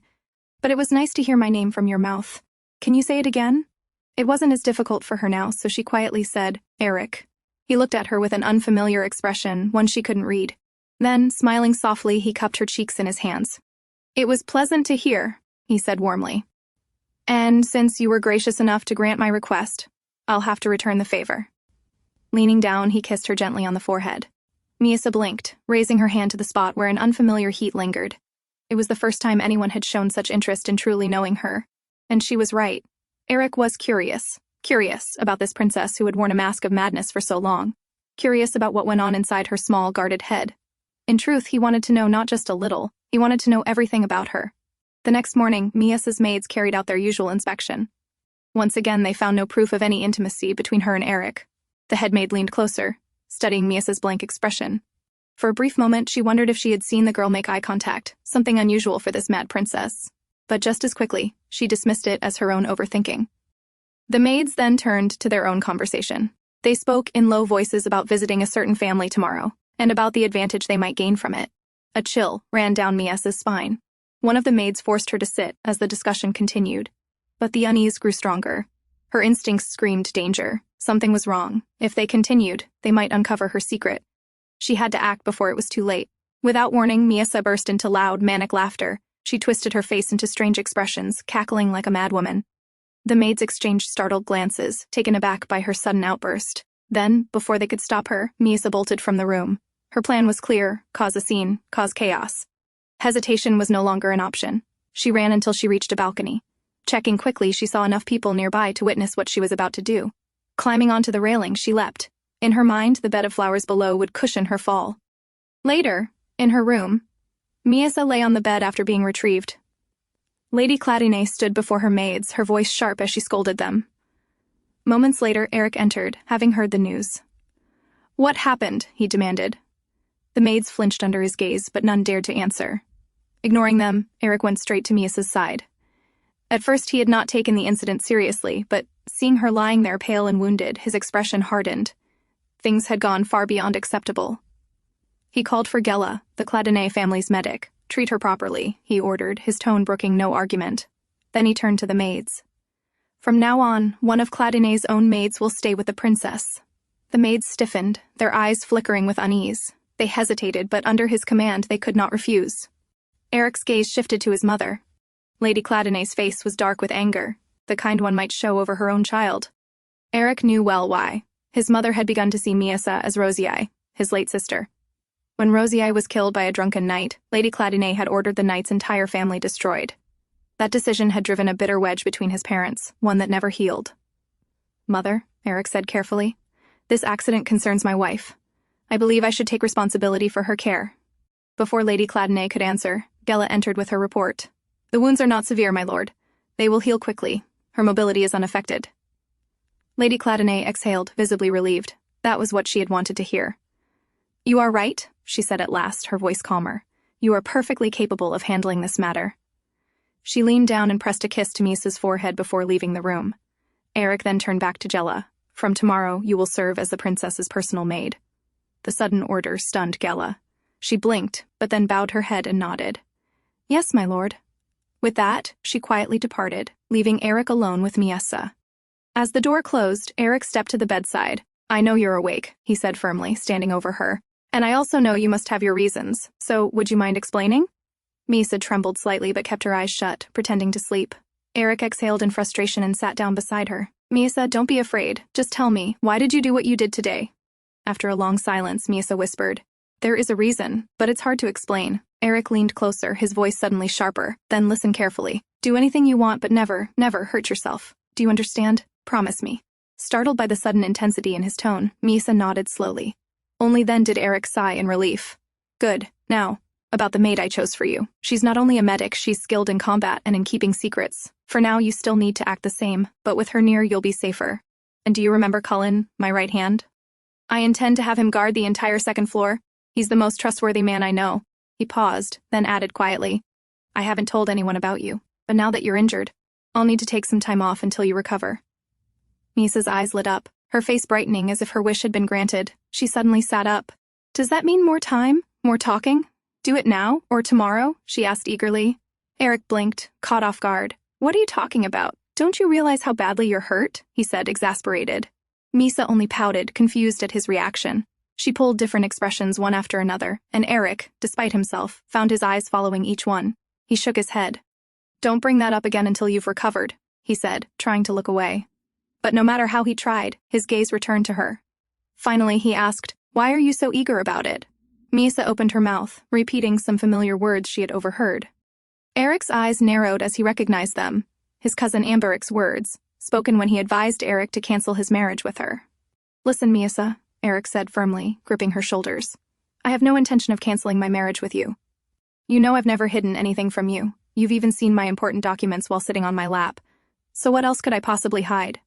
[SPEAKER 1] But it was nice to hear my name from your mouth. Can you say it again? It wasn't as difficult for her now, so she quietly said, Aerik. He looked at her with an unfamiliar expression, one she couldn't read. Then, smiling softly, he cupped her cheeks in his hands. It was pleasant to hear, he said warmly. And since you were gracious enough to grant my request, I'll have to return the favor. Leaning down, he kissed her gently on the forehead. Miesa blinked, raising her hand to the spot where an unfamiliar heat lingered. It was the first time anyone had shown such interest in truly knowing her. And she was right. Aerik was curious about this princess who had worn a mask of madness for so long. Curious about what went on inside her small, guarded head. In truth, he wanted to know not just a little, he wanted to know everything about her. The next morning, Miesa's maids carried out their usual inspection. Once again, they found no proof of any intimacy between her and Aerik. The head maid leaned closer, studying Miesa's blank expression. For a brief moment, she wondered if she had seen the girl make eye contact, something unusual for this mad princess. But just as quickly, she dismissed it as her own overthinking. The maids then turned to their own conversation. They spoke in low voices about visiting a certain family tomorrow, and about the advantage they might gain from it. A chill ran down Miesa's spine. One of the maids forced her to sit as the discussion continued. But the unease grew stronger. Her instincts screamed danger. Something was wrong. If they continued, they might uncover her secret. She had to act before it was too late. Without warning, Miesa burst into loud, manic laughter. She twisted her face into strange expressions, cackling like a madwoman. The maids exchanged startled glances, taken aback by her sudden outburst. Then, before they could stop her, Miesa bolted from the room. Her plan was clear: cause a scene, cause chaos. Hesitation was no longer an option. She ran until she reached a balcony. Checking quickly, she saw enough people nearby to witness what she was about to do. Climbing onto the railing, she leapt. In her mind, the bed of flowers below would cushion her fall. Later, in her room, Miesa lay on the bed after being retrieved. Lady Cladinae stood before her maids, her voice sharp as she scolded them. Moments later, Aerik entered, having heard the news. "What happened?" he demanded. The maids flinched under his gaze, but none dared to answer. Ignoring them, Aerik went straight to Miesa's side. At first he had not taken the incident seriously, but seeing her lying there pale and wounded, his expression hardened. Things had gone far beyond acceptable. He called for Gela, the Cladinae family's medic. "Treat her properly," he ordered, his tone brooking no argument. Then he turned to the maids. "From now on, one of Cladinae's own maids will stay with the princess." The maids stiffened, their eyes flickering with unease. They hesitated, but under his command they could not refuse. Aerik's gaze shifted to his mother. Lady Cladinae's face was dark with anger, the kind one might show over her own child. Aerik knew well why. His mother had begun to see Miesa as Rosii, his late sister. When Rosii was killed by a drunken knight, Lady Cladinae had ordered the knight's entire family destroyed. That decision had driven a bitter wedge between his parents, one that never healed. "Mother," Aerik said carefully, "this accident concerns my wife. I believe I should take responsibility for her care." Before Lady Cladinae could answer, Gela entered with her report. "The wounds are not severe, my lord. They will heal quickly. Her mobility is unaffected." Lady Cladinae exhaled, visibly relieved. That was what she had wanted to hear. "You are right," she said at last, her voice calmer. "You are perfectly capable of handling this matter." She leaned down and pressed a kiss to Miesa's forehead before leaving the room. Aerik then turned back to Gela. "From tomorrow, you will serve as the princess's personal maid." The sudden order stunned Gela. She blinked, but then bowed her head and nodded. "Yes, my lord." With that, she quietly departed, leaving Aerik alone with Miesa. As the door closed, Aerik stepped to the bedside. "I know you're awake," he said firmly, standing over her. "And I also know you must have your reasons, so would you mind explaining?" Miesa trembled slightly but kept her eyes shut, pretending to sleep. Aerik exhaled in frustration and sat down beside her. "Miesa, don't be afraid. Just tell me, why did you do what you did today?" After a long silence, Miesa whispered, "There is a reason, but it's hard to explain." Aerik leaned closer, his voice suddenly sharper. "Then listen carefully. Do anything you want, but never, never hurt yourself. Do you understand? Promise me." Startled by the sudden intensity in his tone, Miesa nodded slowly. Only then did Aerik sigh in relief. "Good. Now, about the maid I chose for you. She's not only a medic, she's skilled in combat and in keeping secrets. For now, you still need to act the same, but with her near, you'll be safer. And do you remember Cullen, my right hand? I intend to have him guard the entire second floor. He's the most trustworthy man I know." He paused, then added quietly, "I haven't told anyone about you, but now that you're injured, I'll need to take some time off until you recover." Miesa's eyes lit up, her face brightening as if her wish had been granted. She suddenly sat up. "Does that mean more time? More talking? Do it now, or tomorrow?" she asked eagerly. Aerik blinked, caught off guard. "What are you talking about? Don't you realize how badly you're hurt?" he said, exasperated. Miesa only pouted, confused at his reaction. She pulled different expressions one after another, and Aerik, despite himself, found his eyes following each one. He shook his head. "Don't bring that up again until you've recovered," he said, trying to look away. But no matter how he tried, his gaze returned to her. Finally, he asked, "Why are you so eager about it?" Miesa opened her mouth, repeating some familiar words she had overheard. Aerik's eyes narrowed as he recognized them. His cousin Amberic's words, spoken when he advised Aerik to cancel his marriage with her. "Listen, Miesa," Aerik said firmly, gripping her shoulders. "I have no intention of canceling my marriage with you. You know I've never hidden anything from you. You've even seen my important documents while sitting on my lap. So what else could I possibly hide?"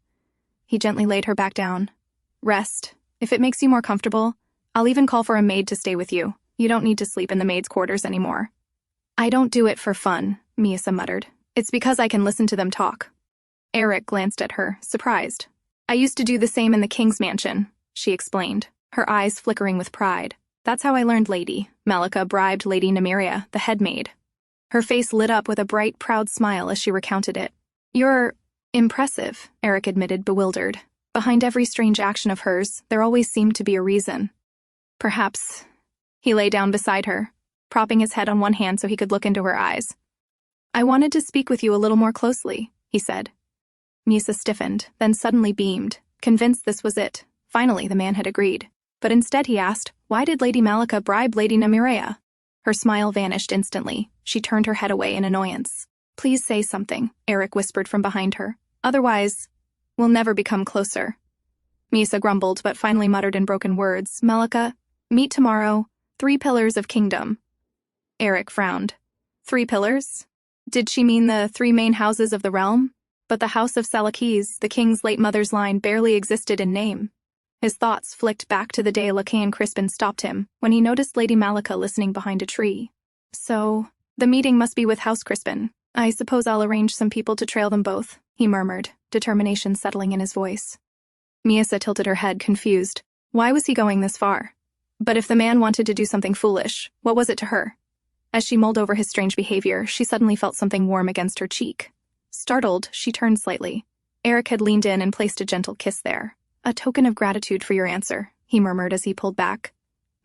[SPEAKER 1] He gently laid her back down. "Rest. If it makes you more comfortable, I'll even call for a maid to stay with you. You don't need to sleep in the maid's quarters anymore." "I don't do it for fun," Miesa muttered. "It's because I can listen to them talk." Aerik glanced at her, surprised. "I used to do the same in the king's mansion," she explained, her eyes flickering with pride. "That's how I learned Lady Malika bribed Lady Nymeria, the head maid." Her face lit up with a bright, proud smile as she recounted it. "You're impressive," Aerik admitted, bewildered. Behind every strange action of hers, there always seemed to be a reason. "Perhaps." He lay down beside her, propping his head on one hand so he could look into her eyes. "I wanted to speak with you a little more closely," he said. Miesa stiffened, then suddenly beamed, convinced this was it. Finally, the man had agreed. But instead he asked, "Why did Lady Malika bribe Lady Nymeria?" Her smile vanished instantly. She turned her head away in annoyance. "Please say something," Aerik whispered from behind her. "Otherwise, we'll never become closer." Miesa grumbled, but finally muttered in broken words, "Malika, meet tomorrow. 3 pillars of kingdom." Aerik frowned. 3 pillars? Did she mean the 3 main houses of the realm? But the house of Salakis, the king's late mother's line, barely existed in name. His thoughts flicked back to the day Lacaille Crispin stopped him, when he noticed Lady Malika listening behind a tree. So, the meeting must be with House Crispin. I suppose I'll arrange some people to trail them both, he murmured, determination settling in his voice. Miesa tilted her head, confused. Why was he going this far? But if the man wanted to do something foolish, what was it to her? As she mulled over his strange behavior, she suddenly felt something warm against her cheek. Startled, she turned slightly. Aerik had leaned in and placed a gentle kiss there. A token of gratitude for your answer, he murmured as he pulled back.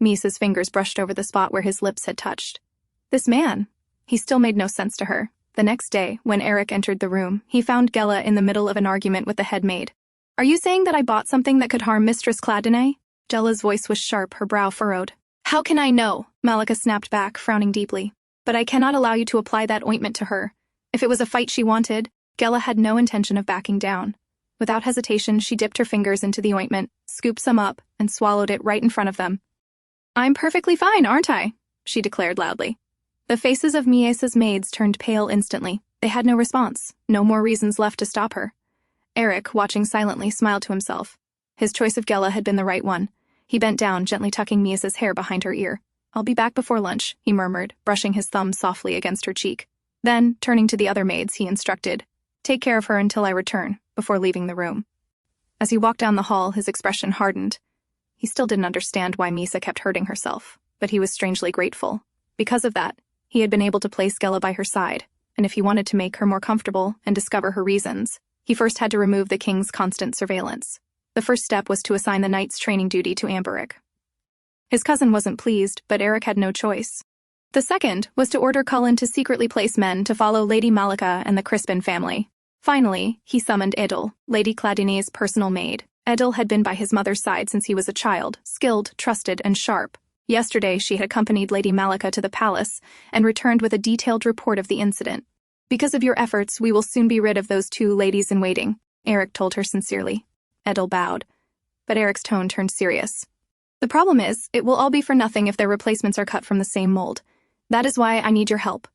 [SPEAKER 1] Miesa's fingers brushed over the spot where his lips had touched. This man. He still made no sense to her. The next day, when Aerik entered the room, he found Gela in the middle of an argument with the head maid. Are you saying that I bought something that could harm Mistress Cladinae? Gela's voice was sharp, her brow furrowed. How can I know? Malika snapped back, frowning deeply. But I cannot allow you to apply that ointment to her. If it was a fight she wanted, Gela had no intention of backing down. Without hesitation, she dipped her fingers into the ointment, scooped some up, and swallowed it right in front of them. I'm perfectly fine, aren't I? She declared loudly. The faces of Miesa's maids turned pale instantly. They had no response, no more reasons left to stop her. Aerik, watching silently, smiled to himself. His choice of Gela had been the right one. He bent down, gently tucking Miesa's hair behind her ear. I'll be back before lunch, he murmured, brushing his thumb softly against her cheek. Then, turning to the other maids, he instructed, Take care of her until I return, before leaving the room. As he walked down the hall, his expression hardened. He still didn't understand why Miesa kept hurting herself, but he was strangely grateful. Because of that, he had been able to place Gela by her side, and if he wanted to make her more comfortable and discover her reasons, he first had to remove the king's constant surveillance. The first step was to assign the knight's training duty to Aerik. His cousin wasn't pleased, but Aerik had no choice. The second was to order Cullen to secretly place men to follow Lady Malika and the Crispin family. Finally, he summoned Edel, Lady Cladinae's personal maid. Edel had been by his mother's side since he was a child, skilled, trusted, and sharp. Yesterday, she had accompanied Lady Malika to the palace and returned with a detailed report of the incident. Because of your efforts, we will soon be rid of those 2 ladies-in-waiting, Aerik told her sincerely. Edel bowed, but Eric's tone turned serious. The problem is, it will all be for nothing if their replacements are cut from the same mold. That is why I need your help.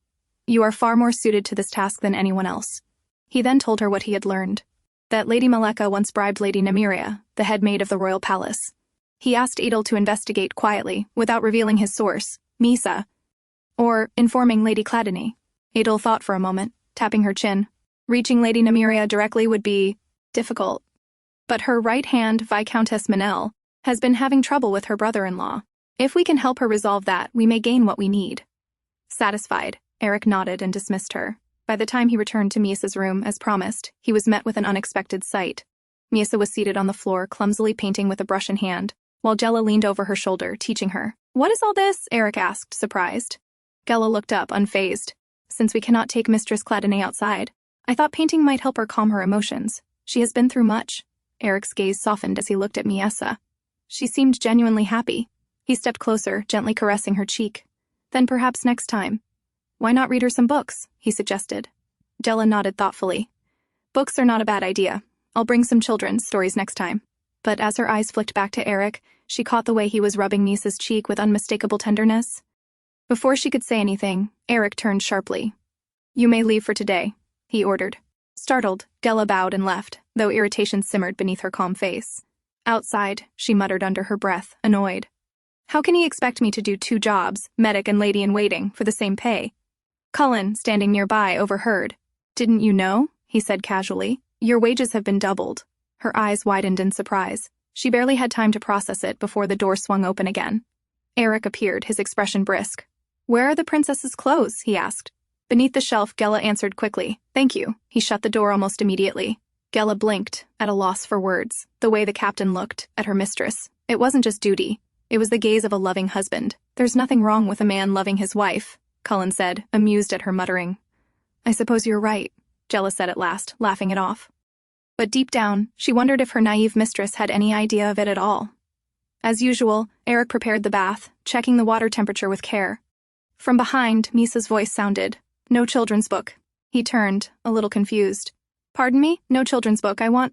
[SPEAKER 1] You are far more suited to this task than anyone else. He then told her what he had learned. That Lady Malika once bribed Lady Nymeria, the head maid of the royal palace. He asked Edel to investigate quietly, without revealing his source, Miesa, or informing Lady Cladinae. Edel thought for a moment, tapping her chin. Reaching Lady Nymeria directly would be difficult. But her right hand, Viscountess Manel, has been having trouble with her brother-in-law. If we can help her resolve that, we may gain what we need. Satisfied, Aerik nodded and dismissed her. By the time he returned to Miesa's room, as promised, he was met with an unexpected sight. Miesa was seated on the floor, clumsily painting with a brush in hand, while Gela leaned over her shoulder, teaching her. What is all this? Aerik asked, surprised. Gela looked up, unfazed. Since we cannot take Mistress Cladinae outside, I thought painting might help her calm her emotions. She has been through much. Aerik's gaze softened as he looked at Miesa. She seemed genuinely happy. He stepped closer, gently caressing her cheek. Then perhaps next time. Why not read her some books? He suggested. Gela nodded thoughtfully. Books are not a bad idea. I'll bring some children's stories next time. But as her eyes flicked back to Aerik, she caught the way he was rubbing Miesa's cheek with unmistakable tenderness. Before she could say anything, Aerik turned sharply. You may leave for today, he ordered. Startled, Gela bowed and left, though irritation simmered beneath her calm face. Outside, she muttered under her breath, annoyed. How can he expect me to do 2 jobs, medic and lady-in-waiting, for the same pay? Cullen, standing nearby, overheard. Didn't you know? He said casually. Your wages have been doubled. Her eyes widened in surprise. She barely had time to process it before the door swung open again. Aerik appeared, his expression brisk. Where are the princess's clothes? He asked. Beneath the shelf, Gela answered quickly. Thank you. He shut the door almost immediately. Gela blinked, at a loss for words, the way the captain looked at her mistress. It wasn't just duty. It was the gaze of a loving husband. There's nothing wrong with a man loving his wife, Cullen said, amused at her muttering. I suppose you're right, Gela said at last, laughing it off. But deep down, she wondered if her naive mistress had any idea of it at all. As usual, Aerik prepared the bath, checking the water temperature with care. From behind, Miesa's voice sounded. No children's book. He turned, a little confused. Pardon me? No children's book, I want...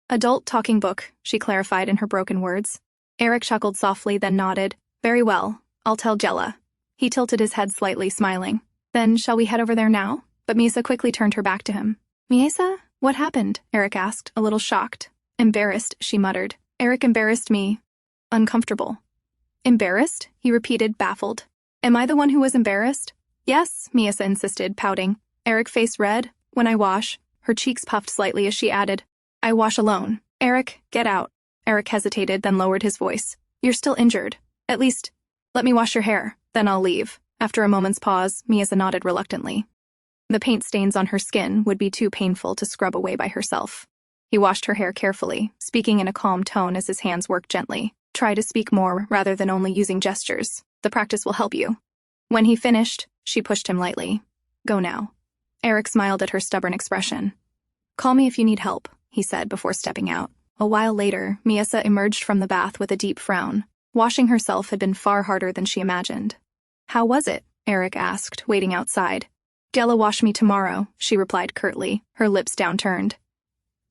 [SPEAKER 1] Adult talking book, she clarified in her broken words. Aerik chuckled softly, then nodded. Very well, I'll tell Gela. He tilted his head slightly, smiling. Then shall we head over there now? but Miesa quickly turned her back to him. "Miesa? What happened?" Aerik asked, a little shocked. "Embarrassed," she muttered. "Aerik embarrassed me. Uncomfortable." "Embarrassed?" he repeated, baffled. "Am I the one who was embarrassed?" "Yes," Miesa insisted, pouting. Aerik face red. "When I wash." Her cheeks puffed slightly as she added, "I wash alone. Aerik, get out." Aerik hesitated, then lowered his voice. "You're still injured. At least, let me wash your hair, then I'll leave." After a moment's pause, Miesa nodded reluctantly. The paint stains on her skin would be too painful to scrub away by herself. He washed her hair carefully, speaking in a calm tone as his hands worked gently. "Try to speak more rather than only using gestures. The practice will help you." When he finished, she pushed him lightly. "Go now." Aerik smiled at her stubborn expression. "Call me if you need help," he said before stepping out. A while later, Miesa emerged from the bath with a deep frown. Washing herself had been far harder than she imagined. "How was it?" Aerik asked, waiting outside. "Gela wash me tomorrow," she replied curtly, her lips downturned.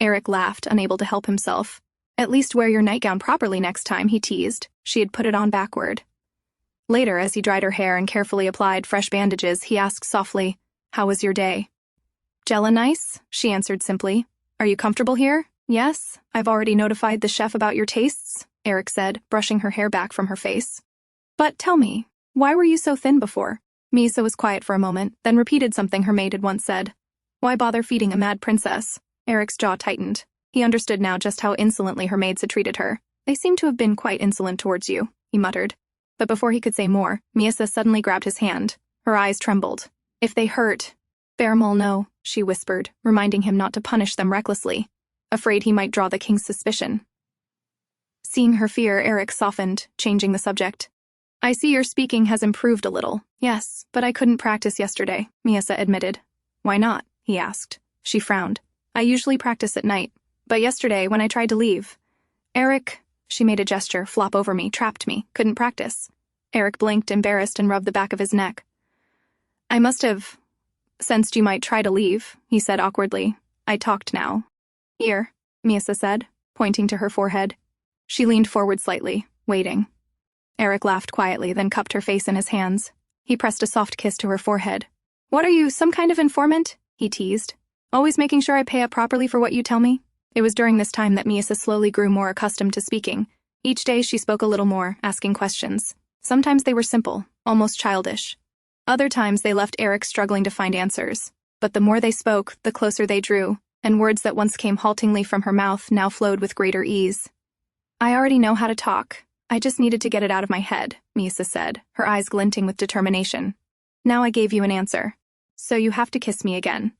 [SPEAKER 1] Aerik laughed, unable to help himself. "At least wear your nightgown properly next time," he teased. She had put it on backward. Later, as he dried her hair and carefully applied fresh bandages, he asked softly, "How was your day?" "Gela nice," she answered simply. "Are you comfortable here?" "Yes, I've already notified the chef about your tastes," Aerik said, brushing her hair back from her face. "But tell me, why were you so thin before?" Miesa was quiet for a moment, then repeated something her maid had once said. "Why bother feeding a mad princess?" Eric's jaw tightened. He understood now just how insolently her maids had treated her. "They seem to have been quite insolent towards you," he muttered. But before he could say more, Miesa suddenly grabbed his hand. Her eyes trembled. "If they hurt—" "Bearmol, no," she whispered, reminding him not to punish them recklessly, afraid he might draw the king's suspicion. Seeing her fear, Aerik softened, changing the subject. "I see your speaking has improved a little." "Yes, but I couldn't practice yesterday," Miesa admitted. "Why not?" he asked. She frowned. "I usually practice at night, but yesterday, when I tried to leave, Aerik," she made a gesture, "flop over me, trapped me, couldn't practice." Aerik blinked, embarrassed, and rubbed the back of his neck. "I must have sensed you might try to leave," he said awkwardly. "I talked now." "Here," Miesa said, pointing to her forehead. She leaned forward slightly, waiting. Aerik laughed quietly, then cupped her face in his hands. He pressed a soft kiss to her forehead. "What are you, some kind of informant?" he teased. "Always making sure I pay up properly for what you tell me?" It was during this time that Miesa slowly grew more accustomed to speaking. Each day she spoke a little more, asking questions. Sometimes they were simple, almost childish. Other times they left Aerik struggling to find answers. But the more they spoke, the closer they drew, and words that once came haltingly from her mouth now flowed with greater ease. "I already know how to talk. I just needed to get it out of my head," Miesa said, her eyes glinting with determination. "Now I gave you an answer. So you have to kiss me again."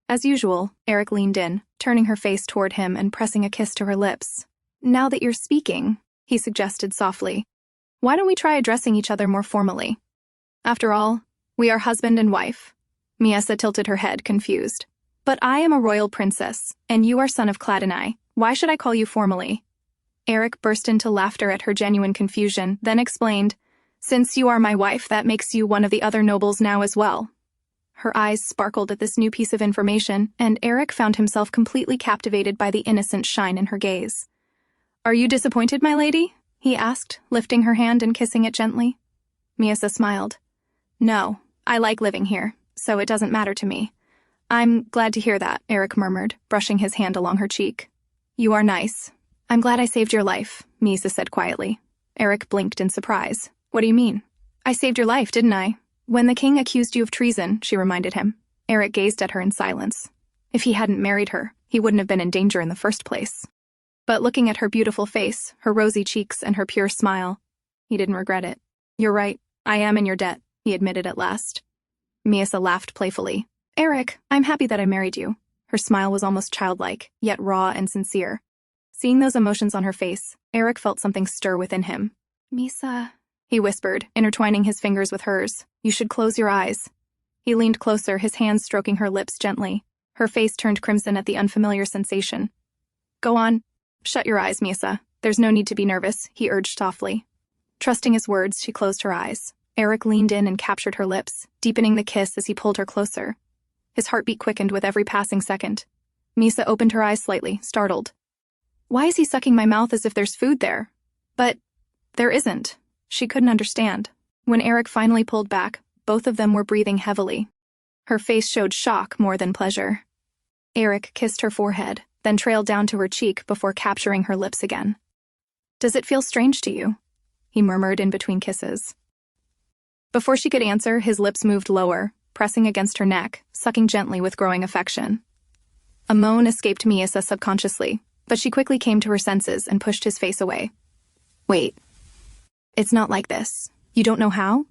[SPEAKER 1] As usual, Aerik leaned in, turning her face toward him and pressing a kiss to her lips. "Now that you're speaking," he suggested softly, "why don't we try addressing each other more formally? After all, we are husband and wife." Miesa tilted her head, confused. "But I am a royal princess, and you are son of Cladinae. Why should I call you formally?" Aerik burst into laughter at her genuine confusion, then explained, "Since you are my wife, that makes you one of the other nobles now as well." Her eyes sparkled at this new piece of information, and Aerik found himself completely captivated by the innocent shine in her gaze. "Are you disappointed, my lady?" he asked, lifting her hand and kissing it gently. Miesa smiled. "No, I like living here, so it doesn't matter to me." "I'm glad to hear that," Aerik murmured, brushing his hand along her cheek. "You are nice." "I'm glad I saved your life," Miesa said quietly. Aerik blinked in surprise. "What do you mean?" "I saved your life, didn't I?" "When the king accused you of treason," she reminded him. Aerik gazed at her in silence. If he hadn't married her, he wouldn't have been in danger in the first place. But looking at her beautiful face, her rosy cheeks, and her pure smile, he didn't regret it. "You're right, I am in your debt," he admitted at last. Miesa laughed playfully. "Aerik, I'm happy that I married you." Her smile was almost childlike, yet raw and sincere. Seeing those emotions on her face, Aerik felt something stir within him. "Miesa," he whispered, intertwining his fingers with hers. "You should close your eyes." He leaned closer, his hands stroking her lips gently. Her face turned crimson at the unfamiliar sensation. "Go on. Shut your eyes, Miesa. There's no need to be nervous," he urged softly. Trusting his words, she closed her eyes. Aerik leaned in and captured her lips, deepening the kiss as he pulled her closer. His heartbeat quickened with every passing second. Miesa opened her eyes slightly, startled. "Why is he sucking my mouth as if there's food there?" "But there isn't." She couldn't understand. When Aerik finally pulled back, both of them were breathing heavily. Her face showed shock more than pleasure. Aerik kissed her forehead, then trailed down to her cheek before capturing her lips again. "Does it feel strange to you?" he murmured in between kisses. Before she could answer, his lips moved lower, pressing against her neck, sucking gently with growing affection. A moan escaped Miesa subconsciously, but she quickly came to her senses and pushed his face away. "Wait. It's not like this. You don't know how?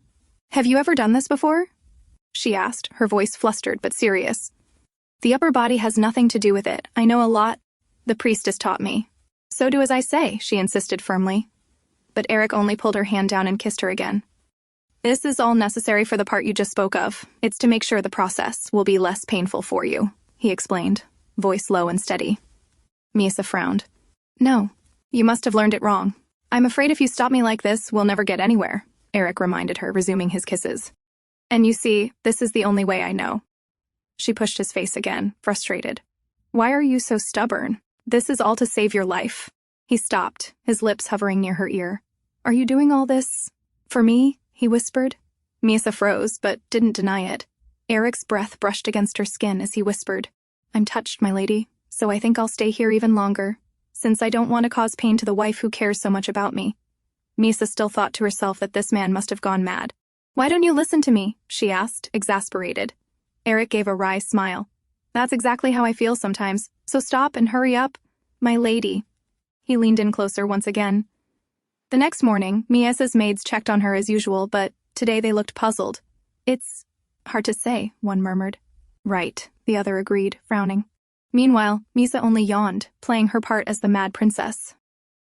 [SPEAKER 1] Have you ever done this before?" she asked, her voice flustered but serious. "The upper body has nothing to do with it. I know a lot. The priestess taught me." "So do as I say," she insisted firmly. But Aerik only pulled her hand down and kissed her again. "This is all necessary for the part you just spoke of. It's to make sure the process will be less painful for you," he explained, voice low and steady. Miesa frowned. "No, you must have learned it wrong. I'm afraid if you stop me like this, we'll never get anywhere," Aerik reminded her, resuming his kisses. "And you see, this is the only way I know." She pushed his face again, frustrated. "Why are you so stubborn? This is all to save your life." He stopped, his lips hovering near her ear. "Are you doing all this for me?" he whispered. Miesa froze, but didn't deny it. Aerik's breath brushed against her skin as he whispered, "I'm touched, my lady, so I think I'll stay here even longer, since I don't want to cause pain to the wife who cares so much about me." Miesa still thought to herself that this man must have gone mad. "Why don't you listen to me?" she asked, exasperated. Aerik gave a wry smile. "That's exactly how I feel sometimes, so stop and hurry up, my lady." He leaned in closer once again. The next morning, Miesa's maids checked on her as usual, but today they looked puzzled. "It's hard to say," one murmured. "Right," the other agreed, frowning. Meanwhile, Miesa only yawned, playing her part as the mad princess.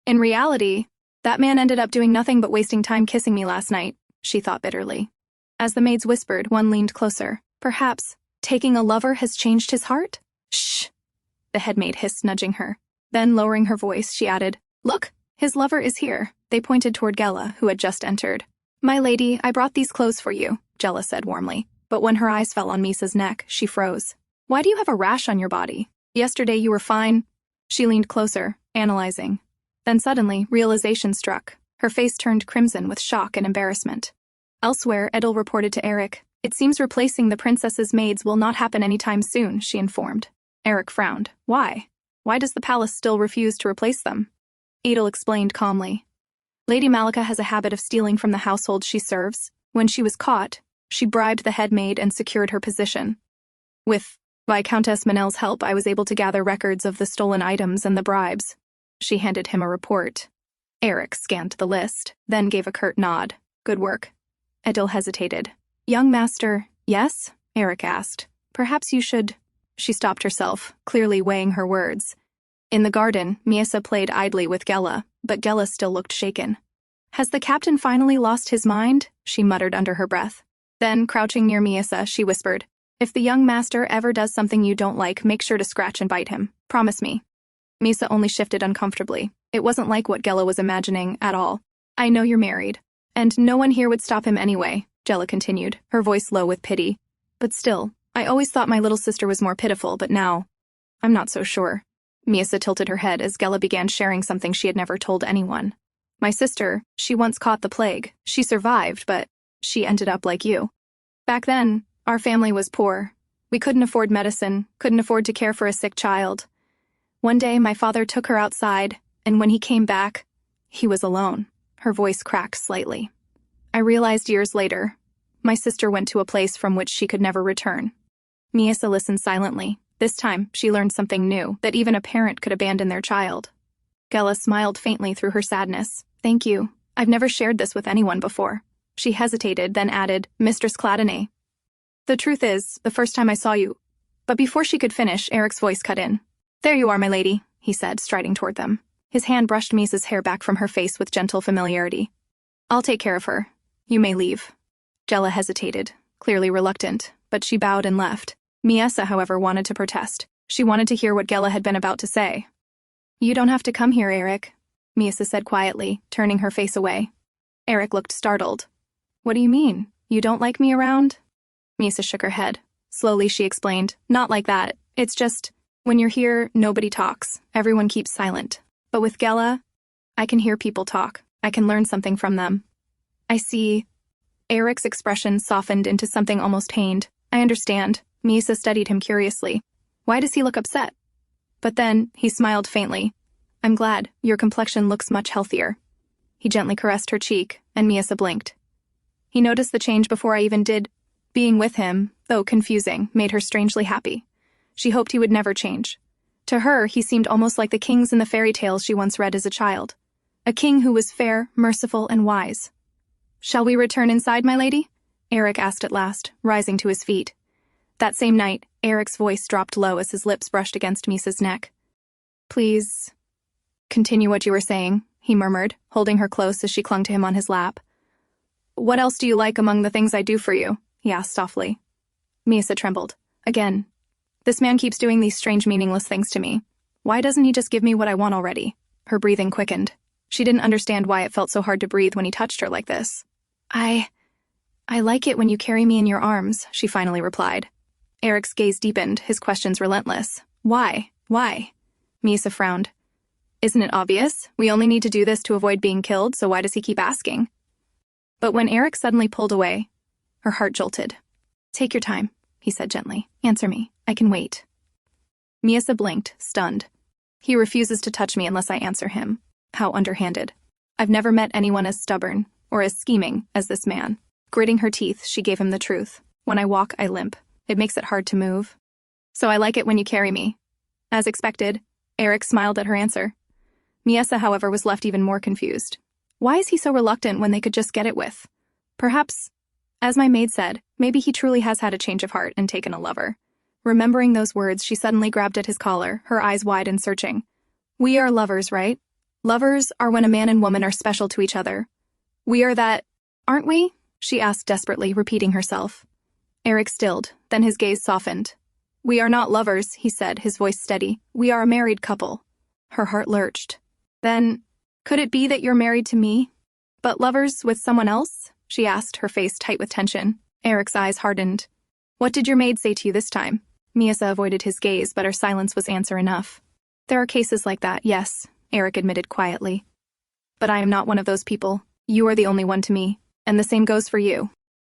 [SPEAKER 1] "In reality, that man ended up doing nothing but wasting time kissing me last night," she thought bitterly. As the maids whispered, one leaned closer. "Perhaps taking a lover has changed his heart?" "Shh," the headmaid hissed, nudging her. Then, lowering her voice, she added, "Look, his lover is here." They pointed toward Gela, who had just entered. "My lady, I brought these clothes for you," Gela said warmly. But when her eyes fell on Miesa's neck, she froze. "Why do you have a rash on your body? Yesterday you were fine." She leaned closer, analyzing. Then suddenly, realization struck. Her face turned crimson with shock and embarrassment. Elsewhere, Edel reported to Aerik. "It seems replacing the princess's maids will not happen anytime soon," she informed. Aerik frowned. "Why? Why does the palace still refuse to replace them?" Edel explained calmly. "Lady Malika has a habit of stealing from the household she serves. When she was caught, she bribed the head maid and secured her position. With Viscountess Manel's help, I was able to gather records of the stolen items and the bribes." She handed him a report. Aerik scanned the list, then gave a curt nod. "Good work." Edel hesitated. "Young master, yes?" Aerik asked. "Perhaps you should—" She stopped herself, clearly weighing her words. In the garden, Miesa played idly with Gela, but Gela still looked shaken. "Has the captain finally lost his mind?" she muttered under her breath. Then, crouching near Miesa, she whispered, "If the young master ever does something you don't like, make sure to scratch and bite him. Promise me." Miesa only shifted uncomfortably. It wasn't like what Gela was imagining at all. "I know you're married, and no one here would stop him anyway," Gela continued, her voice low with pity. "But still, I always thought my little sister was more pitiful, but now, I'm not so sure." Miesa tilted her head as Gela began sharing something she had never told anyone. "My sister, she once caught the plague. She survived, but she ended up like you. Back then, our family was poor. We couldn't afford medicine, couldn't afford to care for a sick child. One day, my father took her outside, and when he came back, he was alone." Her voice cracked slightly. "I realized years later, my sister went to a place from which she could never return." Miesa listened silently. This time, she learned something new, that even a parent could abandon their child. Gela smiled faintly through her sadness. "Thank you. I've never shared this with anyone before." She hesitated, then added, "Mistress Cladinae. The truth is, the first time I saw you—" But before she could finish, Aerik's voice cut in. "There you are, my lady," he said, striding toward them. His hand brushed Miesa's hair back from her face with gentle familiarity. "I'll take care of her. You may leave." Gela hesitated, clearly reluctant, but she bowed and left. Miesa, however, wanted to protest. She wanted to hear what Gela had been about to say. "You don't have to come here, Aerik," Miesa said quietly, turning her face away. Aerik looked startled. "What do you mean? You don't like me around?" Miesa shook her head. Slowly she explained, "Not like that. It's just, when you're here, nobody talks. Everyone keeps silent. But with Gela, I can hear people talk. I can learn something from them. I see." Aerik's expression softened into something almost pained. I understand. Miesa studied him curiously. Why does he look upset? But then, he smiled faintly. I'm glad. Your complexion looks much healthier. He gently caressed her cheek, and Miesa blinked. He noticed the change before I even did. Being with him, though confusing, made her strangely happy. She hoped he would never change. To her, he seemed almost like the kings in the fairy tales she once read as a child. A king who was fair, merciful, and wise. Shall we return inside, my lady? Aerik asked at last, rising to his feet. That same night, Aerik's voice dropped low as his lips brushed against Miesa's neck. Please continue what you were saying, he murmured, holding her close as she clung to him on his lap. What else do you like among the things I do for you? He asked softly. Miesa trembled. Again. This man keeps doing these strange, meaningless things to me. Why doesn't he just give me what I want already? Her breathing quickened. She didn't understand why it felt so hard to breathe when he touched her like this. I like it when you carry me in your arms, she finally replied. Aerik's gaze deepened, his questions relentless. Why? Why? Miesa frowned. Isn't it obvious? We only need to do this to avoid being killed, so why does he keep asking? But when Aerik suddenly pulled away, her heart jolted. Take your time, he said gently. Answer me. I can wait. Miesa blinked, stunned. He refuses to touch me unless I answer him. How underhanded. I've never met anyone as stubborn, or as scheming, as this man. Gritting her teeth, she gave him the truth. When I walk, I limp. It makes it hard to move. So I like it when you carry me. As expected, Aerik smiled at her answer. Miesa, however, was left even more confused. Why is he so reluctant when they could just get it with? Perhaps, as my maid said, maybe he truly has had a change of heart and taken a lover. Remembering those words, she suddenly grabbed at his collar, her eyes wide and searching. We are lovers, right? Lovers are when a man and woman are special to each other. We are that, aren't we? She asked desperately, repeating herself. Aerik stilled, then his gaze softened. We are not lovers, he said, his voice steady. We are a married couple. Her heart lurched. Then, could it be that you're married to me? But lovers with someone else? She asked, her face tight with tension. Aerik's eyes hardened. What did your maid say to you this time? Miesa avoided his gaze, but her silence was answer enough. There are cases like that, yes, Aerik admitted quietly. But I am not one of those people. You are the only one to me, and the same goes for you.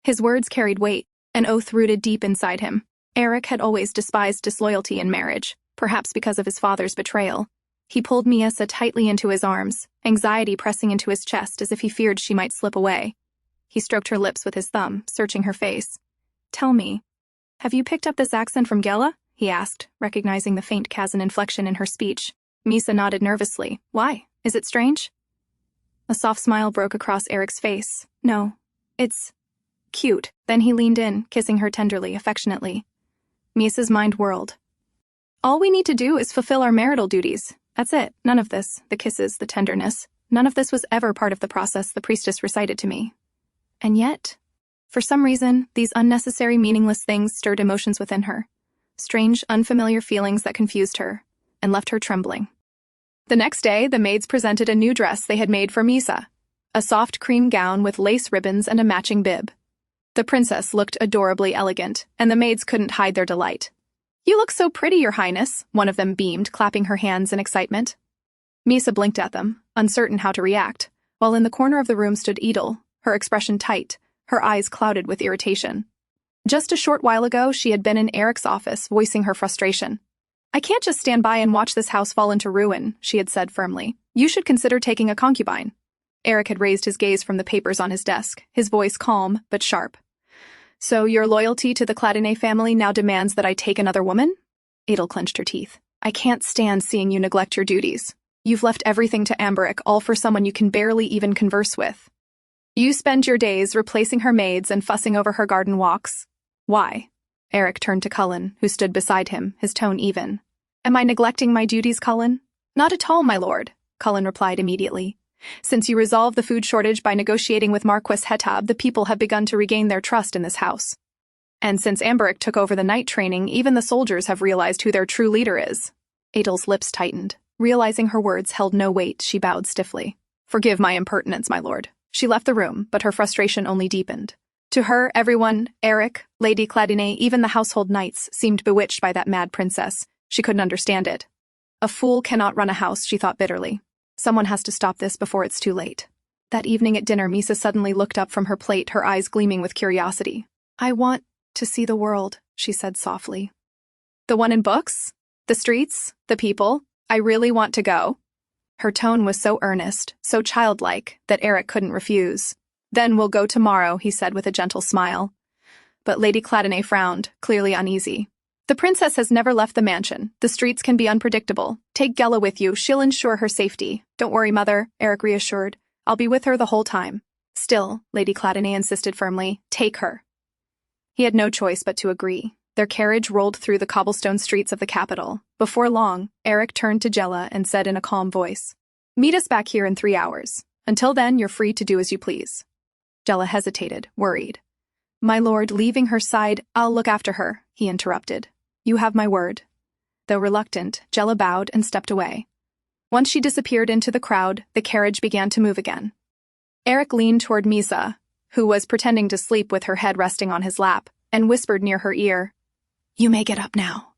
[SPEAKER 1] His words carried weight, an oath rooted deep inside him. Aerik had always despised disloyalty in marriage, perhaps because of his father's betrayal. He pulled Miesa tightly into his arms, anxiety pressing into his chest as if he feared she might slip away. He stroked her lips with his thumb, searching her face. Tell me, have you picked up this accent from Gela? He asked, recognizing the faint Kazan inflection in her speech. Miesa nodded nervously. Why? Is it strange? A soft smile broke across Aerik's face. No, it's cute. Then he leaned in, kissing her tenderly, affectionately. Miesa's mind whirled. All we need to do is fulfill our marital duties. That's it. None of this, the kisses, the tenderness, none of this was ever part of the process the priestess recited to me. And yet, for some reason, these unnecessary, meaningless things stirred emotions within her. Strange, unfamiliar feelings that confused her and left her trembling. The next day, the maids presented a new dress they had made for Miesa, a soft cream gown with lace ribbons and a matching bib. The princess looked adorably elegant, and the maids couldn't hide their delight. You look so pretty, Your Highness, one of them beamed, clapping her hands in excitement. Miesa blinked at them, uncertain how to react, while in the corner of the room stood Edel, her expression tight, her eyes clouded with irritation. Just a short while ago, she had been in Aerik's office, voicing her frustration. I can't just stand by and watch this house fall into ruin, she had said firmly. You should consider taking a concubine. Aerik had raised his gaze from the papers on his desk, his voice calm but sharp. So your loyalty to the Cladinae family now demands that I take another woman? Edel clenched her teeth. I can't stand seeing you neglect your duties. You've left everything to Aerik, all for someone you can barely even converse with. You spend your days replacing her maids and fussing over her garden walks. Why? Aerik turned to Cullen, who stood beside him, his tone even. Am I neglecting my duties, Cullen? Not at all, my lord, Cullen replied immediately. Since you resolved the food shortage by negotiating with Marquis Hetab, the people have begun to regain their trust in this house. And since Aerik took over the night training, even the soldiers have realized who their true leader is. Edel's lips tightened. Realizing her words held no weight, she bowed stiffly. Forgive my impertinence, my lord. She left the room, but her frustration only deepened. To her, everyone, Aerik, Lady Cladinae, even the household knights, seemed bewitched by that mad princess. She couldn't understand it. A fool cannot run a house, she thought bitterly. Someone has to stop this before it's too late. That evening at dinner, Miesa suddenly looked up from her plate, her eyes gleaming with curiosity. I want To see the world, she said softly. The one in books? The streets? The people? I really want to go. Her tone was so earnest, so childlike, that Aerik couldn't refuse. Then we'll go tomorrow, he said with a gentle smile. But Lady Cladinae frowned, clearly uneasy. The princess has never left the mansion. The streets can be unpredictable. Take Gela with you, she'll ensure her safety. Don't worry, mother, Aerik reassured. I'll be with her the whole time. Still, Lady Cladinae insisted firmly, take her. He had no choice but to agree. Their carriage rolled through the cobblestone streets of the capital. Before long, Aerik turned to Gela and said in a calm voice, Meet us back here in 3 hours. Until then, you're free to do as you please. Gela hesitated, worried. My lord, leaving her side, I'll look after her, he interrupted. You have my word. Though reluctant, Gela bowed and stepped away. Once she disappeared into the crowd, the carriage began to move again. Aerik leaned toward Miesa, who was pretending to sleep with her head resting on his lap, and whispered near her ear, You may get up now.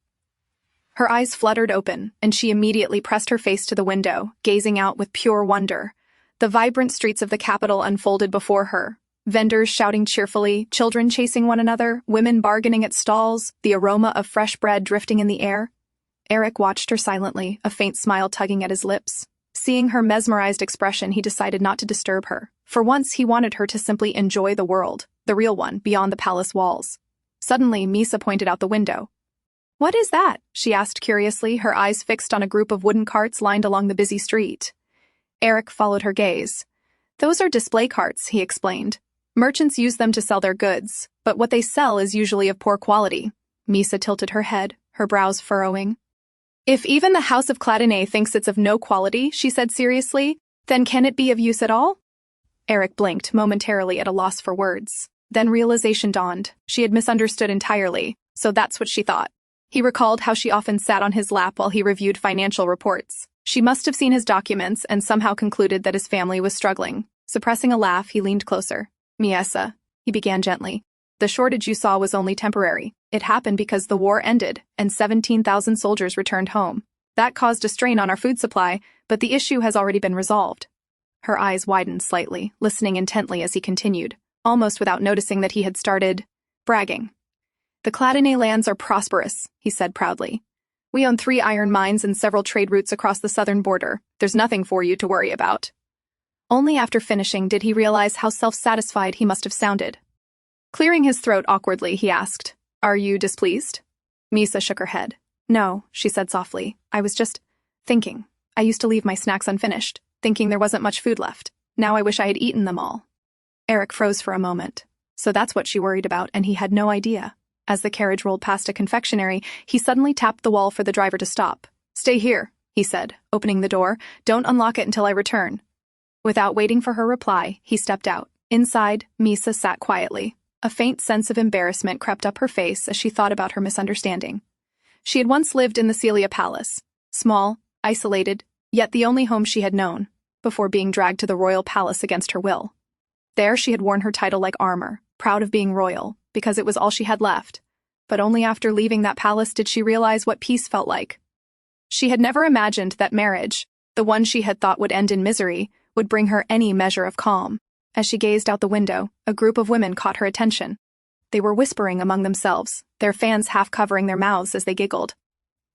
[SPEAKER 1] Her eyes fluttered open, and she immediately pressed her face to the window, gazing out with pure wonder. The vibrant streets of the capital unfolded before her. Vendors shouting cheerfully, children chasing one another, women bargaining at stalls, the aroma of fresh bread drifting in the air. Aerik watched her silently, a faint smile tugging at his lips. Seeing her mesmerized expression, he decided not to disturb her. For once, he wanted her to simply enjoy the world, the real one, beyond the palace walls. Suddenly, Miesa pointed out the window. What is that? She asked curiously, her eyes fixed on a group of wooden carts lined along the busy street. Aerik followed her gaze. Those are display carts, he explained. Merchants use them to sell their goods, but what they sell is usually of poor quality. Miesa tilted her head, her brows furrowing. If even the House of Cladinae thinks it's of no quality, she said seriously, then can it be of use at all? Aerik blinked, momentarily at a loss for words. Then realization dawned. She had misunderstood entirely, so that's what she thought. He recalled how she often sat on his lap while he reviewed financial reports. She must have seen his documents and somehow concluded that his family was struggling. Suppressing a laugh, he leaned closer. Miesa, he began gently. The shortage you saw was only temporary. It happened because the war ended, and 17,000 soldiers returned home. That caused a strain on our food supply, but the issue has already been resolved. Her eyes widened slightly, listening intently as he continued, almost without noticing that he had started bragging. The Cladinae lands are prosperous, he said proudly. We own 3 iron mines and several trade routes across the southern border. There's nothing for you to worry about. Only after finishing did he realize how self-satisfied he must have sounded. Clearing his throat awkwardly, he asked, Are you displeased? Miesa shook her head. No, she said softly. I was just thinking. I used to leave my snacks unfinished, thinking there wasn't much food left. Now I wish I had eaten them all. Aerik froze for a moment. So that's what she worried about, and he had no idea. As the carriage rolled past a confectionery, he suddenly tapped the wall for the driver to stop. Stay here, he said, opening the door. Don't unlock it until I return. Without waiting for her reply, he stepped out. Inside, Miesa sat quietly. A faint sense of embarrassment crept up her face as she thought about her misunderstanding. She had once lived in the Celia Palace, small, isolated, yet the only home she had known, before being dragged to the royal palace against her will. There she had worn her title like armor, proud of being royal, because it was all she had left. But only after leaving that palace did she realize what peace felt like. She had never imagined that marriage, the one she had thought would end in misery, would bring her any measure of calm. As she gazed out the window, a group of women caught her attention. They were whispering among themselves, their fans half covering their mouths as they giggled.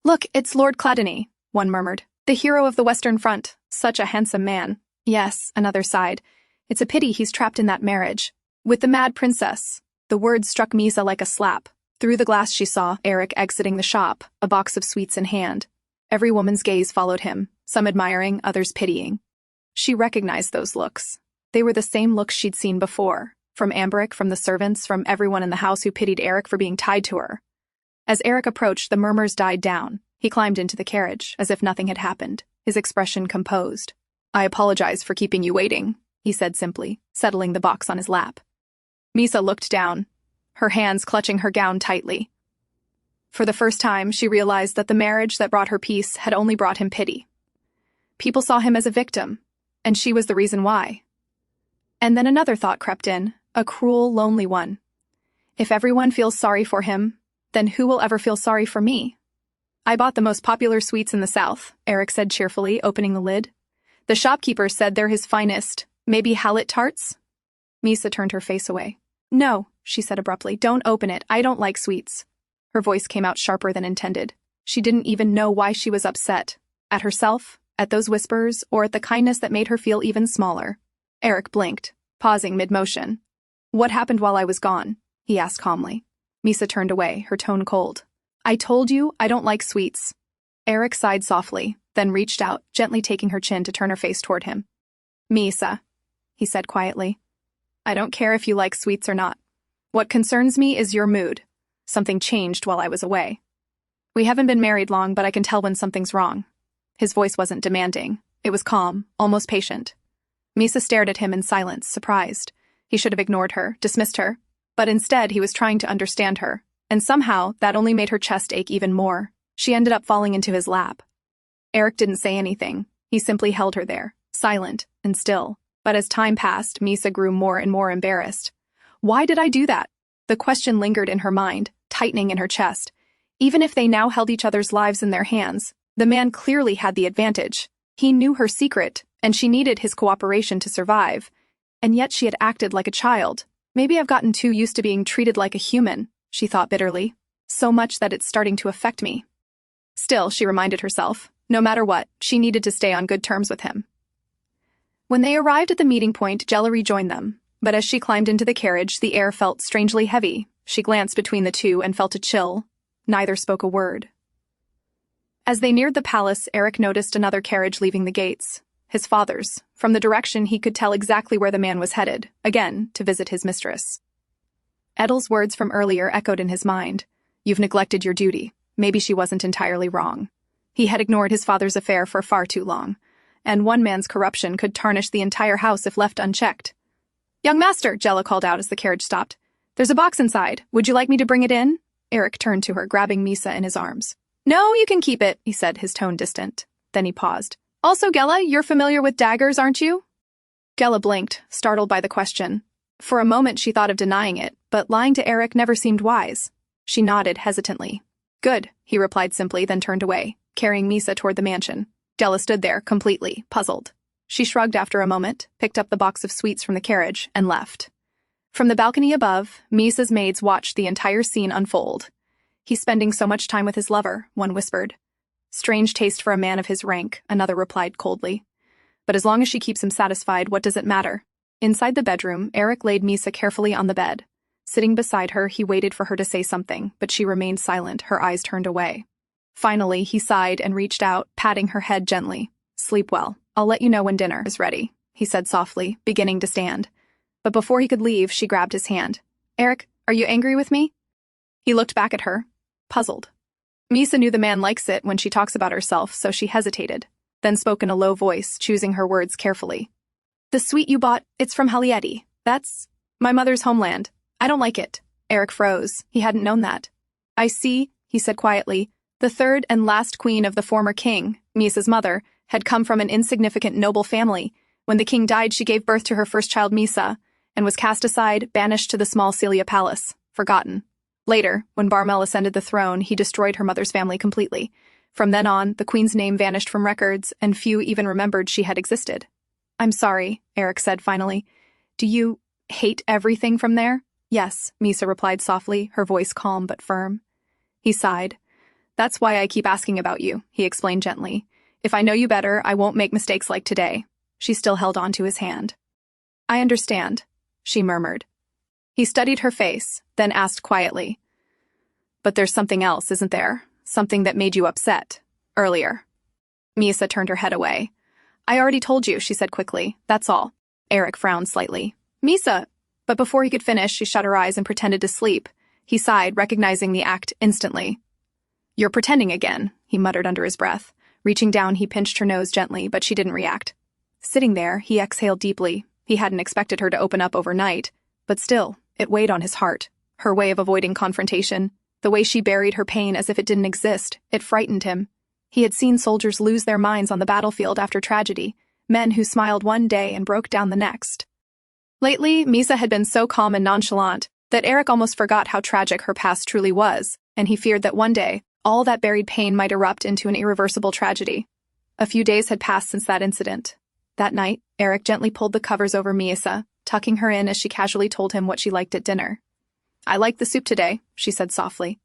[SPEAKER 1] Look, it's Lord Cladinae, one murmured. The hero of the Western Front. Such a handsome man. Yes, another sighed. It's a pity he's trapped in that marriage. With the mad princess. The words struck Miesa like a slap. Through the glass she saw Aerik exiting the shop, a box of sweets in hand. Every woman's gaze followed him, some admiring, others pitying. She recognized those looks. They were the same looks she'd seen before, from Aerik, from the servants, from everyone in the house who pitied Aerik for being tied to her. As Aerik approached, the murmurs died down. He climbed into the carriage, as if nothing had happened, his expression composed. I apologize for keeping you waiting, he said simply, settling the box on his lap. Miesa looked down, her hands clutching her gown tightly. For the first time, she realized that the marriage that brought her peace had only brought him pity. People saw him as a victim, and she was the reason why. And then another thought crept in, a cruel, lonely one. If everyone feels sorry for him, then who will ever feel sorry for me? I bought the most popular sweets in the South, Aerik said cheerfully, opening the lid. The shopkeeper said they're his finest, maybe Hallet tarts? Miesa turned her face away. No, she said abruptly. Don't open it. I don't like sweets. Her voice came out sharper than intended. She didn't even know why she was upset. At herself, at those whispers, or at the kindness that made her feel even smaller. Aerik blinked, pausing mid-motion. What happened while I was gone? He asked calmly. Miesa turned away, her tone cold. I told you I don't like sweets. Aerik sighed softly, then reached out, gently taking her chin to turn her face toward him. Miesa, he said quietly. I don't care if you like sweets or not. What concerns me is your mood. Something changed while I was away. We haven't been married long, but I can tell when something's wrong. His voice wasn't demanding. It was calm, almost patient. Miesa stared at him in silence, surprised. He should have ignored her, dismissed her. But instead, he was trying to understand her. And somehow, that only made her chest ache even more. She ended up falling into his lap. Aerik didn't say anything. He simply held her there, silent and still. But as time passed, Miesa grew more and more embarrassed. Why did I do that? The question lingered in her mind, tightening in her chest. Even if they now held each other's lives in their hands, the man clearly had the advantage. He knew her secret, and she needed his cooperation to survive. And yet she had acted like a child. Maybe I've gotten too used to being treated like a human, she thought bitterly. So much that it's starting to affect me. Still, she reminded herself, no matter what, she needed to stay on good terms with him. When they arrived at the meeting point, Jella rejoined them. But as she climbed into the carriage, the air felt strangely heavy. She glanced between the two and felt a chill. Neither spoke a word. As they neared the palace, Aerik noticed another carriage leaving the gates. His father's. From the direction, he could tell exactly where the man was headed, again, to visit his mistress. Edel's words from earlier echoed in his mind. You've neglected your duty. Maybe she wasn't entirely wrong. He had ignored his father's affair for far too long. And one man's corruption could tarnish the entire house if left unchecked. Young master, Jella called out as the carriage stopped. There's a box inside. Would you like me to bring it in? Aerik turned to her, grabbing Miesa in his arms. No, you can keep it, he said, his tone distant. Then he paused. Also, Gella, you're familiar with daggers, aren't you? Gella blinked, startled by the question. For a moment she thought of denying it, but lying to Aerik never seemed wise. She nodded hesitantly. Good, he replied simply, then turned away, carrying Miesa toward the mansion. Gella stood there, completely puzzled. She shrugged after a moment, picked up the box of sweets from the carriage, and left. From the balcony above, Miesa's maids watched the entire scene unfold. He's spending so much time with his lover, one whispered. Strange taste for a man of his rank, another replied coldly. But as long as she keeps him satisfied, what does it matter? Inside the bedroom, Aerik laid Miesa carefully on the bed. Sitting beside her, he waited for her to say something, but she remained silent, her eyes turned away. Finally, he sighed and reached out, patting her head gently. Sleep well. I'll let you know when dinner is ready, he said softly, beginning to stand. But before he could leave, she grabbed his hand. Aerik, are you angry with me? He looked back at her, puzzled. Miesa knew the man likes it when she talks about herself, so she hesitated, then spoke in a low voice, choosing her words carefully. The sweet you bought, it's from Halieti. That's my mother's homeland. I don't like it. Aerik froze. He hadn't known that. I see, he said quietly. The third and last queen of the former king, Miesa's mother, had come from an insignificant noble family. When the king died, she gave birth to her first child, Miesa, and was cast aside, banished to the small Celia palace, forgotten. Later, when Barmel ascended the throne, he destroyed her mother's family completely. From then on, the queen's name vanished from records, and few even remembered she had existed. I'm sorry, Aerik said finally. Do you hate everything from there? Yes, Miesa replied softly, her voice calm but firm. He sighed. That's why I keep asking about you, he explained gently. If I know you better, I won't make mistakes like today. She still held on to his hand. I understand, she murmured. He studied her face, then asked quietly. But there's something else, isn't there? Something that made you upset, earlier. Miesa turned her head away. I already told you, she said quickly. That's all. Aerik frowned slightly. Miesa! But before he could finish, she shut her eyes and pretended to sleep. He sighed, recognizing the act instantly. You're pretending again, he muttered under his breath. Reaching down, he pinched her nose gently, but she didn't react. Sitting there, he exhaled deeply. He hadn't expected her to open up overnight. But still, it weighed on his heart. Her way of avoiding confrontation, the way she buried her pain as if it didn't exist, it frightened him. He had seen soldiers lose their minds on the battlefield after tragedy, men who smiled one day and broke down the next. Lately, Miesa had been so calm and nonchalant that Aerik almost forgot how tragic her past truly was, and he feared that one day, all that buried pain might erupt into an irreversible tragedy. A few days had passed since that incident. That night, Aerik gently pulled the covers over Miesa, tucking her in as she casually told him what she liked at dinner. I liked the soup today, she said softly.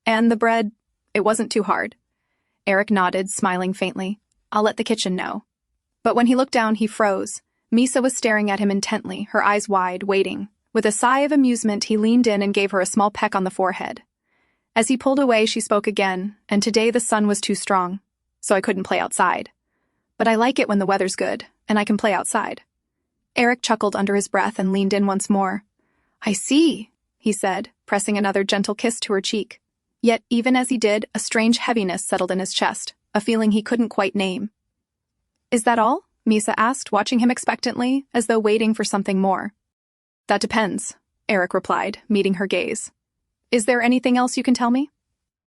[SPEAKER 1] And the bread, it wasn't too hard. Aerik nodded, smiling faintly. I'll let the kitchen know. But when he looked down, he froze. Miesa was staring at him intently, her eyes wide, waiting. With a sigh of amusement, he leaned in and gave her a small peck on the forehead. As he pulled away, she spoke again, and today the sun was too strong, so I couldn't play outside. But I like it when the weather's good, and I can play outside. Aerik chuckled under his breath and leaned in once more. I see, he said, pressing another gentle kiss to her cheek. Yet, even as he did, a strange heaviness settled in his chest, a feeling he couldn't quite name. Is that all? Miesa asked, watching him expectantly, as though waiting for something more. That depends, Aerik replied, meeting her gaze. Is there anything else you can tell me?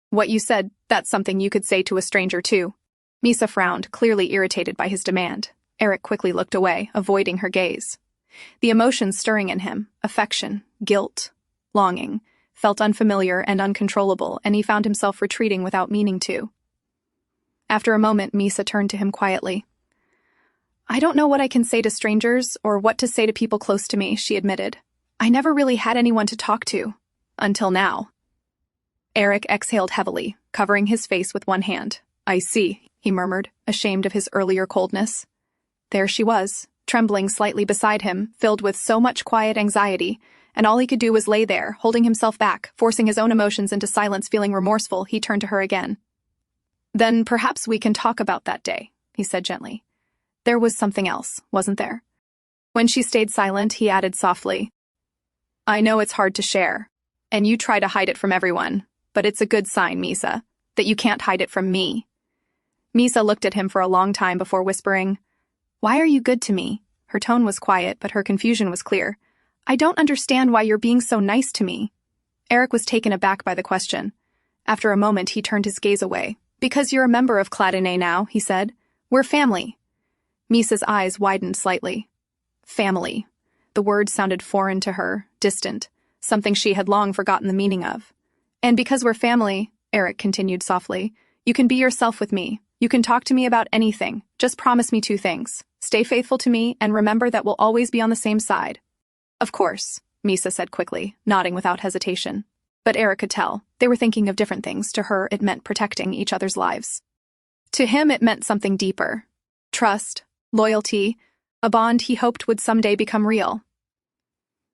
[SPEAKER 1] What you said, that's something you could say to a stranger too. Miesa frowned, clearly irritated by his demand. Aerik quickly looked away, avoiding her gaze. The emotions stirring in him, affection, guilt, longing, felt unfamiliar and uncontrollable, and he found himself retreating without meaning to. After a moment, Miesa turned to him quietly. I don't know what I can say to strangers or what to say to people close to me, she admitted. I never really had anyone to talk to. Until now. Aerik exhaled heavily, covering his face with one hand. I see, he murmured, ashamed of his earlier coldness. There she was, trembling slightly beside him, filled with so much quiet anxiety, and all he could do was lay there, holding himself back, forcing his own emotions into silence. Feeling remorseful, he turned to her again. Then perhaps we can talk about that day, he said gently. There was something else, wasn't there? When she stayed silent, he added softly, I know it's hard to share, and you try to hide it from everyone, but it's a good sign, Miesa, that you can't hide it from me. Miesa looked at him for a long time before whispering, Why are you good to me? Her tone was quiet, but her confusion was clear. I don't understand why you're being so nice to me. Aerik was taken aback by the question. After a moment, he turned his gaze away. Because you're a member of Cladinae now, he said. We're family. Miesa's eyes widened slightly. Family. The word sounded foreign to her, distant, something she had long forgotten the meaning of. And because we're family, Aerik continued softly, you can be yourself with me. You can talk to me about anything. Just promise me 2 things. Stay faithful to me and remember that we'll always be on the same side. Of course, Miesa said quickly, nodding without hesitation. But Aerik could tell. They were thinking of different things. To her, it meant protecting each other's lives. To him, it meant something deeper. Trust, loyalty, a bond he hoped would someday become real.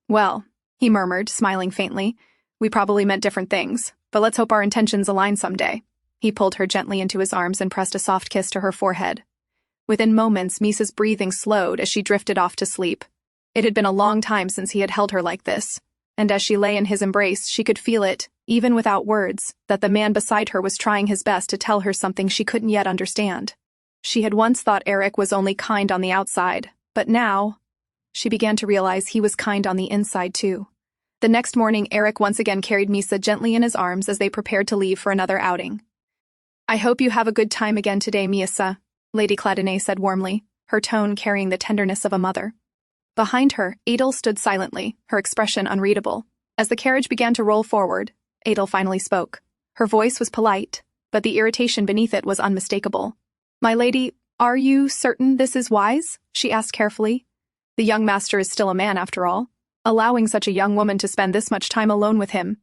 [SPEAKER 1] Well, he murmured, smiling faintly, we probably meant different things, but let's hope our intentions align someday. He pulled her gently into his arms and pressed a soft kiss to her forehead. Within moments, Miesa's breathing slowed as she drifted off to sleep. It had been a long time since he had held her like this, and as she lay in his embrace, she could feel it, even without words, that the man beside her was trying his best to tell her something she couldn't yet understand. She had once thought Aerik was only kind on the outside, but now, she began to realize he was kind on the inside too. The next morning, Aerik once again carried Miesa gently in his arms as they prepared to leave for another outing. I hope you have a good time again today, Miesa, Lady Cladinae said warmly, her tone carrying the tenderness of a mother. Behind her, Adel stood silently, her expression unreadable. As the carriage began to roll forward, Adel finally spoke. Her voice was polite, but the irritation beneath it was unmistakable. My lady, are you certain this is wise? She asked carefully. The young master is still a man, after all. Allowing such a young woman to spend this much time alone with him.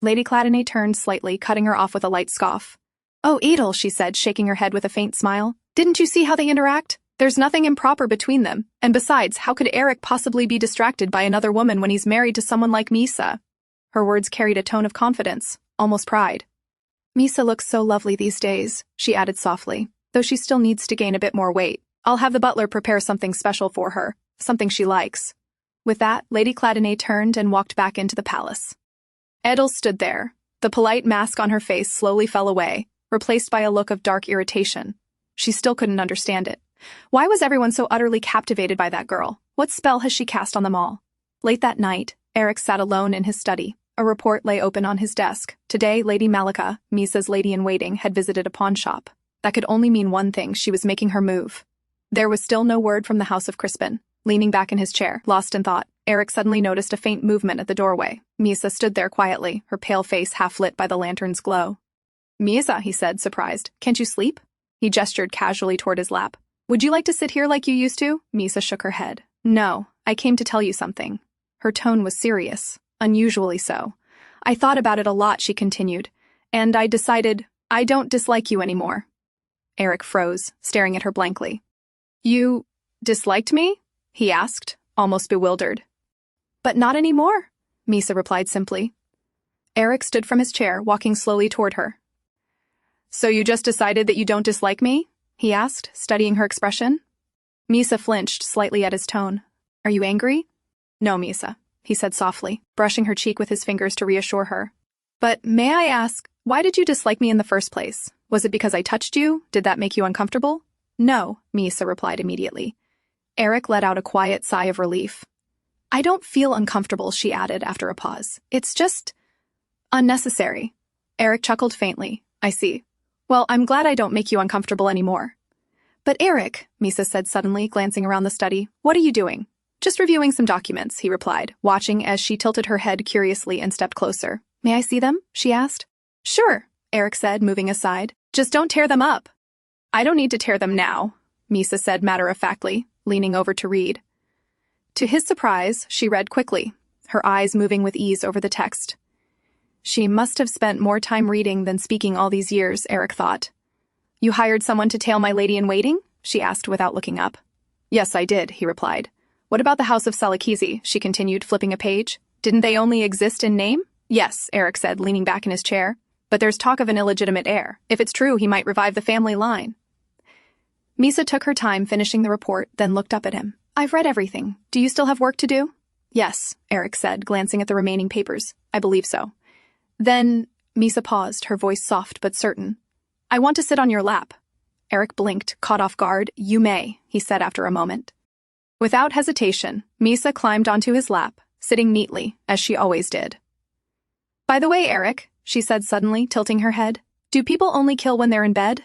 [SPEAKER 1] Lady Cladinae turned slightly, cutting her off with a light scoff. Oh, Adel, she said, shaking her head with a faint smile. Didn't you see how they interact? There's nothing improper between them, and besides, how could Aerik possibly be distracted by another woman when he's married to someone like Miesa? Her words carried a tone of confidence, almost pride. Miesa looks so lovely these days, she added softly, though she still needs to gain a bit more weight. I'll have the butler prepare something special for her, something she likes. With that, Lady Cladinae turned and walked back into the palace. Adel stood there. The polite mask on her face slowly fell away, replaced by a look of dark irritation. She still couldn't understand it. Why was everyone so utterly captivated by that girl? What spell has she cast on them all? Late that night, Aerik sat alone in his study. A report lay open on his desk. Today, Lady Malika, Miesa's lady-in-waiting, had visited a pawn shop. That could only mean one thing: she was making her move. There was still no word from the House of Crispin. Leaning back in his chair, lost in thought, Aerik suddenly noticed a faint movement at the doorway. Miesa stood there quietly, her pale face half lit by the lantern's glow. Miesa, he said, surprised. Can't you sleep? He gestured casually toward his lap. Would you like to sit here like you used to? Miesa shook her head. No, I came to tell you something. Her tone was serious, unusually so. I thought about it a lot, she continued, and I decided I don't dislike you anymore. Aerik froze, staring at her blankly. You disliked me? He asked, almost bewildered. But not anymore, Miesa replied simply. Aerik stood from his chair, walking slowly toward her. So you just decided that you don't dislike me? He asked, studying her expression. Miesa flinched slightly at his tone. Are you angry? No, Miesa, he said softly, brushing her cheek with his fingers to reassure her. But may I ask, why did you dislike me in the first place? Was it because I touched you? Did that make you uncomfortable? No, Miesa replied immediately. Aerik let out a quiet sigh of relief. I don't feel uncomfortable, she added after a pause. It's just unnecessary. Aerik chuckled faintly. I see. Well, I'm glad I don't make you uncomfortable anymore. But Aerik, Miesa said suddenly, glancing around the study, what are you doing? Just reviewing some documents, he replied, watching as she tilted her head curiously and stepped closer. May I see them? She asked. Sure, Aerik said, moving aside. Just don't tear them up. I don't need to tear them now, Miesa said matter-of-factly, leaning over to read. To his surprise, she read quickly, her eyes moving with ease over the text. She must have spent more time reading than speaking all these years, Aerik thought. You hired someone to tail my lady-in-waiting? She asked without looking up. Yes, I did, he replied. What about the House of Salakizi? She continued, flipping a page. Didn't they only exist in name? Yes, Aerik said, leaning back in his chair. But there's talk of an illegitimate heir. If it's true, he might revive the family line. Miesa took her time finishing the report, then looked up at him. I've read everything. Do you still have work to do? Yes, Aerik said, glancing at the remaining papers. I believe so. Then, Miesa paused, her voice soft but certain. I want to sit on your lap. Aerik blinked, caught off guard. You may, he said after a moment. Without hesitation, Miesa climbed onto his lap, sitting neatly, as she always did. By the way, Aerik, she said suddenly, tilting her head, do people only kill when they're in bed?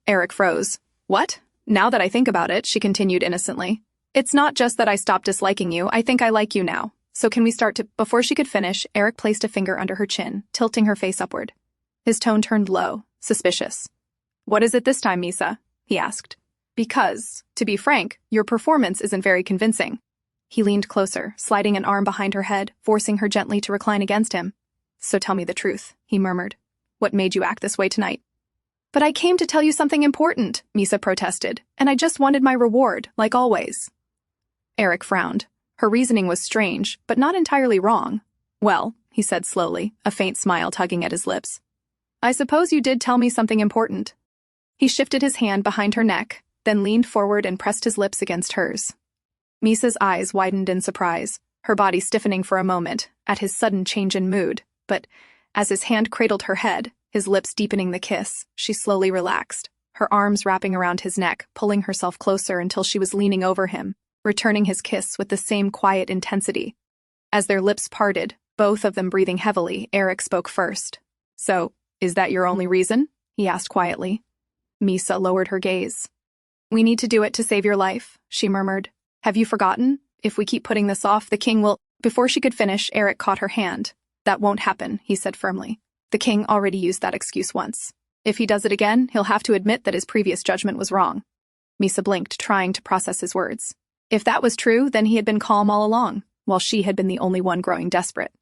[SPEAKER 1] Aerik froze. What? Now that I think about it, she continued innocently. It's not just that I stopped disliking you, I think I like you now. So can we start to— Before she could finish, Aerik placed a finger under her chin, tilting her face upward. His tone turned low, suspicious. What is it this time, Miesa? He asked. Because, to be frank, your performance isn't very convincing. He leaned closer, sliding an arm behind her head, forcing her gently to recline against him. So tell me the truth, he murmured. What made you act this way tonight? But I came to tell you something important, Miesa protested, and I just wanted my reward, like always. Aerik frowned. Her reasoning was strange, but not entirely wrong. Well, he said slowly, a faint smile tugging at his lips. I suppose you did tell me something important. He shifted his hand behind her neck, then leaned forward and pressed his lips against hers. Miesa's eyes widened in surprise, her body stiffening for a moment at his sudden change in mood, but as his hand cradled her head, his lips deepening the kiss, she slowly relaxed, her arms wrapping around his neck, pulling herself closer until she was leaning over him, returning his kiss with the same quiet intensity. As their lips parted, both of them breathing heavily, Aerik spoke first. So, is that your only reason? He asked quietly. Miesa lowered her gaze. We need to do it to save your life, she murmured. Have you forgotten? If we keep putting this off, the king will— Before she could finish, Aerik caught her hand. That won't happen, he said firmly. The king already used that excuse once. If he does it again, he'll have to admit that his previous judgment was wrong. Miesa blinked, trying to process his words. If that was true, then he had been calm all along, while she had been the only one growing desperate.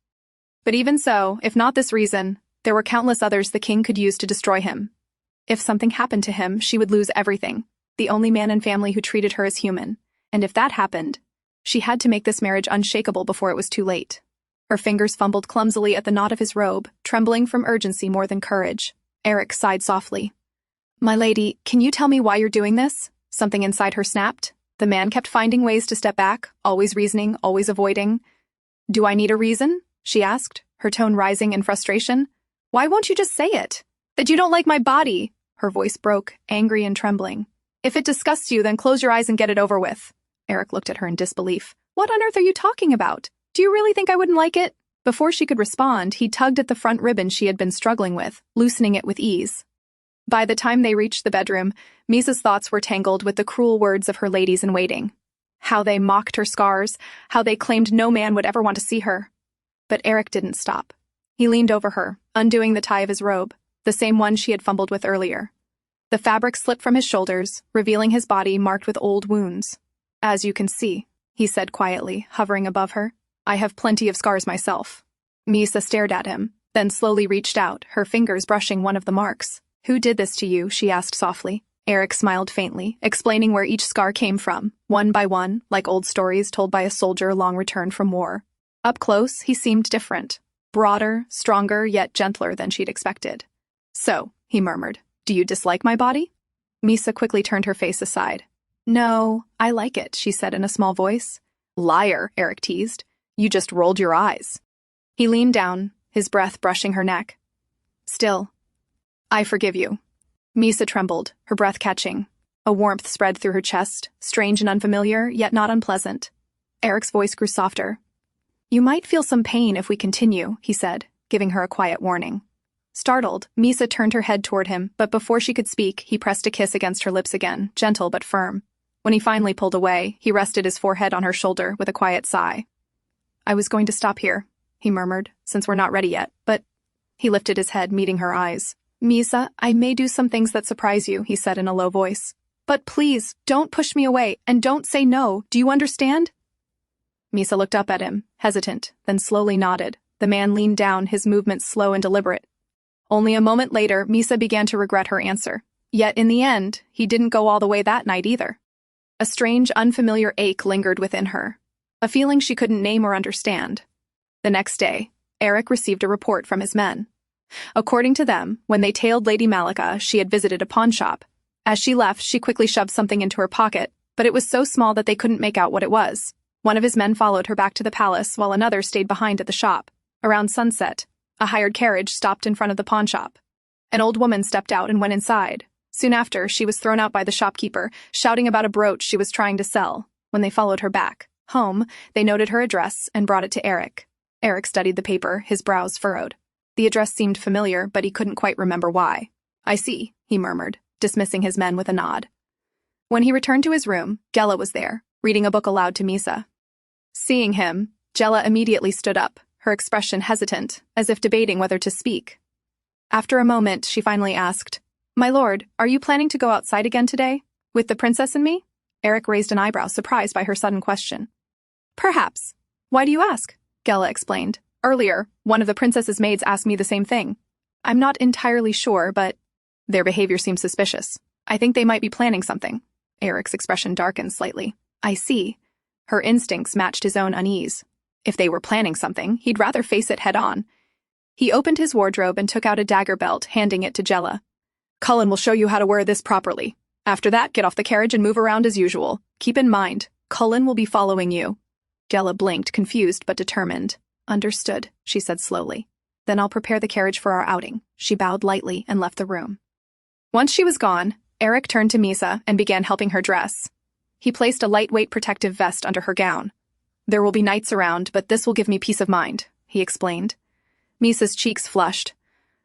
[SPEAKER 1] But even so, if not this reason, there were countless others the king could use to destroy him. If something happened to him, she would lose everything, the only man in family who treated her as human. And if that happened, she had to make this marriage unshakable before it was too late. Her fingers fumbled clumsily at the knot of his robe, trembling from urgency more than courage. Aerik sighed softly. My lady, can you tell me why you're doing this? Something inside her snapped. The man kept finding ways to step back, always reasoning, always avoiding. Do I need a reason? She asked, her tone rising in frustration. Why won't you just say it? That you don't like my body. Her voice broke, angry and trembling. If it disgusts you, then close your eyes and get it over with. Aerik looked at her in disbelief. What on earth are you talking about? Do you really think I wouldn't like it? Before she could respond, he tugged at the front ribbon she had been struggling with, loosening it with ease. By the time they reached the bedroom, Miesa's thoughts were tangled with the cruel words of her ladies-in-waiting. How they mocked her scars, how they claimed no man would ever want to see her. But Aerik didn't stop. He leaned over her, undoing the tie of his robe, the same one she had fumbled with earlier. The fabric slipped from his shoulders, revealing his body marked with old wounds. As you can see, he said quietly, hovering above her, I have plenty of scars myself. Miesa stared at him, then slowly reached out, her fingers brushing one of the marks. "Who did this to you?" she asked softly. Aerik smiled faintly, explaining where each scar came from, one by one, like old stories told by a soldier long returned from war. Up close, he seemed different. Broader, stronger, yet gentler than she'd expected. "So," he murmured, "do you dislike my body?" Miesa quickly turned her face aside. "No, I like it," she said in a small voice. "Liar," Aerik teased. "You just rolled your eyes." He leaned down, his breath brushing her neck. "Still, I forgive you." Miesa trembled, her breath catching. A warmth spread through her chest, strange and unfamiliar, yet not unpleasant. Aerik's voice grew softer. "You might feel some pain if we continue," he said, giving her a quiet warning. Startled, Miesa turned her head toward him, but before she could speak, he pressed a kiss against her lips again, gentle but firm. When he finally pulled away, he rested his forehead on her shoulder with a quiet sigh. "I was going to stop here," he murmured, "since we're not ready yet, but—" He lifted his head, meeting her eyes. "Miesa, I may do some things that surprise you," he said in a low voice. "But please, don't push me away, and don't say no, do you understand?" Miesa looked up at him, hesitant, then slowly nodded. The man leaned down, his movements slow and deliberate. Only a moment later, Miesa began to regret her answer. Yet in the end, he didn't go all the way that night either. A strange, unfamiliar ache lingered within her, a feeling she couldn't name or understand. The next day, Aerik received a report from his men. According to them, when they tailed Lady Malika, she had visited a pawnshop. As she left, she quickly shoved something into her pocket, but it was so small that they couldn't make out what it was. One of his men followed her back to the palace, while another stayed behind at the shop. Around sunset, a hired carriage stopped in front of the pawnshop. An old woman stepped out and went inside. Soon after, she was thrown out by the shopkeeper, shouting about a brooch she was trying to sell. When they followed her back home, they noted her address and brought it to Aerik. Aerik studied the paper, his brows furrowed. The address seemed familiar, but he couldn't quite remember why. "I see," he murmured, dismissing his men with a nod. When he returned to his room, Gela was there, reading a book aloud to Miesa. Seeing him, Gela immediately stood up, her expression hesitant, as if debating whether to speak. After a moment, she finally asked, "My lord, are you planning to go outside again today? With the princess and me?" Aerik raised an eyebrow, surprised by her sudden question. "Perhaps. Why do you ask?" Gela explained. "Earlier, one of the princess's maids asked me the same thing. I'm not entirely sure, but their behavior seems suspicious. I think they might be planning something." Aerik's expression darkened slightly. "I see." Her instincts matched his own unease. If they were planning something, he'd rather face it head-on. He opened his wardrobe and took out a dagger belt, handing it to Gela. "Cullen will show you how to wear this properly. After that, get off the carriage and move around as usual. Keep in mind, Cullen will be following you." Gela blinked, confused but determined. "Understood," she said slowly. "Then I'll prepare the carriage for our outing." She bowed lightly and left the room. Once she was gone, Aerik turned to Miesa and began helping her dress. He placed a lightweight protective vest under her gown. "There will be knights around, but this will give me peace of mind," he explained. Miesa's cheeks flushed.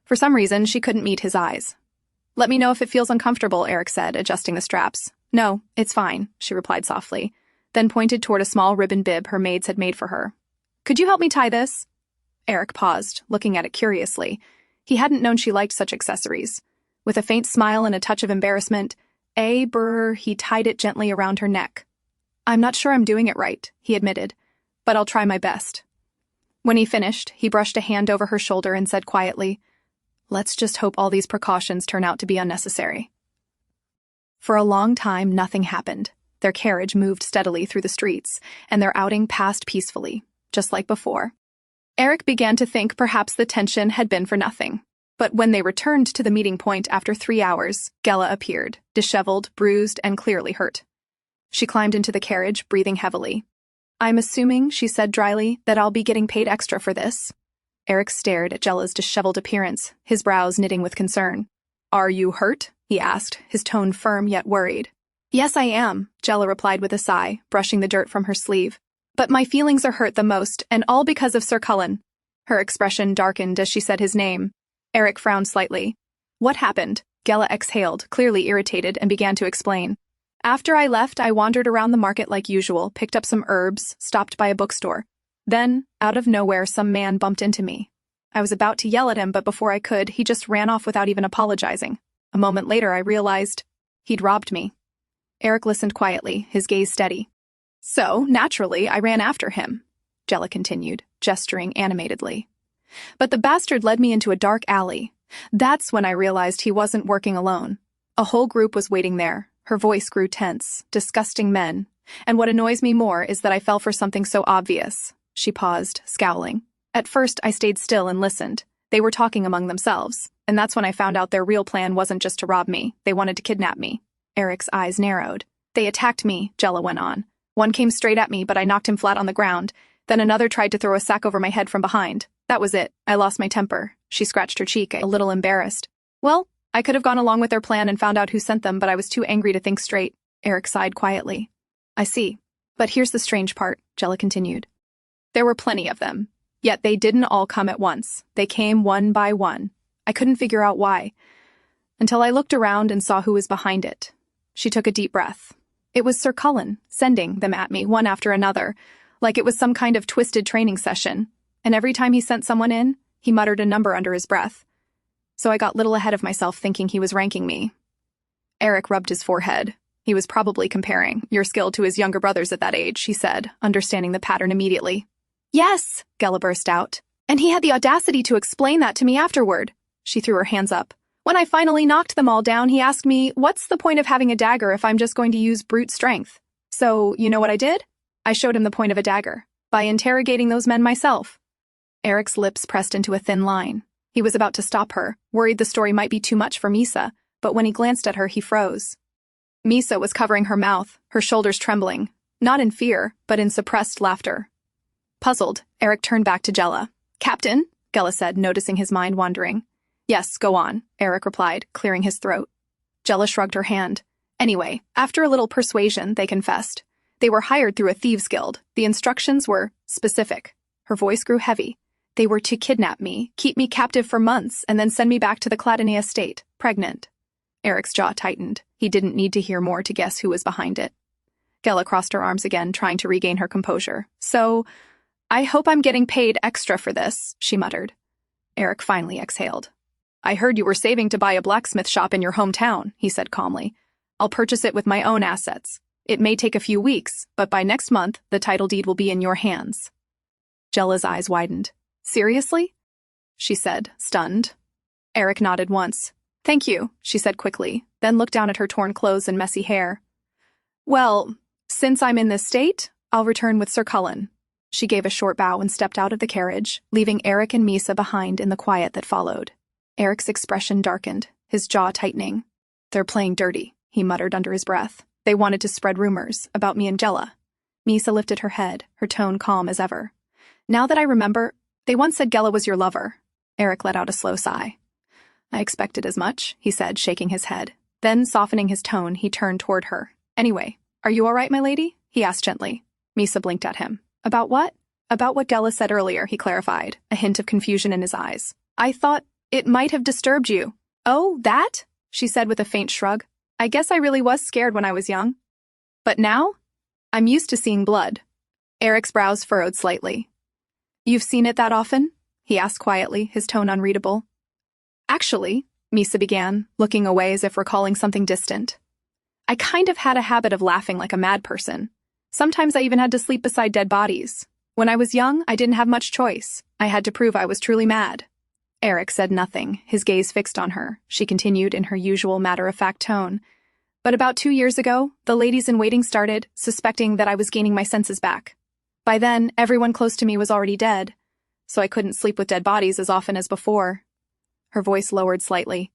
[SPEAKER 1] For some reason, she couldn't meet his eyes. "Let me know if it feels uncomfortable," Aerik said, adjusting the straps. "No, it's fine," she replied softly, then pointed toward a small ribbon bib her maids had made for her. "Could you help me tie this?" Aerik paused, looking at it curiously. He hadn't known she liked such accessories. With a faint smile and a touch of embarrassment, he tied it gently around her neck. "I'm not sure I'm doing it right," he admitted, "but I'll try my best." When he finished, he brushed a hand over her shoulder and said quietly, "Let's just hope all these precautions turn out to be unnecessary." For a long time, nothing happened. Their carriage moved steadily through the streets, and their outing passed peacefully, just like before. Aerik began to think perhaps the tension had been for nothing. But when they returned to the meeting point after 3 hours, Gela appeared, disheveled, bruised, and clearly hurt. She climbed into the carriage, breathing heavily. "I'm assuming," she said dryly, "that I'll be getting paid extra for this." Aerik stared at Gela's disheveled appearance, his brows knitting with concern. "Are you hurt?" he asked, his tone firm yet worried. "Yes, I am," Gela replied with a sigh, brushing the dirt from her sleeve. "But my feelings are hurt the most, and all because of Sir Cullen." Her expression darkened as she said his name. Aerik frowned slightly. "What happened?" Gela exhaled, clearly irritated, and began to explain. "After I left, I wandered around the market like usual, picked up some herbs, stopped by a bookstore. Then, out of nowhere, some man bumped into me. I was about to yell at him, but before I could, he just ran off without even apologizing. A moment later, I realized he'd robbed me." Aerik listened quietly, his gaze steady. "So, naturally, I ran after him," Gela continued, gesturing animatedly. But the bastard led me into a dark alley. That's when I realized he wasn't working alone. A whole group was waiting there. Her voice grew tense. Disgusting men. And what annoys me more is that I fell for something so obvious. She paused, scowling. At first, I stayed still and listened. They were talking among themselves. And that's when I found out their real plan wasn't just to rob me. They wanted to kidnap me. Aerik's eyes narrowed. They attacked me, Jella went on. One came straight at me, but I knocked him flat on the ground. Then another tried to throw a sack over my head from behind. That was it. I lost my temper. She scratched her cheek, a little embarrassed. Well, I could have gone along with their plan and found out who sent them, but I was too angry to think straight. Aerik sighed quietly. I see. But here's the strange part, Jella continued. There were plenty of them. Yet they didn't all come at once. They came one by one. I couldn't figure out why. Until I looked around and saw who was behind it. She took a deep breath. It was Sir Cullen, sending them at me, one after another, like it was some kind of twisted training session. And every time he sent someone in, he muttered a number under his breath. So I got little ahead of myself thinking he was ranking me. Aerik rubbed his forehead. He was probably comparing your skill to his younger brothers at that age, he said, understanding the pattern immediately. Yes, Gella burst out. And he had the audacity to explain that to me afterward. She threw her hands up. When I finally knocked them all down, he asked me, what's the point of having a dagger if I'm just going to use brute strength? So, you know what I did? I showed him the point of a dagger, by interrogating those men myself. Aerik's lips pressed into a thin line. He was about to stop her, worried the story might be too much for Miesa, but when he glanced at her, he froze. Miesa was covering her mouth, her shoulders trembling, not in fear, but in suppressed laughter. Puzzled, Aerik turned back to Jella. Captain, Gella said, noticing his mind wandering. Yes, go on, Aerik replied, clearing his throat. Jella shrugged her hand. Anyway, after a little persuasion, they confessed. They were hired through a thieves' guild. The instructions were specific. Her voice grew heavy. They were to kidnap me, keep me captive for months, and then send me back to the Cladinae estate, pregnant. Aerik's jaw tightened. He didn't need to hear more to guess who was behind it. Gella crossed her arms again, trying to regain her composure. So, I hope I'm getting paid extra for this, she muttered. Aerik finally exhaled. I heard you were saving to buy a blacksmith shop in your hometown, he said calmly. I'll purchase it with my own assets. It may take a few weeks, but by next month, the title deed will be in your hands. Jella's eyes widened. Seriously? She said, stunned. Aerik nodded once. Thank you, she said quickly, then looked down at her torn clothes and messy hair. Well, since I'm in this state, I'll return with Sir Cullen. She gave a short bow and stepped out of the carriage, leaving Aerik and Miesa behind in the quiet that followed. Eric's expression darkened, his jaw tightening. They're playing dirty, he muttered under his breath. They wanted to spread rumors about me and Jella. Miesa lifted her head, her tone calm as ever. Now that I remember, they once said Gella was your lover. Aerik let out a slow sigh. I expected as much, he said, shaking his head. Then, softening his tone, he turned toward her. Anyway, are you all right, my lady? He asked gently. Miesa blinked at him. About what? About what Gella said earlier, he clarified, a hint of confusion in his eyes. I thought it might have disturbed you. Oh, that? She said with a faint shrug. I guess I really was scared when I was young. But now? I'm used to seeing blood. Eric's brows furrowed slightly. You've seen it that often? He asked quietly, his tone unreadable. Actually, Miesa began, looking away as if recalling something distant. I kind of had a habit of laughing like a mad person. Sometimes I even had to sleep beside dead bodies. When I was young, I didn't have much choice. I had to prove I was truly mad. Aerik said nothing, his gaze fixed on her. She continued in her usual matter-of-fact tone. But about 2 years ago, the ladies-in-waiting started, suspecting that I was gaining my senses back. By then, everyone close to me was already dead, so I couldn't sleep with dead bodies as often as before. Her voice lowered slightly.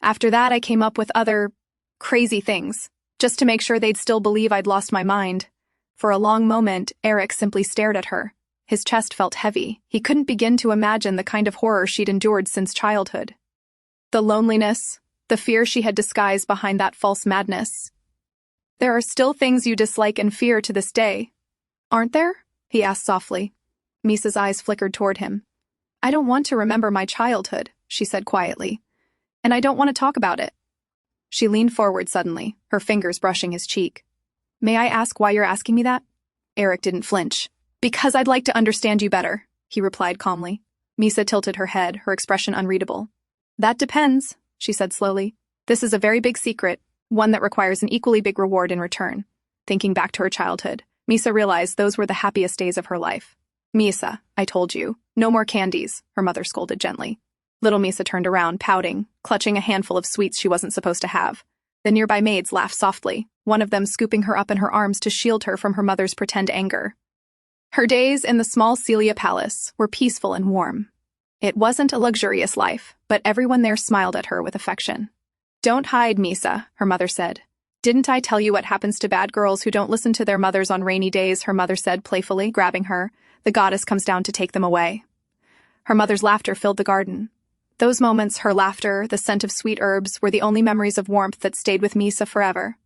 [SPEAKER 1] After that, I came up with other crazy things, just to make sure they'd still believe I'd lost my mind. For a long moment, Aerik simply stared at her. His chest felt heavy. He couldn't begin to imagine the kind of horror she'd endured since childhood. The loneliness, the fear she had disguised behind that false madness. There are still things you dislike and fear to this day, aren't there? He asked softly. Miesa's eyes flickered toward him. I don't want to remember my childhood, she said quietly. And I don't want to talk about it. She leaned forward suddenly, her fingers brushing his cheek. May I ask why you're asking me that? Aerik didn't flinch. Because I'd like to understand you better, he replied calmly. Miesa tilted her head, her expression unreadable. That depends, she said slowly. This is a very big secret, one that requires an equally big reward in return. Thinking back to her childhood, Miesa realized those were the happiest days of her life. Miesa, I told you. No more candies, her mother scolded gently. Little Miesa turned around, pouting, clutching a handful of sweets she wasn't supposed to have. The nearby maids laughed softly, one of them scooping her up in her arms to shield her from her mother's pretend anger. Her days in the small Celia palace were peaceful and warm. It wasn't a luxurious life, but everyone there smiled at her with affection. Don't hide, Miesa, her mother said. Didn't I tell you what happens to bad girls who don't listen to their mothers on rainy days, her mother said playfully, grabbing her. The goddess comes down to take them away. Her mother's laughter filled the garden. Those moments, her laughter, the scent of sweet herbs, were the only memories of warmth that stayed with Miesa forever.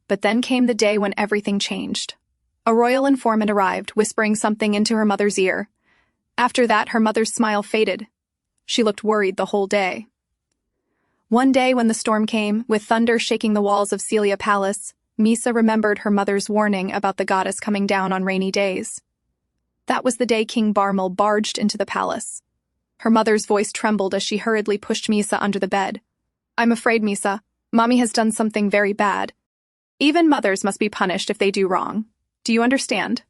[SPEAKER 1] But then came the day when everything changed. A royal informant arrived, whispering something into her mother's ear. After that, her mother's smile faded. She looked worried the whole day. One day when the storm came, with thunder shaking the walls of Celia Palace, Miesa remembered her mother's warning about the goddess coming down on rainy days. That was the day King Barmal barged into the palace. Her mother's voice trembled as she hurriedly pushed Miesa under the bed. I'm afraid, Miesa. Mommy has done something very bad. Even mothers must be punished if they do wrong. Do you understand?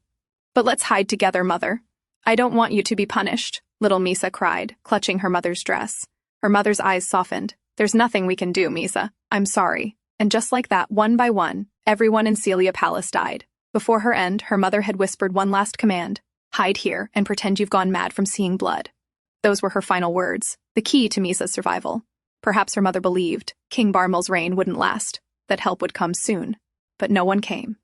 [SPEAKER 1] But let's hide together, Mother. I don't want you to be punished, little Miesa cried, clutching her mother's dress. Her mother's eyes softened. There's nothing we can do, Miesa. I'm sorry. And just like that, one by one, everyone in Celia Palace died. Before her end, her mother had whispered one last command. Hide here and pretend you've gone mad from seeing blood. Those were her final words, the key to Miesa's survival. Perhaps her mother believed King Barmal's reign wouldn't last, that help would come soon. But no one came.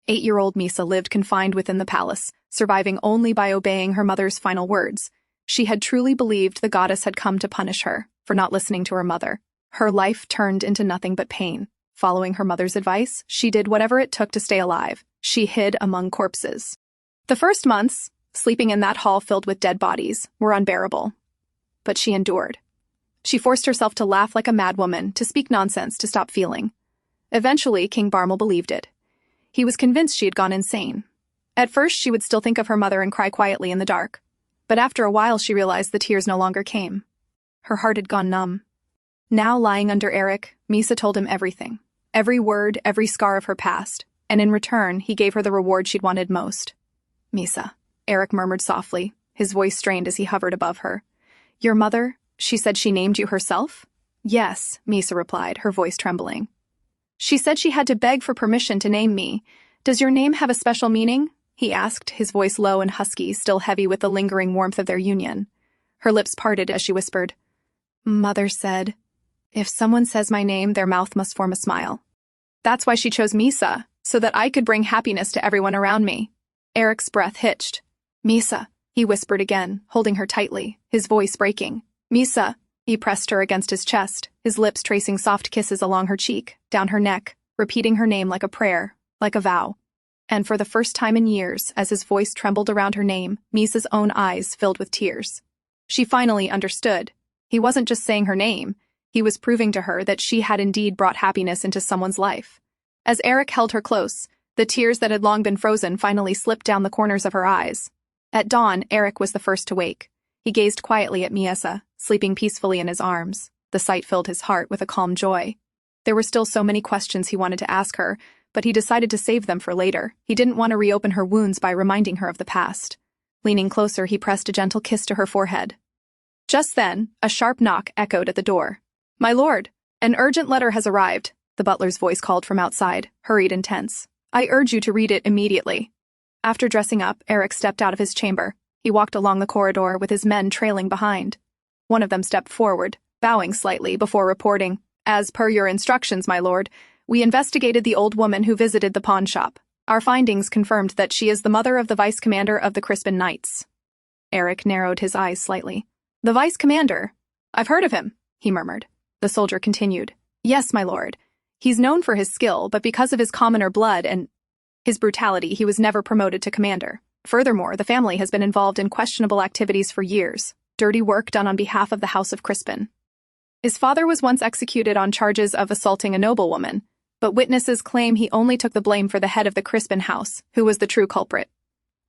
[SPEAKER 1] 8-year-old Miesa lived confined within the palace, surviving only by obeying her mother's final words. She had truly believed the goddess had come to punish her for not listening to her mother. Her life turned into nothing but pain. Following her mother's advice, she did whatever it took to stay alive. She hid among corpses. The first months, sleeping in that hall filled with dead bodies, were unbearable. But she endured. She forced herself to laugh like a madwoman, to speak nonsense, to stop feeling. Eventually, King Barmal believed it. He was convinced she had gone insane. At first, she would still think of her mother and cry quietly in the dark. But after a while, she realized the tears no longer came. Her heart had gone numb. Now, lying under Aerik, Miesa told him everything. Every word, every scar of her past. And in return, he gave her the reward she'd wanted most. Miesa, Aerik murmured softly, his voice strained as he hovered above her. Your mother? She said she named you herself? Yes, Miesa replied, her voice trembling. She said she had to beg for permission to name me. Does your name have a special meaning? He asked, his voice low and husky, still heavy with the lingering warmth of their union. Her lips parted as she whispered. Mother said, if someone says my name, their mouth must form a smile. That's why she chose Miesa, so that I could bring happiness to everyone around me. Aerik's breath hitched. Miesa, he whispered again, holding her tightly, his voice breaking. Miesa, he pressed her against his chest, his lips tracing soft kisses along her cheek, down her neck, repeating her name like a prayer, like a vow. And for the first time in years, as his voice trembled around her name, Miesa's own eyes filled with tears. She finally understood. He wasn't just saying her name, he was proving to her that she had indeed brought happiness into someone's life. As Aerik held her close, the tears that had long been frozen finally slipped down the corners of her eyes. At dawn, Aerik was the first to wake. He gazed quietly at Miesa, sleeping peacefully in his arms. The sight filled his heart with a calm joy. There were still so many questions he wanted to ask her, but he decided to save them for later. He didn't want to reopen her wounds by reminding her of the past. Leaning closer, he pressed a gentle kiss to her forehead. Just then, a sharp knock echoed at the door. My lord, an urgent letter has arrived, the butler's voice called from outside, hurried and tense. I urge you to read it immediately. After dressing up, Aerik stepped out of his chamber. He walked along the corridor with his men trailing behind. One of them stepped forward, bowing slightly before reporting, As per your instructions, my lord, we investigated the old woman who visited the pawn shop. Our findings confirmed that she is the mother of the vice commander of the Crispin Knights. Aerik narrowed his eyes slightly. The vice commander? I've heard of him, he murmured. The soldier continued. Yes, my lord. He's known for his skill, but because of his commoner blood and his brutality, he was never promoted to commander. Furthermore, the family has been involved in questionable activities for years, dirty work done on behalf of the House of Crispin. His father was once executed on charges of assaulting a noblewoman, but witnesses claim he only took the blame for the head of the Crispin house, who was the true culprit.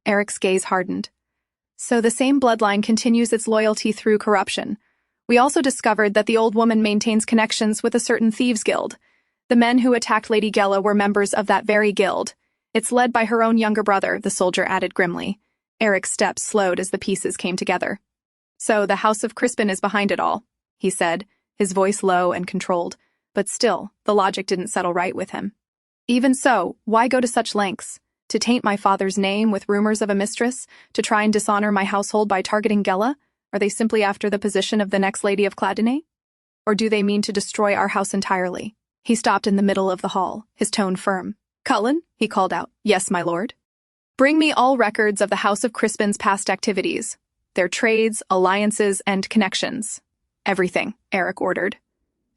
[SPEAKER 1] Aerik's gaze hardened. So the same bloodline continues its loyalty through corruption. We also discovered that the old woman maintains connections with a certain thieves' guild. The men who attacked Lady Gela were members of that very guild. It's led by her own younger brother, the soldier added grimly. Aerik's steps slowed as the pieces came together. "So the House of Crispin is behind it all," he said, his voice low and controlled, but still, the logic didn't settle right with him. "Even so, why go to such lengths? To taint my father's name with rumors of a mistress? To try and dishonor my household by targeting Gela? Are they simply after the position of the next Lady of Cladinae? Or do they mean to destroy our house entirely?" He stopped in the middle of the hall, his tone firm. "Cullen," he called out. "Yes, my lord." "Bring me all records of the House of Crispin's past activities, their trades, alliances, and connections." "Everything," Aerik ordered.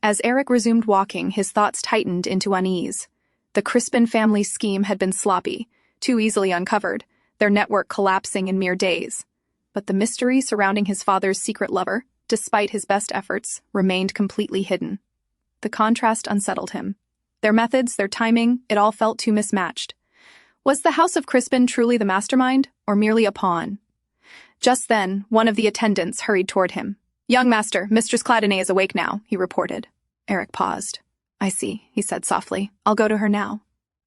[SPEAKER 1] As Aerik resumed walking, his thoughts tightened into unease. The Crispin family's scheme had been sloppy, too easily uncovered, their network collapsing in mere days. But the mystery surrounding his father's secret lover, despite his best efforts, remained completely hidden. The contrast unsettled him. Their methods, their timing, it all felt too mismatched. Was the House of Crispin truly the mastermind, or merely a pawn? Just then, one of the attendants hurried toward him. "Young master, Mistress Cladinae is awake now," he reported. Aerik paused. "I see," he said softly. "I'll go to her now."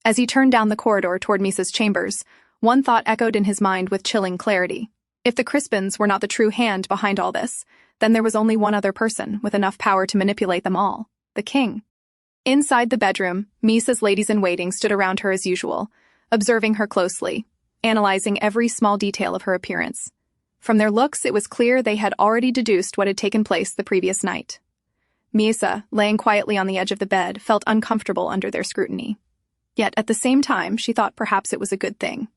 [SPEAKER 1] As he turned down the corridor toward Miesa's chambers, one thought echoed in his mind with chilling clarity. If the Crispins were not the true hand behind all this, then there was only one other person with enough power to manipulate them all: the king. Inside the bedroom, Miesa's ladies-in-waiting stood around her as usual, observing her closely, analyzing every small detail of her appearance. From their looks, it was clear they had already deduced what had taken place the previous night. Miesa, laying quietly on the edge of the bed, felt uncomfortable under their scrutiny. Yet, at the same time, she thought perhaps it was a good thing.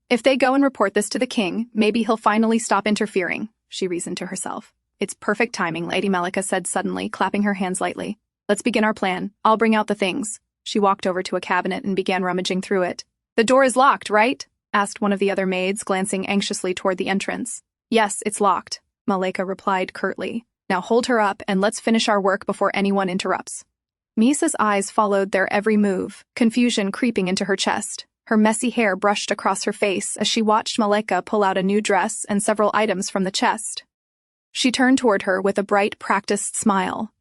[SPEAKER 1] If they go and report this to the king, maybe he'll finally stop interfering, she reasoned to herself. "It's perfect timing," Lady Melika said suddenly, clapping her hands lightly. "Let's begin our plan. I'll bring out the things." She walked over to a cabinet and began rummaging through it. "The door is locked, right?" asked one of the other maids, glancing anxiously toward the entrance. "Yes, it's locked," Melika replied curtly. "Now hold her up and let's finish our work before anyone interrupts." Miesa's eyes followed their every move, confusion creeping into her chest. Her messy hair brushed across her face as she watched Melika pull out a new dress and several items from the chest. She turned toward her with a bright, practiced smile.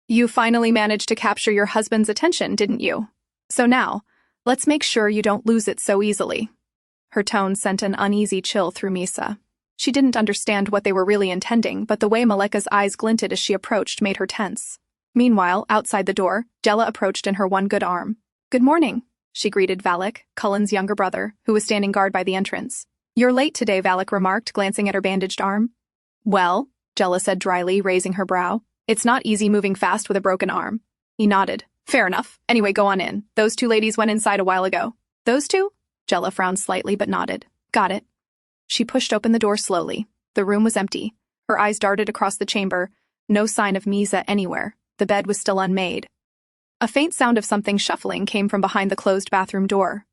[SPEAKER 1] "You finally managed to capture your husband's attention, didn't you? So now, let's make sure you don't lose it so easily." Her tone sent an uneasy chill through Miesa. She didn't understand what they were really intending, but the way Melika's eyes glinted as she approached made her tense. Meanwhile, outside the door, Gela approached in her one good arm. "Good morning," she greeted Valak, Cullen's younger brother, who was standing guard by the entrance. "You're late today," Valak remarked, glancing at her bandaged arm. "Well," Gela said dryly, raising her brow. "It's not easy moving fast with a broken arm." He nodded. "Fair enough. Anyway, go on in. Those two ladies went inside a while ago." "Those two?" Gela frowned slightly but nodded. "Got it." She pushed open the door slowly. The room was empty. Her eyes darted across the chamber. No sign of Miesa anywhere. The bed was still unmade. A faint sound of something shuffling came from behind the closed bathroom door.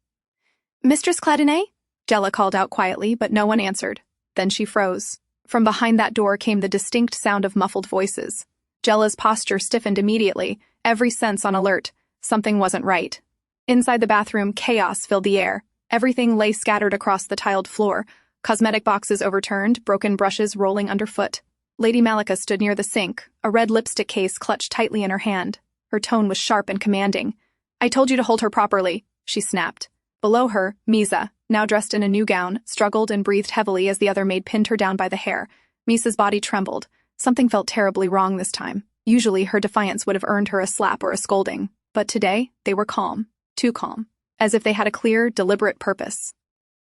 [SPEAKER 1] "Mistress Cladinae?" Gela called out quietly, but no one answered. Then she froze. From behind that door came the distinct sound of muffled voices. Gela's posture stiffened immediately, every sense on alert. Something wasn't right. Inside the bathroom, chaos filled the air. Everything lay scattered across the tiled floor, cosmetic boxes overturned, broken brushes rolling underfoot. Lady Melika stood near the sink, a red lipstick case clutched tightly in her hand. Her tone was sharp and commanding. "I told you to hold her properly," she snapped. Below her, Miesa, now dressed in a new gown, struggled and breathed heavily as the other maid pinned her down by the hair. Miesa's body trembled. Something felt terribly wrong this time. Usually, her defiance would have earned her a slap or a scolding. But today, they were calm. Too calm. As if they had a clear, deliberate purpose.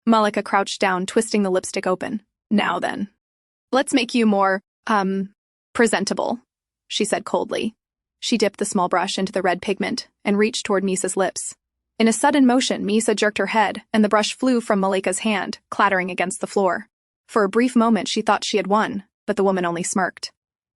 [SPEAKER 1] Melika crouched down, twisting the lipstick open. "Now then. Let's make you more, presentable," she said coldly. She dipped the small brush into the red pigment and reached toward Miesa's lips. In a sudden motion, Miesa jerked her head, and the brush flew from Melika's hand, clattering against the floor. For a brief moment, she thought she had won, but the woman only smirked.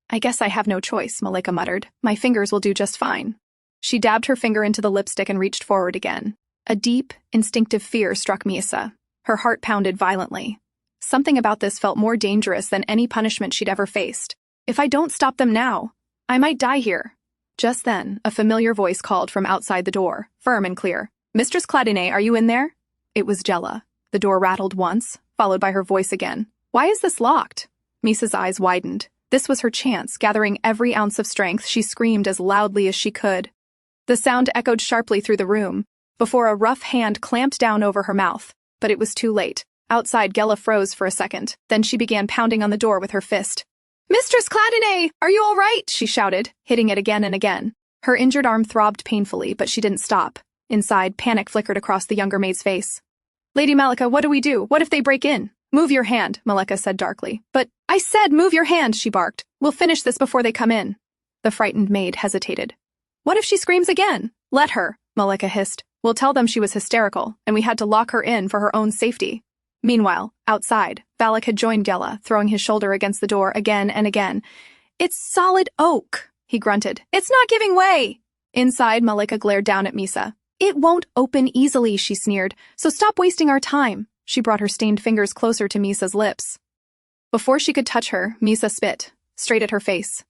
[SPEAKER 1] "I guess I have no choice," Melika muttered. "My fingers will do just fine." She dabbed her finger into the lipstick and reached forward again. A deep, instinctive fear struck Miesa. Her heart pounded violently. Something about this felt more dangerous than any punishment she'd ever faced. "If I don't stop them now, I might die here." Just then, a familiar voice called from outside the door, firm and clear. "Mistress Cladinae, are you in there?" It was Gela. The door rattled once, followed by her voice again. "Why is this locked?" Miesa's eyes widened. This was her chance. Gathering every ounce of strength, she screamed as loudly as she could. The sound echoed sharply through the room, before a rough hand clamped down over her mouth. But it was too late. Outside, Gela froze for a second. Then she began pounding on the door with her fist. "Mistress Cladinae, are you all right?" she shouted, hitting it again and again. Her injured arm throbbed painfully, but she didn't stop. Inside, panic flickered across the younger maid's face. "Lady Malika, what do we do? What if they break in?" "Move your hand," Malika said darkly. "But I said move your hand," she barked. "We'll finish this before they come in." The frightened maid hesitated. "What if she screams again?" "Let her," Malika hissed. "We'll tell them she was hysterical, and we had to lock her in for her own safety." Meanwhile, outside, Valak had joined Gela, throwing his shoulder against the door again and again. "It's solid oak," he grunted. "It's not giving way." Inside, Malika glared down at Miesa. "It won't open easily," she sneered, "so stop wasting our time." She brought her stained fingers closer to Miesa's lips. Before she could touch her, Miesa spit, straight at her face.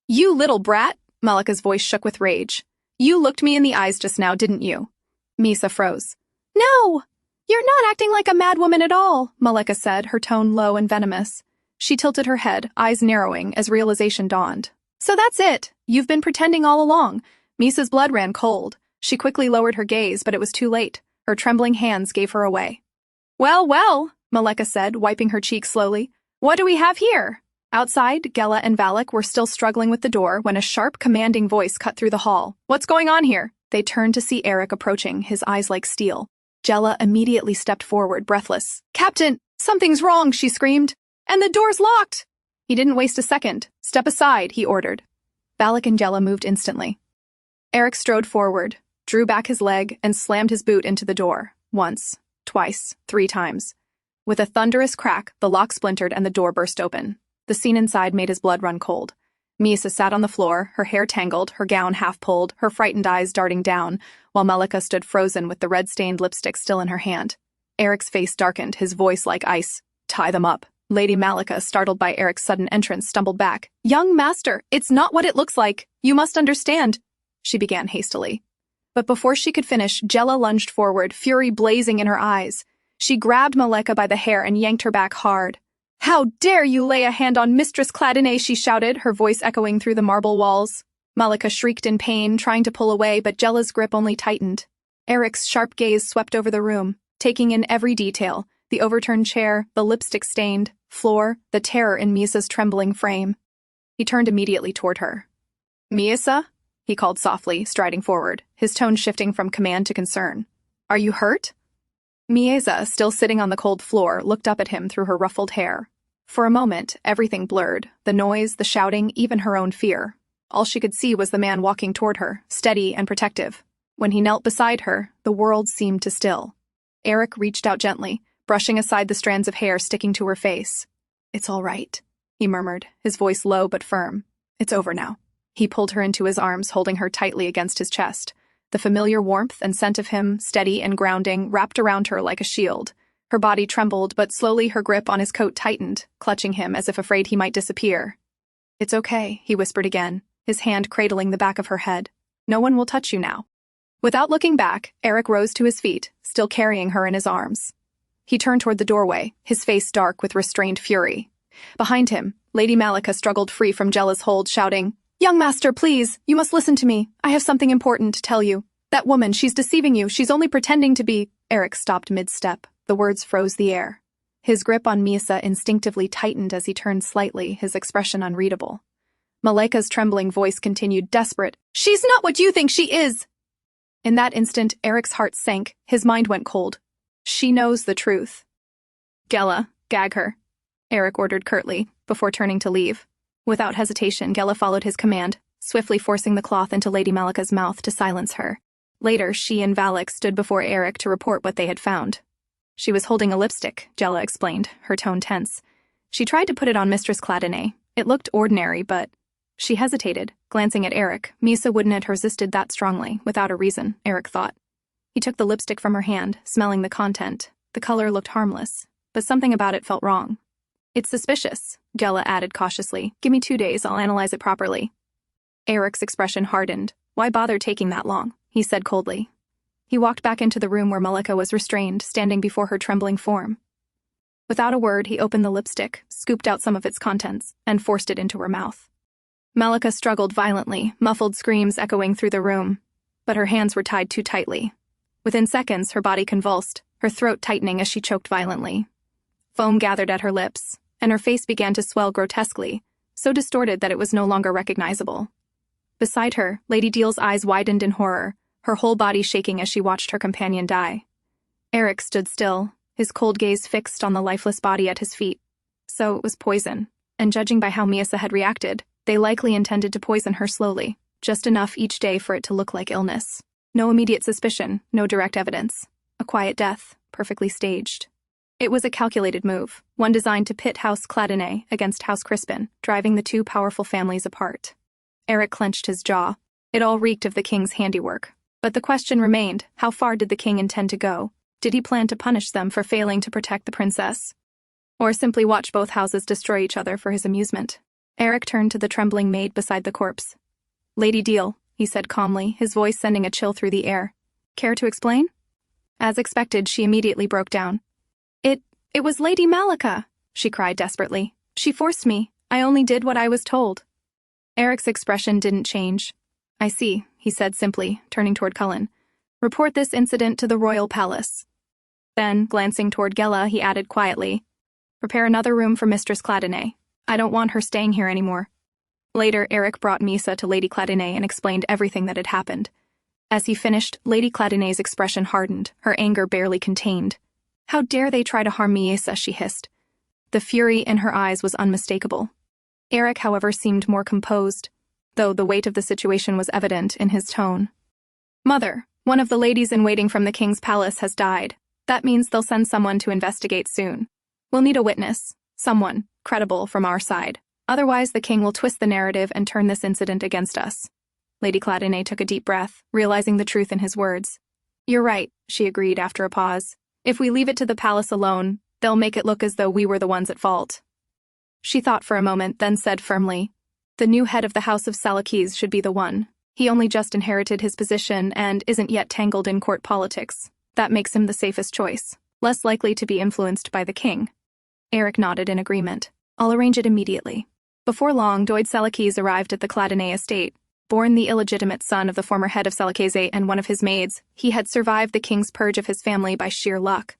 [SPEAKER 1] "You little brat!" Malika's voice shook with rage. "You looked me in the eyes just now, didn't you?" Miesa froze. "No! You're not acting like a madwoman at all," Malika said, her tone low and venomous. She tilted her head, eyes narrowing as realization dawned. "So that's it. You've been pretending all along." Miesa's blood ran cold. She quickly lowered her gaze, but it was too late. Her trembling hands gave her away. "Well, well," Malika said, wiping her cheek slowly. "What do we have here?" Outside, Gela and Valak were still struggling with the door when a sharp, commanding voice cut through the hall. "What's going on here?" They turned to see Aerik approaching, his eyes like steel. Gela immediately stepped forward, breathless. "Captain, something's wrong," she screamed. "And the door's locked!" He didn't waste a second. "Step aside," he ordered. Valak and Gela moved instantly. Aerik strode forward, drew back his leg, and slammed his boot into the door. Once, twice, 3 times. With a thunderous crack, the lock splintered and the door burst open. The scene inside made his blood run cold. Miesa sat on the floor, her hair tangled, her gown half pulled, her frightened eyes darting down, while Malika stood frozen with the red-stained lipstick still in her hand. Aerik's face darkened, his voice like ice. "Tie them up." Lady Malika, startled by Aerik's sudden entrance, stumbled back. "Young master, it's not what it looks like. You must understand," she began hastily. But before she could finish, Gela lunged forward, fury blazing in her eyes. She grabbed Malika by the hair and yanked her back hard. "How dare you lay a hand on Mistress Cladinae," she shouted, her voice echoing through the marble walls. Malika shrieked in pain, trying to pull away, but Gela's grip only tightened. Aerik's sharp gaze swept over the room, taking in every detail, the overturned chair, the lipstick-stained floor, the terror in Miesa's trembling frame. He turned immediately toward her. "Miesa?" he called softly, striding forward, his tone shifting from command to concern. "Are you hurt?" Miesa, still sitting on the cold floor, looked up at him through her ruffled hair. For a moment, everything blurred, the noise, the shouting, even her own fear. All she could see was the man walking toward her, steady and protective. When he knelt beside her, the world seemed to still. Aerik reached out gently, brushing aside the strands of hair sticking to her face. "It's all right," he murmured, his voice low but firm. "It's over now." He pulled her into his arms, holding her tightly against his chest. The familiar warmth and scent of him, steady and grounding, wrapped around her like a shield. Her body trembled, but slowly her grip on his coat tightened, clutching him as if afraid he might disappear. "It's okay," he whispered again, his hand cradling the back of her head. "No one will touch you now." Without looking back, Aerik rose to his feet, still carrying her in his arms. He turned toward the doorway, his face dark with restrained fury. Behind him, Lady Malika struggled free from Gela's hold, shouting, "Young master, please, you must listen to me. I have something important to tell you. That woman, she's deceiving you. She's only pretending to be—" Aerik stopped mid-step. The words froze the air. His grip on Miesa instinctively tightened as he turned slightly, his expression unreadable. Malika's trembling voice continued, desperate, "She's not what you think she is!" In that instant, Aerik's heart sank, his mind went cold. She knows the truth. "Gela, gag her," Aerik ordered curtly, before turning to leave. Without hesitation, Gela followed his command, swiftly forcing the cloth into Lady Malika's mouth to silence her. Later, she and Valak stood before Aerik to report what they had found. "She was holding a lipstick," Gela explained, her tone tense. "She tried to put it on Mistress Cladinae. It looked ordinary, but—" She hesitated, glancing at Aerik. Miesa wouldn't have resisted that strongly, without a reason, Aerik thought. He took the lipstick from her hand, smelling the content. The color looked harmless, but something about it felt wrong. "It's suspicious," Gela added cautiously. "Give me 2 days, I'll analyze it properly." Aerik's expression hardened. "Why bother taking that long?" he said coldly. He walked back into the room where Malika was restrained, standing before her trembling form. Without a word, he opened the lipstick, scooped out some of its contents, and forced it into her mouth. Malika struggled violently, muffled screams echoing through the room, but her hands were tied too tightly. Within seconds, her body convulsed, her throat tightening as she choked violently. Foam gathered at her lips, and her face began to swell grotesquely, so distorted that it was no longer recognizable. Beside her, Lady Deal's eyes widened in horror, her whole body shaking as she watched her companion die. Aerik stood still, his cold gaze fixed on the lifeless body at his feet. So it was poison, and judging by how Miesa had reacted, they likely intended to poison her slowly, just enough each day for it to look like illness. No immediate suspicion, no direct evidence. A quiet death, perfectly staged. It was a calculated move, one designed to pit House Cladinae against House Crispin, driving the two powerful families apart. Aerik clenched his jaw. It all reeked of the king's handiwork. But the question remained, how far did the king intend to go? Did he plan to punish them for failing to protect the princess? Or simply watch both houses destroy each other for his amusement? Aerik turned to the trembling maid beside the corpse. "Lady Deal," he said calmly, his voice sending a chill through the air. "Care to explain?" As expected, she immediately broke down. It was Lady Malika," she cried desperately. "She forced me. I only did what I was told." Aerik's expression didn't change. "I see," he said simply, turning toward Cullen. "Report this incident to the royal palace." Then, glancing toward Gela, he added quietly, "Prepare another room for Mistress Cladinae. I don't want her staying here anymore." Later, Aerik brought Miesa to Lady Cladinae and explained everything that had happened. As he finished, Lady Cladinae's expression hardened, her anger barely contained. "How dare they try to harm Miesa," she hissed. The fury in her eyes was unmistakable. Aerik, however, seemed more composed, though the weight of the situation was evident in his tone. "Mother, one of the ladies-in-waiting from the king's palace has died. That means they'll send someone to investigate soon. We'll need a witness, someone credible from our side. Otherwise, the king will twist the narrative and turn this incident against us." Lady Cladinae took a deep breath, realizing the truth in his words. "You're right," she agreed after a pause. "If we leave it to the palace alone, they'll make it look as though we were the ones at fault." She thought for a moment, then said firmly, "The new head of the House of Salakis should be the one. He only just inherited his position and isn't yet tangled in court politics. That makes him the safest choice, less likely to be influenced by the king." Aerik nodded in agreement. "I'll arrange it immediately." Before long, Doid Salakis arrived at the Cladinae estate. Born the illegitimate son of the former head of Salakese and one of his maids, he had survived the king's purge of his family by sheer luck.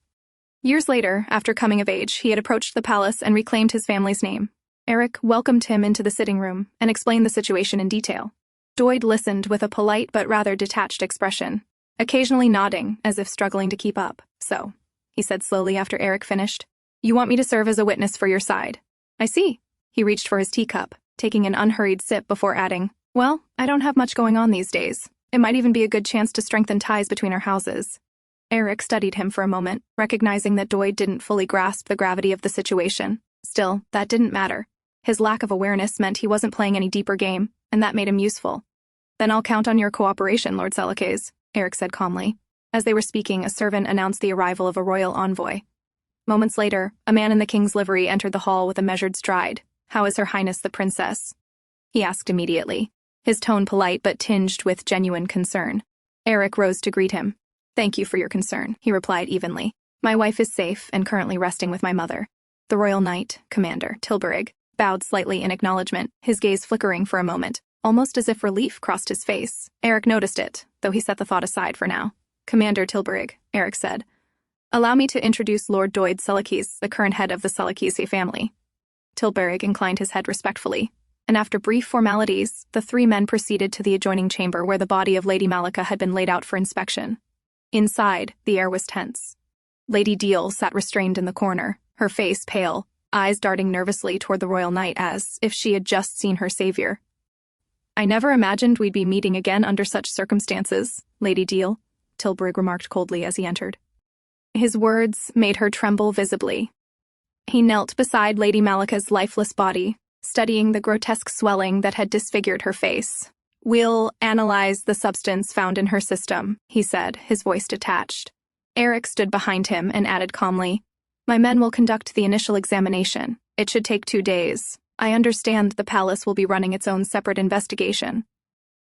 [SPEAKER 1] Years later, after coming of age, he had approached the palace and reclaimed his family's name. Aerik welcomed him into the sitting room and explained the situation in detail. Doid listened with a polite but rather detached expression, occasionally nodding as if struggling to keep up. "So," he said slowly after Aerik finished, "you want me to serve as a witness for your side?" "I see." He reached for his teacup, taking an unhurried sip before adding, "Well, I don't have much going on these days. It might even be a good chance to strengthen ties between our houses." Aerik studied him for a moment, recognizing that Doid didn't fully grasp the gravity of the situation. Still, that didn't matter. His lack of awareness meant he wasn't playing any deeper game, and that made him useful. "Then I'll count on your cooperation, Lord Salakes," Aerik said calmly. As they were speaking, a servant announced the arrival of a royal envoy. Moments later, a man in the king's livery entered the hall with a measured stride. "How is Her Highness the Princess?" he asked immediately, his tone polite but tinged with genuine concern. Aerik rose to greet him. "Thank you for your concern," he replied evenly. "My wife is safe and currently resting with my mother." The royal knight, Commander Tilburg, bowed slightly in acknowledgement, his gaze flickering for a moment, almost as if relief crossed his face. Aerik noticed it, though he set the thought aside for now. "Commander Tilburg," Aerik said, "allow me to introduce Lord Doid Salakis, the current head of the Salakisi family." Tilburg inclined his head respectfully, and after brief formalities, the three men proceeded to the adjoining chamber where the body of Lady Malika had been laid out for inspection. Inside, the air was tense. Lady Deal sat restrained in the corner, her face pale, eyes darting nervously toward the royal knight as if she had just seen her savior. "I never imagined we'd be meeting again under such circumstances, Lady Deal," Tilburg remarked coldly as he entered. His words made her tremble visibly. He knelt beside Lady Malika's lifeless body, studying the grotesque swelling that had disfigured her face. "We'll analyze the substance found in her system," he said, his voice detached. Aerik stood behind him and added calmly, "My men will conduct the initial examination. It should take 2 days. I understand the palace will be running its own separate investigation."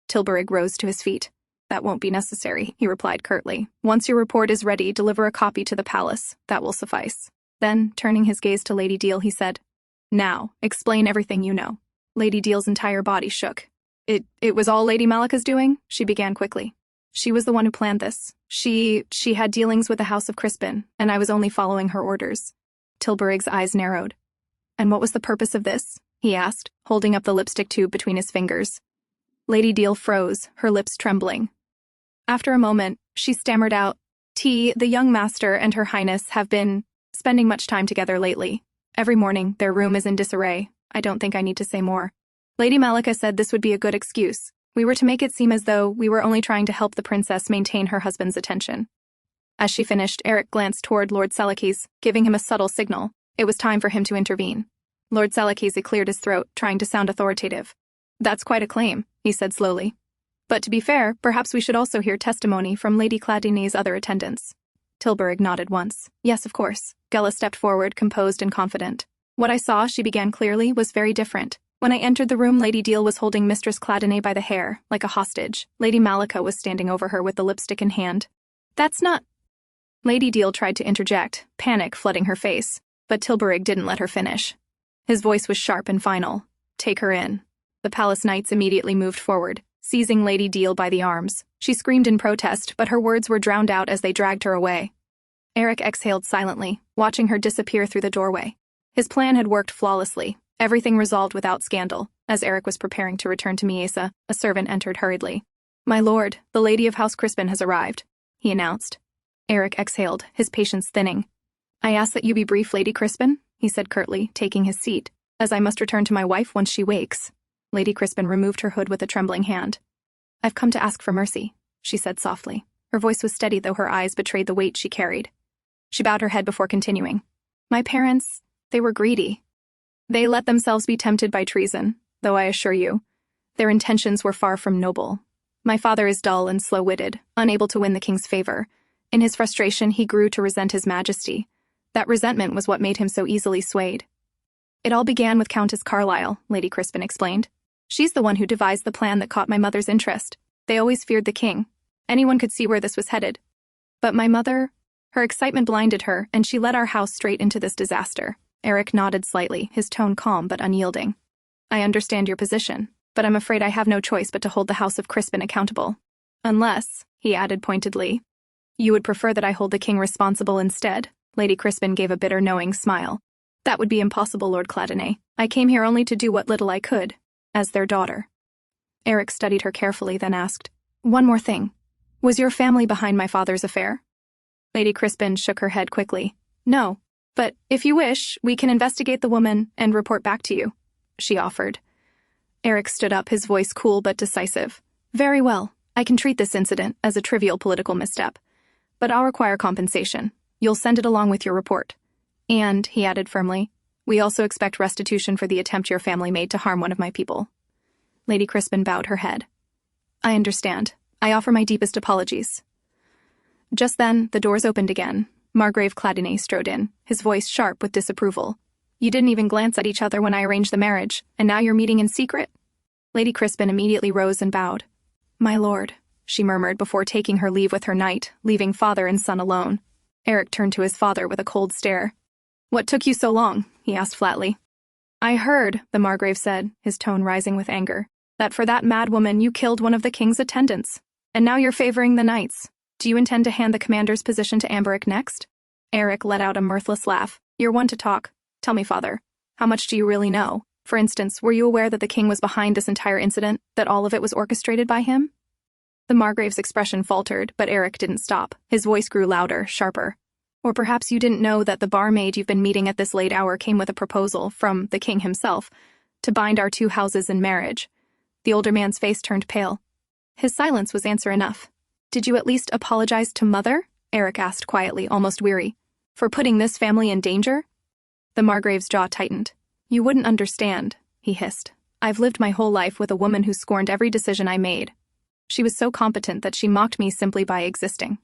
[SPEAKER 1] Tilburg rose to his feet. "That won't be necessary," he replied curtly. "Once your report is ready, deliver a copy to the palace. That will suffice." Then, turning his gaze to Lady Deal, he said, "Now, explain everything you know." Lady Deal's entire body shook. It was all Lady Malika's doing?" she began quickly. "She was the one who planned this. She had dealings with the House of Crispin, and I was only following her orders." Tilburg's eyes narrowed. "And what was the purpose of this?" he asked, holding up the lipstick tube between his fingers. Lady Deal froze, her lips trembling. After a moment, she stammered out, "The young master and her Highness have been spending much time together lately. Every morning, their room is in disarray. I don't think I need to say more. Lady Malika said this would be a good excuse. We were to make it seem as though we were only trying to help the princess maintain her husband's attention." As she finished, Aerik glanced toward Lord Seleucus, giving him a subtle signal. It was time for him to intervene. Lord Seleucus cleared his throat, trying to sound authoritative. "That's quite a claim," he said slowly. "But to be fair, perhaps we should also hear testimony from Lady Cladinae's other attendants." Tilburg nodded once. "Yes, of course." Gela stepped forward, composed and confident. "What I saw," she began clearly, "was very different. When I entered the room, Lady Deal was holding Mistress Cladinae by the hair, like a hostage. Lady Malika was standing over her with the lipstick in hand. "That's not—" Lady Deal tried to interject, panic flooding her face, but Tilburg didn't let her finish. His voice was sharp and final. "Take her in." The palace knights immediately moved forward, seizing Lady Deal by the arms. She screamed in protest, but her words were drowned out as they dragged her away. Aerik exhaled silently, watching her disappear through the doorway. His plan had worked flawlessly, everything resolved without scandal. As Aerik was preparing to return to Miesa, a servant entered hurriedly. "My lord, the lady of House Crispin has arrived," he announced. Aerik exhaled, his patience thinning. "I ask that you be brief, Lady Crispin," he said curtly, taking his seat, "as I must return to my wife once she wakes." Lady Crispin removed her hood with a trembling hand. "I've come to ask for mercy," she said softly. Her voice was steady, though her eyes betrayed the weight she carried. She bowed her head before continuing. "My parents, they were greedy. They let themselves be tempted by treason, though I assure you, their intentions were far from noble. My father is dull and slow-witted, unable to win the king's favor. In his frustration, he grew to resent his majesty. That resentment was what made him so easily swayed. It all began with Countess Carlyle," Lady Crispin explained. "She's the one who devised the plan that caught my mother's interest. They always feared the king. Anyone could see where this was headed. But my mother, her excitement blinded her, and she led our house straight into this disaster." Aerik nodded slightly, his tone calm but unyielding. "I understand your position, but I'm afraid I have no choice but to hold the House of Crispin accountable. Unless," he added pointedly, "you would prefer that I hold the king responsible instead." Lady Crispin gave a bitter, knowing smile. "That would be impossible, Lord Cladinae. I came here only to do what little I could, as their daughter." Aerik studied her carefully, then asked, "One more thing. Was your family behind my father's affair?" Lady Crispin shook her head quickly. "No, but if you wish, we can investigate the woman and report back to you," she offered. Aerik stood up, his voice cool but decisive. "Very well. I can treat this incident as a trivial political misstep, but I'll require compensation. You'll send it along with your report. And," he added firmly, "we also expect restitution for the attempt your family made to harm one of my people." Lady Crispin bowed her head. "I understand. I offer my deepest apologies." Just then, the doors opened again. Margrave Cladinae strode in, his voice sharp with disapproval. "You didn't even glance at each other when I arranged the marriage, and now you're meeting in secret?" Lady Crispin immediately rose and bowed. "My lord," she murmured before taking her leave with her knight, leaving father and son alone. Aerik turned to his father with a cold stare. "What took you so long?" he asked flatly. "I heard," the Margrave said, his tone rising with anger, "that for that mad woman you killed one of the king's attendants. And now you're favoring the knights. Do you intend to hand the commander's position to Aerik next?" Aerik let out a mirthless laugh. "You're one to talk. Tell me, father, how much do you really know? For instance, were you aware that the king was behind this entire incident, that all of it was orchestrated by him?" The Margrave's expression faltered, but Aerik didn't stop. His voice grew louder, sharper. "Or perhaps you didn't know that the barmaid you've been meeting at this late hour came with a proposal from the king himself to bind our two houses in marriage." The older man's face turned pale. His silence was answer enough. "Did you at least apologize to mother?" Aerik asked quietly, almost weary. "For putting this family in danger?" The Margrave's jaw tightened. "You wouldn't understand," he hissed. "I've lived my whole life with a woman who scorned every decision I made. She was so competent that she mocked me simply by existing."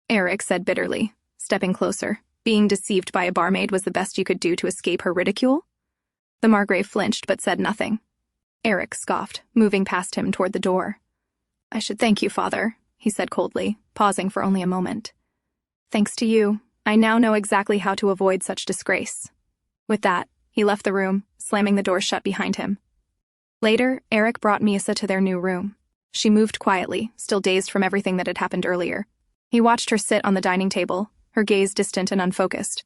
[SPEAKER 1] Aerik said bitterly, stepping closer. "Being deceived by a barmaid was the best you could do to escape her ridicule?" The Margrave flinched but said nothing. Aerik scoffed, moving past him toward the door. "I should thank you, father," he said coldly, pausing for only a moment. "Thanks to you, I now know exactly how to avoid such disgrace." With that, he left the room, slamming the door shut behind him. Later, Aerik brought Miesa to their new room. She moved quietly, still dazed from everything that had happened earlier. He watched her sit on the dining table, her gaze distant and unfocused.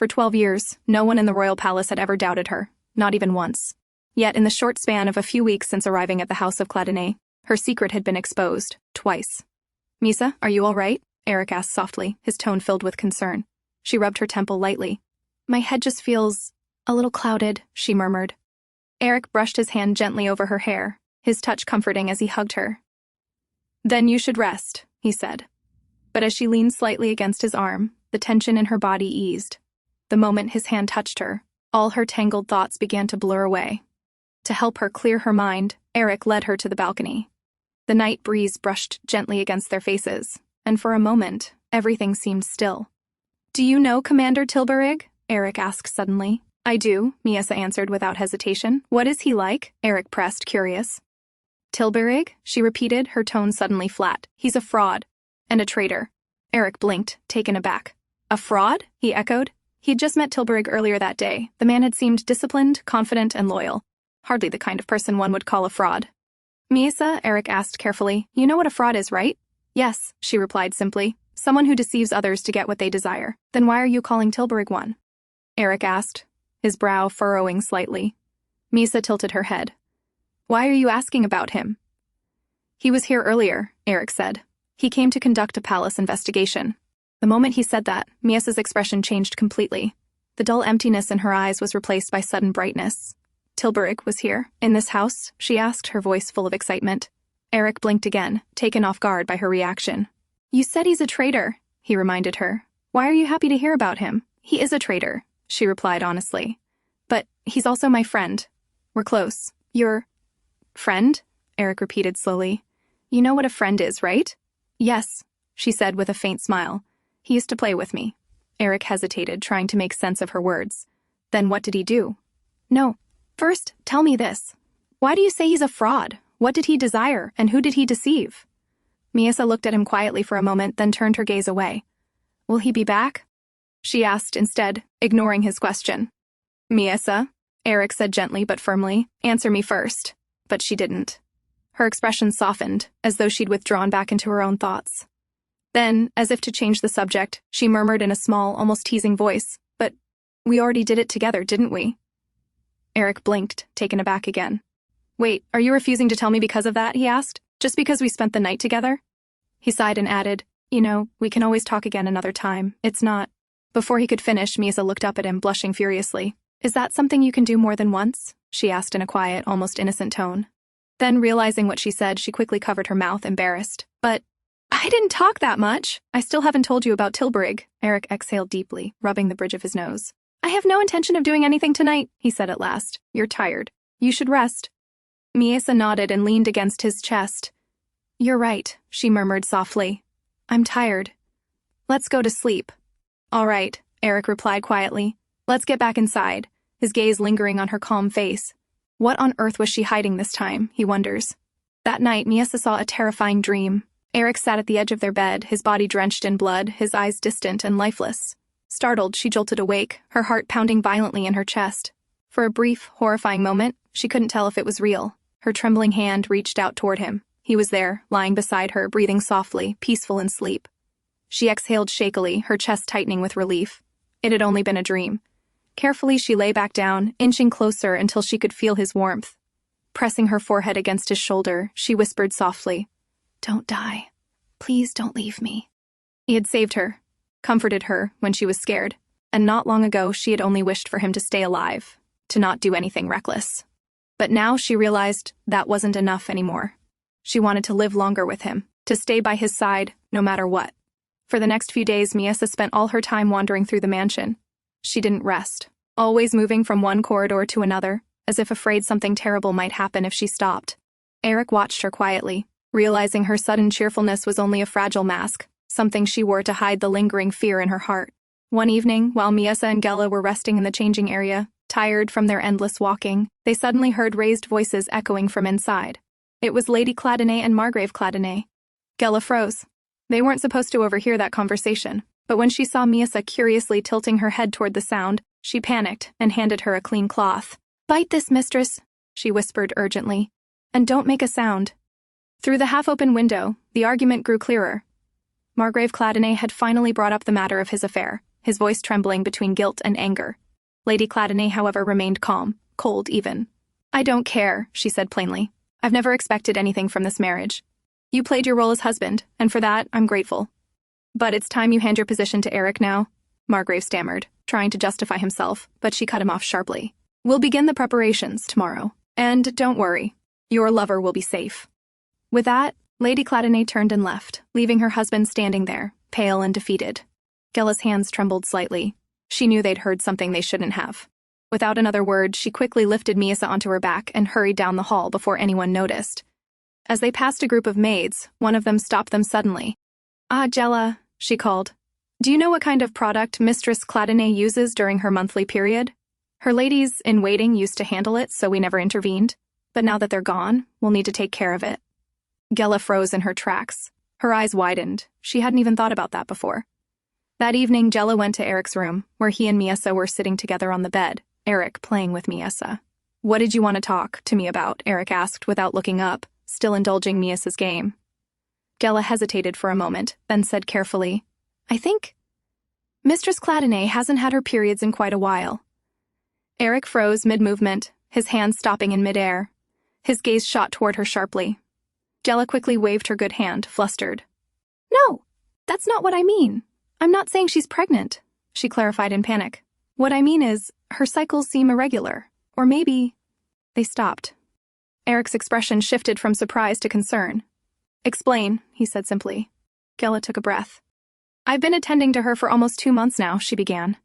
[SPEAKER 1] For 12 years, no one in the royal palace had ever doubted her, not even once. Yet in the short span of a few weeks since arriving at the house of Cladinae, her secret had been exposed, twice. "Miesa, are you all right?" Aerik asked softly, his tone filled with concern. She rubbed her temple lightly. "My head just feels a little clouded," she murmured. Aerik brushed his hand gently over her hair, his touch comforting as he hugged her. "Then you should rest," he said. But as she leaned slightly against his arm, the tension in her body eased. The moment his hand touched her, all her tangled thoughts began to blur away. To help her clear her mind, Aerik led her to the balcony. The night breeze brushed gently against their faces, and for a moment, everything seemed still. "Do you know Commander Tilburg?" Aerik asked suddenly. "I do," Miesa answered without hesitation. "What is he like?" Aerik pressed, curious. "Tilburg?" she repeated, her tone suddenly flat. "He's a fraud. And a traitor." Aerik blinked, taken aback. "A fraud?" he echoed. He'd just met Tilburg earlier that day. The man had seemed disciplined, confident, and loyal. Hardly the kind of person one would call a fraud. "Miesa," Aerik asked carefully, "you know what a fraud is, right?" "Yes," she replied simply. "Someone who deceives others to get what they desire." "Then why are you calling Tilburg one?" Aerik asked, his brow furrowing slightly. Miesa tilted her head. "Why are you asking about him?" "He was here earlier," Aerik said. "He came to conduct a palace investigation." The moment he said that, Miesa's expression changed completely. The dull emptiness in her eyes was replaced by sudden brightness. "Tilburg was here, in this house?" she asked, her voice full of excitement. Aerik blinked again, taken off guard by her reaction. "You said he's a traitor," he reminded her. "Why are you happy to hear about him?" "He is a traitor," she replied honestly. "But he's also my friend. We're close." "Your friend?" Aerik repeated slowly. "You know what a friend is, right?" "Yes," she said with a faint smile. "He used to play with me." Aerik hesitated, trying to make sense of her words. "Then what did he do?" "No. First, tell me this. Why do you say he's a fraud? What did he desire, and who did he deceive?" Miesa looked at him quietly for a moment, then turned her gaze away. "Will he be back?" she asked instead, ignoring his question. "Miesa," Aerik said gently but firmly, "answer me first." But she didn't. Her expression softened, as though she'd withdrawn back into her own thoughts. Then, as if to change the subject, she murmured in a small, almost teasing voice, "But we already did it together, didn't we?" Aerik blinked, taken aback again. "Wait, are you refusing to tell me because of that?" he asked. "Just because we spent the night together?" He sighed and added, "You know, we can always talk again another time. It's not—" Before he could finish, Miesa looked up at him, blushing furiously. "Is that something you can do more than once?" she asked in a quiet, almost innocent tone. Then, realizing what she said, she quickly covered her mouth, embarrassed. "But I didn't talk that much. I still haven't told you about Tilburg." Aerik exhaled deeply, rubbing the bridge of his nose. "I have no intention of doing anything tonight," he said at last. "You're tired. You should rest." Miesa nodded and leaned against his chest. "You're right," she murmured softly. "I'm tired. Let's go to sleep." "All right," Aerik replied quietly. "Let's get back inside," his gaze lingering on her calm face. What on earth was she hiding this time, he wonders. That night, Miesa saw a terrifying dream. Aerik sat at the edge of their bed, his body drenched in blood, his eyes distant and lifeless. Startled, she jolted awake, her heart pounding violently in her chest. For a brief, horrifying moment, she couldn't tell if it was real. Her trembling hand reached out toward him. He was there, lying beside her, breathing softly, peaceful in sleep. She exhaled shakily, her chest tightening with relief. It had only been a dream. Carefully, she lay back down, inching closer until she could feel his warmth. Pressing her forehead against his shoulder, she whispered softly, "Don't die. Please don't leave me." He had saved her, comforted her when she was scared, and not long ago she had only wished for him to stay alive, to not do anything reckless. But now she realized that wasn't enough anymore. She wanted to live longer with him, to stay by his side, no matter what. For the next few days, Miesa spent all her time wandering through the mansion. She didn't rest, always moving from one corridor to another, as if afraid something terrible might happen if she stopped. Aerik watched her quietly, realizing her sudden cheerfulness was only a fragile mask, something she wore to hide the lingering fear in her heart. One evening, while Miesa and Gela were resting in the changing area, tired from their endless walking, they suddenly heard raised voices echoing from inside. It was Lady Cladinae and Margrave Cladinae. Gela froze. They weren't supposed to overhear that conversation, but when she saw Miesa curiously tilting her head toward the sound, she panicked and handed her a clean cloth. "Bite this, mistress," she whispered urgently, "and don't make a sound." Through the half-open window, the argument grew clearer. Margrave Cladinae had finally brought up the matter of his affair. his voice trembling between guilt and anger. Lady Cladinae, however, remained calm, cold even. "I don't care," she said plainly. "I've never expected anything from this marriage. You played your role as husband, and for that, I'm grateful. But it's time you hand your position to Aerik now," Margrave stammered, trying to justify himself, but she cut him off sharply. "We'll begin the preparations tomorrow. And don't worry, your lover will be safe." With that, Lady Cladinae turned and left, leaving her husband standing there, pale and defeated. Gella's hands trembled slightly. She knew they'd heard something they shouldn't have. Without another word, she quickly lifted Miesa onto her back and hurried down the hall before anyone noticed. As they passed a group of maids, one of them stopped them suddenly. "Ah, Gella," she called. "Do you know what kind of product Mistress Cladinae uses during her monthly period? Her ladies-in-waiting used to handle it, so we never intervened. But now that they're gone, we'll need to take care of it." Gella froze in her tracks. Her eyes widened. She hadn't even thought about that before. That evening, Gella went to Aerik's room, where he and Miesa were sitting together on the bed, Aerik playing with Miesa. "What did you want to talk to me about?" Aerik asked without looking up, still indulging Miesa's game. Gella hesitated for a moment, then said carefully, "I think Mistress Cladinae hasn't had her periods in quite a while." Aerik froze mid-movement, his hands stopping in mid-air. His gaze shot toward her sharply. Gella quickly waved her good hand, flustered. "No, that's not what I mean. I'm not saying she's pregnant," she clarified in panic. "What I mean is, her cycles seem irregular. Or maybe—" They stopped. Aerik's expression shifted from surprise to concern. "Explain," he said simply. Gella took a breath. "I've been attending to her for almost 2 months now," she began.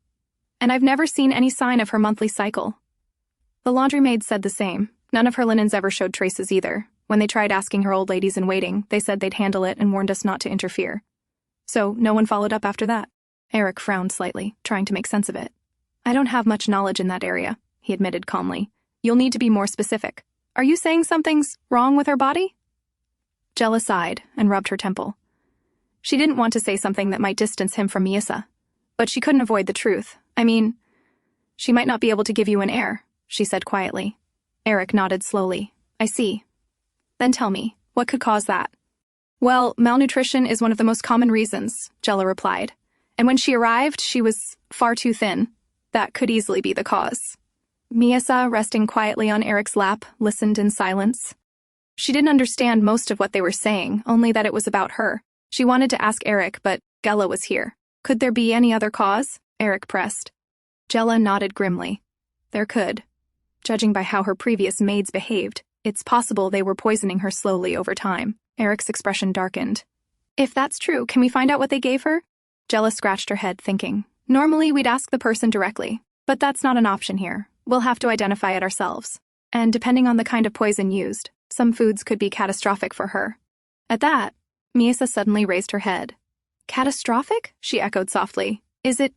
[SPEAKER 1] "And I've never seen any sign of her monthly cycle." The laundry maid said the same. None of her linens ever showed traces either. When they tried asking her old ladies-in-waiting, they said they'd handle it and warned us not to interfere. So no one followed up after that. Aerik frowned slightly, trying to make sense of it. "I don't have much knowledge in that area," he admitted calmly. "You'll need to be more specific. Are you saying something's wrong with her body?" Gella sighed and rubbed her temple. She didn't want to say something that might distance him from Miesa, but she couldn't avoid the truth. "I mean, she might not be able to give you an heir," she said quietly. Aerik nodded slowly. "I see. Then tell me, what could cause that?" "Well, malnutrition is one of the most common reasons," Gella replied. "And when she arrived, she was far too thin. That could easily be the cause." Miesa, resting quietly on Aerik's lap, listened in silence. She didn't understand most of what they were saying, only that it was about her. She wanted to ask Aerik, but Gella was here. "Could there be any other cause?" Aerik pressed. Gella nodded grimly. "There could. Judging by how her previous maids behaved, it's possible they were poisoning her slowly over time." Aerik's expression darkened. "If that's true, can we find out what they gave her?" Gella scratched her head, thinking. "Normally, we'd ask the person directly, but that's not an option here. We'll have to identify it ourselves. And depending on the kind of poison used, some foods could be catastrophic for her." At that, Miesa suddenly raised her head. "Catastrophic?" she echoed softly. "Is it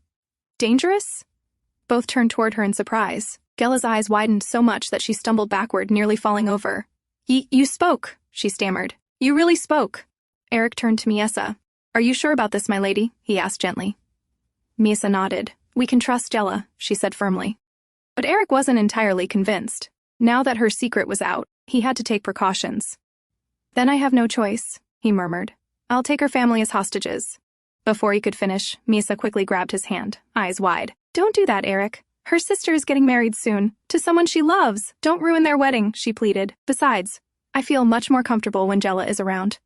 [SPEAKER 1] dangerous?" Both turned toward her in surprise. Gella's eyes widened so much that she stumbled backward, nearly falling over. You spoke," she stammered. "You really spoke." Aerik turned to Miesa. "Are you sure about this, my lady?" he asked gently. Miesa nodded. "We can trust Gella," she said firmly. But Aerik wasn't entirely convinced. Now that her secret was out, he had to take precautions. "Then I have no choice," he murmured. "I'll take her family as hostages." Before he could finish, Miesa quickly grabbed his hand, eyes wide. "Don't do that, Aerik. Her sister is getting married soon, to someone she loves. Don't ruin their wedding," she pleaded. "Besides, I feel much more comfortable when Gella is around."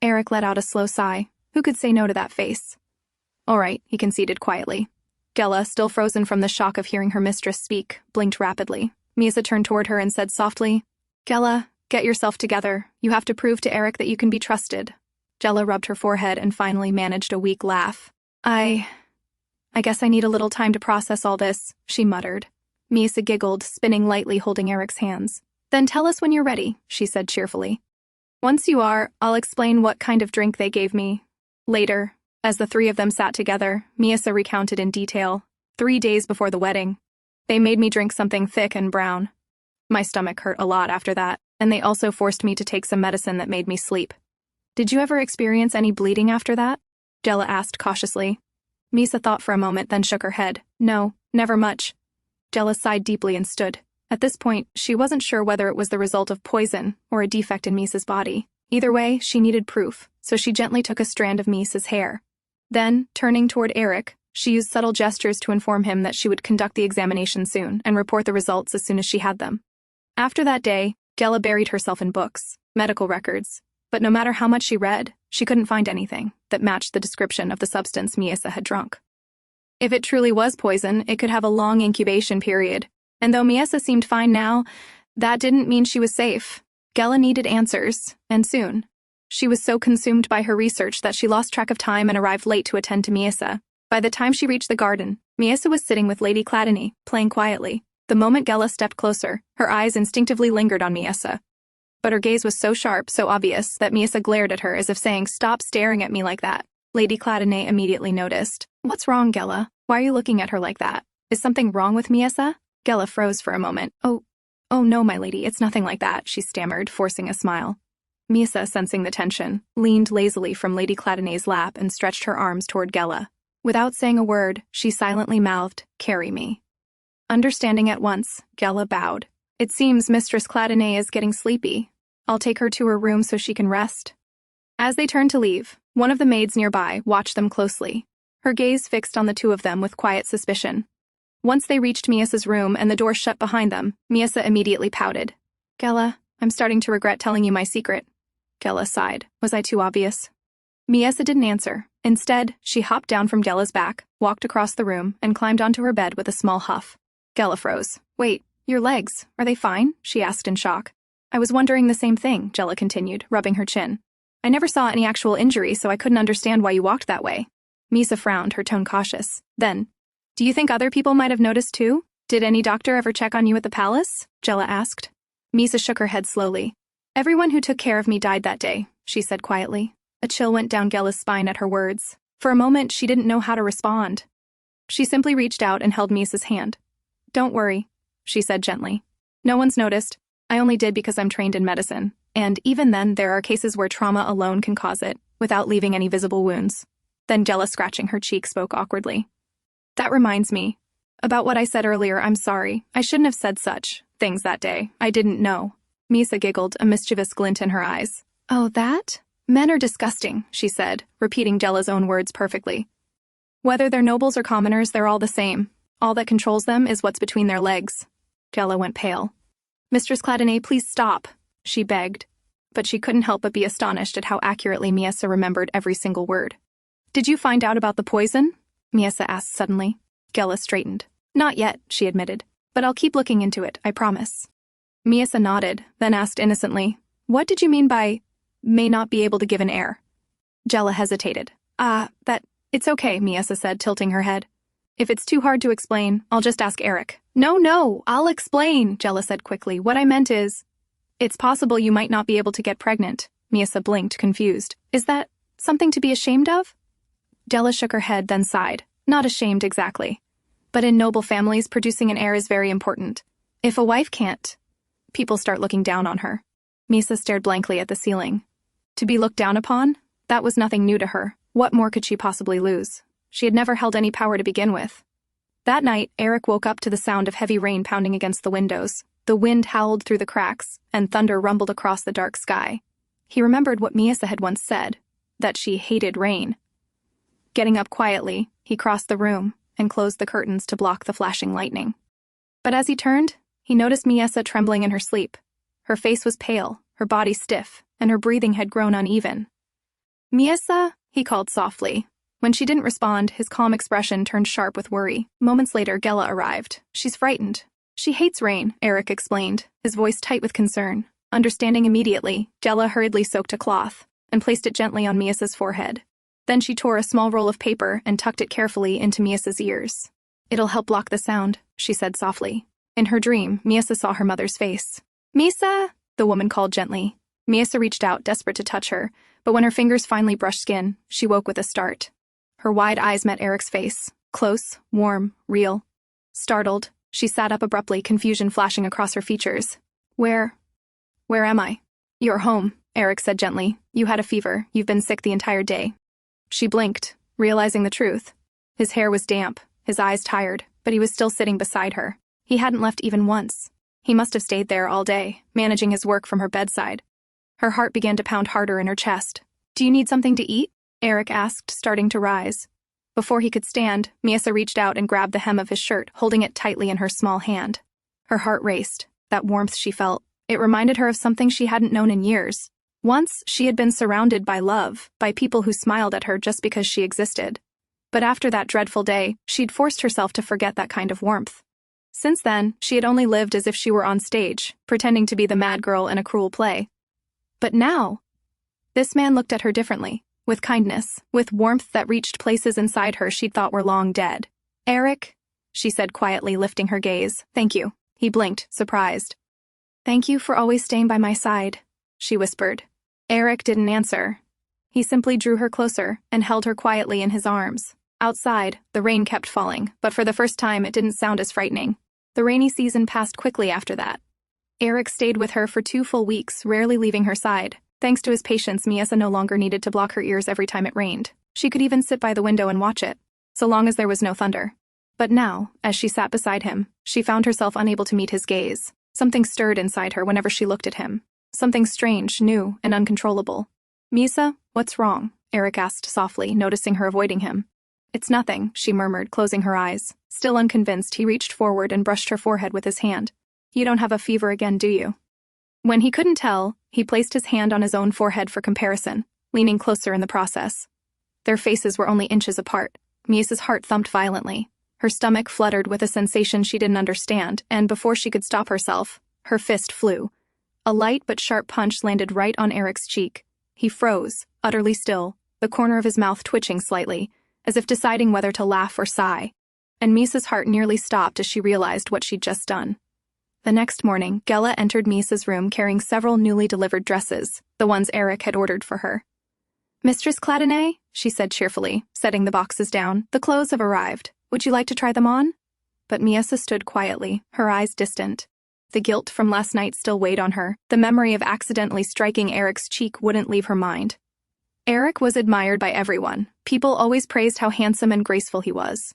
[SPEAKER 1] Aerik let out a slow sigh. Who could say no to that face? "All right," he conceded quietly. Gella, still frozen from the shock of hearing her mistress speak, blinked rapidly. Miesa turned toward her and said softly, "Gella, get yourself together. You have to prove to Aerik that you can be trusted." Gella rubbed her forehead and finally managed a weak laugh. I guess I need a little time to process all this," she muttered. Miesa giggled, spinning lightly, holding Aerik's hands. "Then tell us when you're ready," she said cheerfully. "Once you are, I'll explain what kind of drink they gave me." Later, as the three of them sat together, Miesa recounted in detail. 3 days before the wedding, they made me drink something thick and brown. My stomach hurt a lot after that, and they also forced me to take some medicine that made me sleep. "Did you ever experience any bleeding after that?" Gella asked cautiously. Miesa thought for a moment, then shook her head. "No, never much." Gella sighed deeply and stood. At this point, she wasn't sure whether it was the result of poison or a defect in Miesa's body. Either way, she needed proof, so she gently took a strand of Miesa's hair. Then, turning toward Aerik, She used subtle gestures to inform him that she would conduct the examination soon and report the results as soon as she had them. After that day, Gela buried herself in books, medical records, but no matter how much she read, she couldn't find anything that matched the description of the substance Miesa had drunk. If it truly was poison, it could have a long incubation period, and though Miesa seemed fine now, that didn't mean she was safe. Gela needed answers, and soon. She was so consumed by her research that she lost track of time and arrived late to attend to Miesa. By the time she reached the garden, Miesa was sitting with Lady Cladinae, playing quietly. The moment Gela stepped closer, her eyes instinctively lingered on Miesa. But her gaze was so sharp, so obvious, that Miesa glared at her as if saying, "Stop staring at me like that." Lady Cladinae immediately noticed. "What's wrong, Gela? Why are you looking at her like that? Is something wrong with Miesa?" Gela froze for a moment. Oh no, my lady, it's nothing like that," she stammered, forcing a smile. Miesa, sensing the tension, leaned lazily from Lady Cladinae's lap and stretched her arms toward Gela. Without saying a word, she silently mouthed, "Carry me." Understanding at once, Gela bowed. "It seems Mistress Cladinae is getting sleepy. I'll take her to her room so she can rest." As they turned to leave, one of the maids nearby watched them closely, her gaze fixed on the two of them with quiet suspicion. Once they reached Miesa's room and the door shut behind them, Miesa immediately pouted. "Gela, I'm starting to regret telling you my secret." Gela sighed. "Was I too obvious?" Miesa didn't answer. Instead, she hopped down from Gela's back, walked across the room, and climbed onto her bed with a small huff. Gela froze. "Wait, your legs, are they fine?" she asked in shock. "I was wondering the same thing," Gela continued, rubbing her chin. "I never saw any actual injury, so I couldn't understand why you walked that way." Miesa frowned, her tone cautious. Then, "Do you think other people might have noticed too? Did any doctor ever check on you at the palace?" Gela asked. Miesa shook her head slowly. "Everyone who took care of me died that day," she said quietly. A chill went down Gela's spine at her words. For a moment, she didn't know how to respond. She simply reached out and held Miesa's hand. "Don't worry," she said gently. "No one's noticed. I only did because I'm trained in medicine, and even then there are cases where trauma alone can cause it, without leaving any visible wounds." Then Gela, scratching her cheek, spoke awkwardly. "That reminds me. About what I said earlier, I'm sorry. I shouldn't have said such things that day. I didn't know." Miesa giggled, a mischievous glint in her eyes. "Oh, that? Men are disgusting," she said, repeating Gela's own words perfectly. "Whether they're nobles or commoners, they're all the same. All that controls them is what's between their legs." Gela went pale. "Mistress Cladinae, please stop," she begged. But she couldn't help but be astonished at how accurately Miesa remembered every single word. "Did you find out about the poison?" Miesa asked suddenly. Gela straightened. "Not yet," she admitted. "But I'll keep looking into it, I promise." Miesa nodded, then asked innocently, "What did you mean by may not be able to give an heir?" Gela hesitated. It's okay," Miesa said, tilting her head. "If it's too hard to explain, I'll just ask Aerik." No, I'll explain," Gela said quickly. "What I meant is, it's possible you might not be able to get pregnant." Miesa blinked, confused. "Is that something to be ashamed of?" Gela shook her head, then sighed. "Not ashamed exactly. But in noble families, producing an heir is very important. If a wife can't, people start looking down on her." Miesa stared blankly at the ceiling. To be looked down upon? That was nothing new to her. What more could she possibly lose? She had never held any power to begin with. That night, Aerik woke up to the sound of heavy rain pounding against the windows. The wind howled through the cracks, and thunder rumbled across the dark sky. He remembered what Miesa had once said, that she hated rain. Getting up quietly, he crossed the room and closed the curtains to block the flashing lightning. But as he turned, he noticed Miesa trembling in her sleep. Her face was pale, her body stiff, and her breathing had grown uneven. "Miesa," he called softly. When she didn't respond, his calm expression turned sharp with worry. Moments later, Gela arrived. "She's frightened. She hates rain," Aerik explained, his voice tight with concern. Understanding immediately, Gela hurriedly soaked a cloth and placed it gently on Miesa's forehead. Then she tore a small roll of paper and tucked it carefully into Miesa's ears. "It'll help block the sound," she said softly. In her dream, Miesa saw her mother's face. "Miesa," the woman called gently. Miesa reached out, desperate to touch her, but when her fingers finally brushed skin, she woke with a start. Her wide eyes met Aerik's face, close, warm, real. Startled, she sat up abruptly, confusion flashing across her features. Where am I?" "You're home," Aerik said gently. "You had a fever. You've been sick the entire day." She blinked, realizing the truth. His hair was damp, his eyes tired, but he was still sitting beside her. He hadn't left even once. He must have stayed there all day, managing his work from her bedside. Her heart began to pound harder in her chest. "Do you need something to eat?" Aerik asked, starting to rise. Before he could stand, Miesa reached out and grabbed the hem of his shirt, holding it tightly in her small hand. Her heart raced. That warmth she felt, it reminded her of something she hadn't known in years. Once, she had been surrounded by love, by people who smiled at her just because she existed. But after that dreadful day, she'd forced herself to forget that kind of warmth. Since then, she had only lived as if she were on stage, pretending to be the mad girl in a cruel play. But now, this man looked at her differently, with kindness, with warmth that reached places inside her she'd thought were long dead. "Aerik," she said quietly, lifting her gaze. "Thank you." He blinked, surprised. "Thank you for always staying by my side," she whispered. Aerik didn't answer. He simply drew her closer and held her quietly in his arms. Outside, the rain kept falling, but for the first time it didn't sound as frightening. The rainy season passed quickly after that. Aerik stayed with her for 2 full weeks, rarely leaving her side. Thanks to his patience, Miesa no longer needed to block her ears every time it rained. She could even sit by the window and watch it, so long as there was no thunder. But now, as she sat beside him, she found herself unable to meet his gaze. Something stirred inside her whenever she looked at him. Something strange, new, and uncontrollable. "Miesa, what's wrong?" Aerik asked softly, noticing her avoiding him. "It's nothing," she murmured, closing her eyes. Still unconvinced, he reached forward and brushed her forehead with his hand. "You don't have a fever again, do you?" When he couldn't tell, he placed his hand on his own forehead for comparison, leaning closer in the process. Their faces were only inches apart. Miesa's heart thumped violently. Her stomach fluttered with a sensation she didn't understand, and before she could stop herself, her fist flew. A light but sharp punch landed right on Aerik's cheek. He froze, utterly still, the corner of his mouth twitching slightly, as if deciding whether to laugh or sigh. And Miesa's heart nearly stopped as she realized what she'd just done. The next morning, Gela entered Miesa's room carrying several newly delivered dresses, the ones Aerik had ordered for her. "Mistress Cladinae," she said cheerfully, setting the boxes down, "the clothes have arrived. Would you like to try them on?" But Miesa stood quietly, her eyes distant. The guilt from last night still weighed on her. The memory of accidentally striking Aerik's cheek wouldn't leave her mind. Aerik was admired by everyone. People always praised how handsome and graceful he was.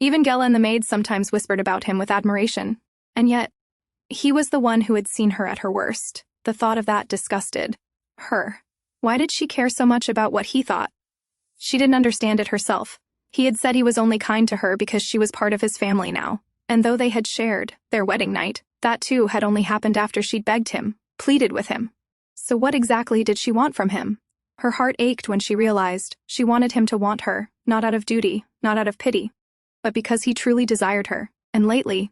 [SPEAKER 1] Even Gela and the maids sometimes whispered about him with admiration. And yet, he was the one who had seen her at her worst. The thought of that disgusted her. Why did she care so much about what he thought? She didn't understand it herself. He had said he was only kind to her because she was part of his family now. And though they had shared their wedding night, that too had only happened after she'd begged him, pleaded with him. So what exactly did she want from him? Her heart ached when she realized she wanted him to want her, not out of duty, not out of pity, but because he truly desired her, and lately,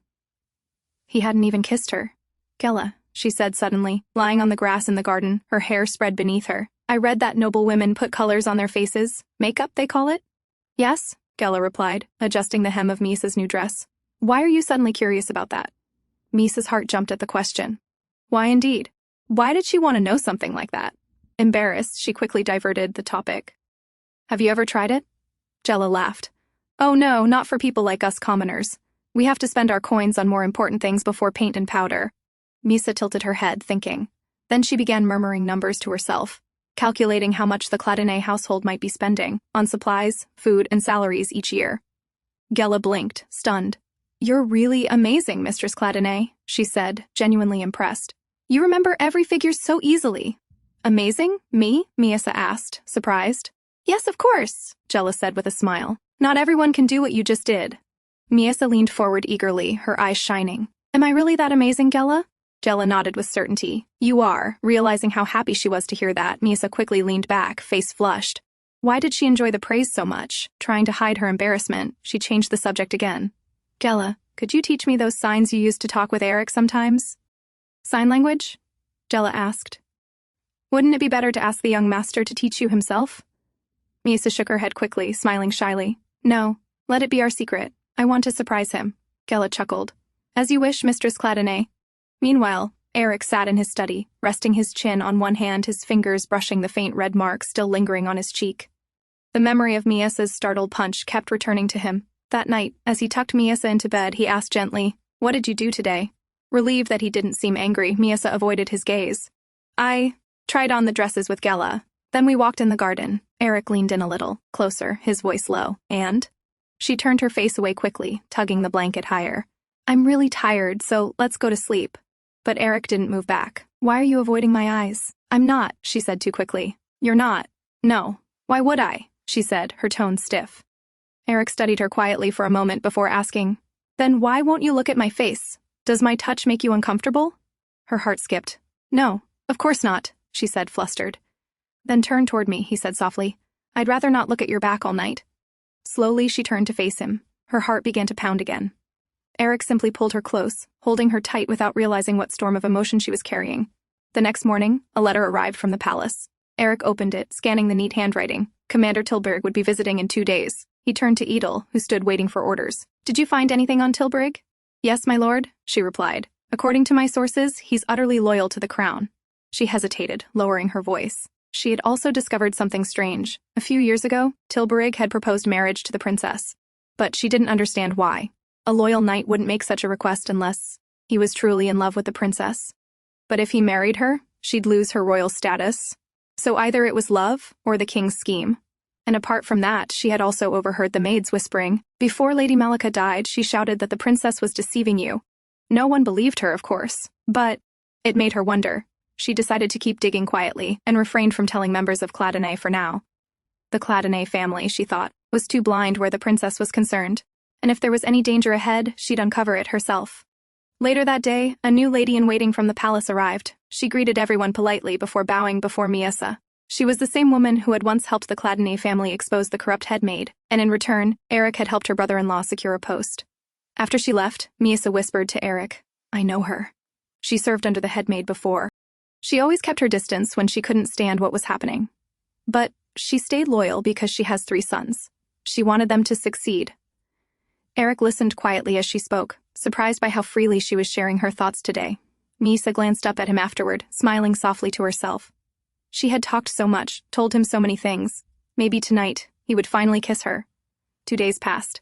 [SPEAKER 1] he hadn't even kissed her. "Gela," she said suddenly, lying on the grass in the garden, her hair spread beneath her. "I read that noble women put colors on their faces. Makeup, they call it?" "Yes," Gela replied, adjusting the hem of Miesa's new dress. "Why are you suddenly curious about that?" Miesa's heart jumped at the question. Why indeed? Why did she want to know something like that? Embarrassed, she quickly diverted the topic. "Have you ever tried it?" Gela laughed. "Oh no, not for people like us commoners. We have to spend our coins on more important things before paint and powder." Miesa tilted her head, thinking. Then she began murmuring numbers to herself, calculating how much the Cladinae household might be spending on supplies, food, and salaries each year. Gela blinked, stunned. "You're really amazing, Mistress Cladinae," she said, genuinely impressed. "You remember every figure so easily." "Amazing? Me?" Miesa asked, surprised. "Yes, of course," Gela said with a smile. "Not everyone can do what you just did." Miesa leaned forward eagerly, her eyes shining. "Am I really that amazing, Gela?" Gela nodded with certainty. "You are." Realizing how happy she was to hear that, Miesa quickly leaned back, face flushed. Why did she enjoy the praise so much? Trying to hide her embarrassment, she changed the subject again. "Gela, could you teach me those signs you used to talk with Aerik sometimes?" "Sign language?" Gela asked. "Wouldn't it be better to ask the young master to teach you himself?" Miesa shook her head quickly, smiling shyly. "No, let it be our secret. I want to surprise him." Gela chuckled. "As you wish, Mistress Cladinae." Meanwhile, Aerik sat in his study, resting his chin on one hand, his fingers brushing the faint red mark still lingering on his cheek. The memory of Miesa's startled punch kept returning to him. That night, as he tucked Miesa into bed, he asked gently, "What did you do today?" Relieved that he didn't seem angry, Miesa avoided his gaze. "I tried on the dresses with Gela. Then we walked in the garden." Aerik leaned in a little, closer, his voice low. "And?" She turned her face away quickly, tugging the blanket higher. "I'm really tired, so let's go to sleep." But Aerik didn't move back. "Why are you avoiding my eyes?" "I'm not," she said too quickly. "You're not?" "No. Why would I?" she said, her tone stiff. Aerik studied her quietly for a moment before asking, "Then why won't you look at my face? Does my touch make you uncomfortable?" Her heart skipped. "No, of course not," she said, flustered. "Then turn toward me," he said softly. "I'd rather not look at your back all night." Slowly, she turned to face him. Her heart began to pound again. Aerik simply pulled her close, holding her tight without realizing what storm of emotion she was carrying. The next morning, a letter arrived from the palace. Aerik opened it, scanning the neat handwriting. Commander Tilburg would be visiting in 2 days. He turned to Edel, who stood waiting for orders. "Did you find anything on Tilburg?" "Yes, my lord," she replied. "According to my sources, he's utterly loyal to the crown." She hesitated, lowering her voice. She had also discovered something strange. A few years ago, Tilburg had proposed marriage to the princess. But she didn't understand why. A loyal knight wouldn't make such a request unless he was truly in love with the princess. But if he married her, she'd lose her royal status. So either it was love or the king's scheme. And apart from that, she had also overheard the maids whispering. Before Lady Malika died, she shouted that the princess was deceiving you. No one believed her, of course, but it made her wonder. She decided to keep digging quietly and refrained from telling members of Cladinae for now. The Cladinae family, she thought, was too blind where the princess was concerned, and if there was any danger ahead, she'd uncover it herself. Later that day, a new lady-in-waiting from the palace arrived. She greeted everyone politely before bowing before Miesa. She was the same woman who had once helped the Cladinae family expose the corrupt headmaid, and in return, Aerik had helped her brother-in-law secure a post. After she left, Miesa whispered to Aerik, "I know her. She served under the headmaid before. She always kept her distance when she couldn't stand what was happening. But she stayed loyal because she has 3 sons. She wanted them to succeed." Aerik listened quietly as she spoke, surprised by how freely she was sharing her thoughts today. Miesa glanced up at him afterward, smiling softly to herself. She had talked so much, told him so many things. Maybe tonight, he would finally kiss her. 2 days passed.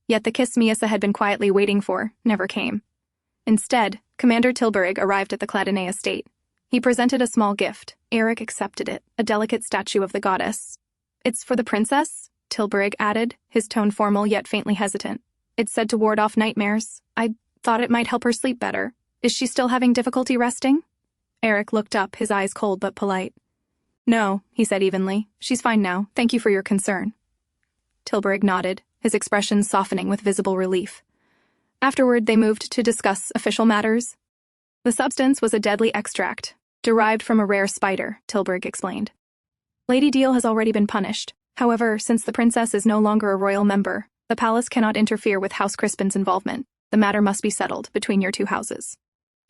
[SPEAKER 1] Yet the kiss Miesa had been quietly waiting for never came. Instead, Commander Tilburg arrived at the Cladinae estate. He presented a small gift. Aerik accepted it, a delicate statue of the goddess. "It's for the princess?" Tilburg added, his tone formal yet faintly hesitant. "It's said to ward off nightmares. I thought it might help her sleep better. Is she still having difficulty resting?" Aerik looked up, his eyes cold but polite. "No," he said evenly. "She's fine now. Thank you for your concern." Tilburg nodded, his expression softening with visible relief. Afterward, they moved to discuss official matters. The substance was a deadly extract, derived from a rare spider, Tilburg explained. Lady Deal has already been punished. However, since the princess is no longer a royal member, the palace cannot interfere with House Crispin's involvement. The matter must be settled between your 2 houses.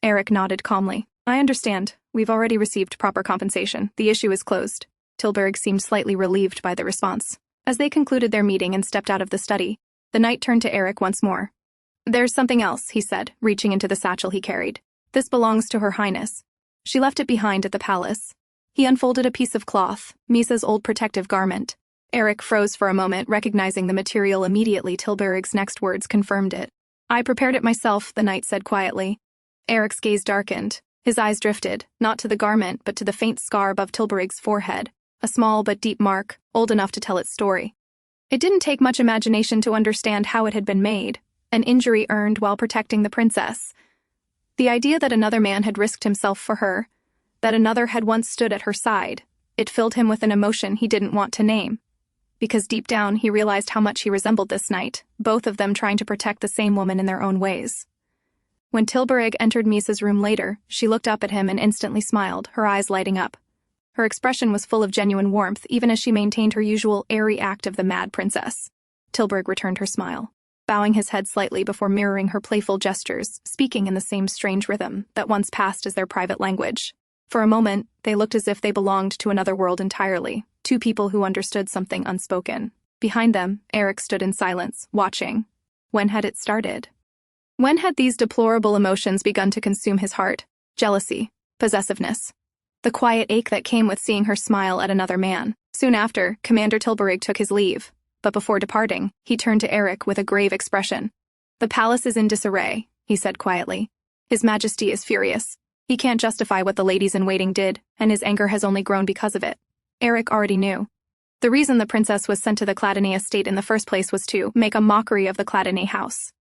[SPEAKER 1] Aerik nodded calmly. "I understand. We've already received proper compensation. The issue is closed." Tilburg seemed slightly relieved by the response. As they concluded their meeting and stepped out of the study, the knight turned to Aerik once more. "There's something else," he said, reaching into the satchel he carried. "This belongs to Her Highness. She left it behind at the palace." He unfolded a piece of cloth, Miesa's old protective garment. Aerik froze for a moment, recognizing the material immediately. Tilburg's next words confirmed it. "I prepared it myself," the knight said quietly. Eric's gaze darkened. His eyes drifted, not to the garment but to the faint scar above Tilburg's forehead, a small but deep mark, old enough to tell its story. It didn't take much imagination to understand how it had been made, an injury earned while protecting the princess. The idea that another man had risked himself for her, that another had once stood at her side, it filled him with an emotion he didn't want to name. Because deep down he realized how much he resembled this knight, both of them trying to protect the same woman in their own ways. When Tilburg entered Miesa's room later, she looked up at him and instantly smiled, her eyes lighting up. Her expression was full of genuine warmth, even as she maintained her usual airy act of the mad princess. Tilburg returned her smile, bowing his head slightly before mirroring her playful gestures, speaking in the same strange rhythm that once passed as their private language. For a moment, they looked as if they belonged to another world entirely, 2 people who understood something unspoken. Behind them, Aerik stood in silence, watching. When had it started? When had these deplorable emotions begun to consume his heart? Jealousy, possessiveness, the quiet ache that came with seeing her smile at another man. Soon after, Commander Tilburg took his leave, but before departing, he turned to Aerik with a grave expression. "The palace is in disarray," he said quietly. "His Majesty is furious. He can't justify what the ladies-in-waiting did, and his anger has only grown because of it." Aerik already knew. The reason the princess was sent to the Cladinae estate in the first place was to make a mockery of the Cladinae house.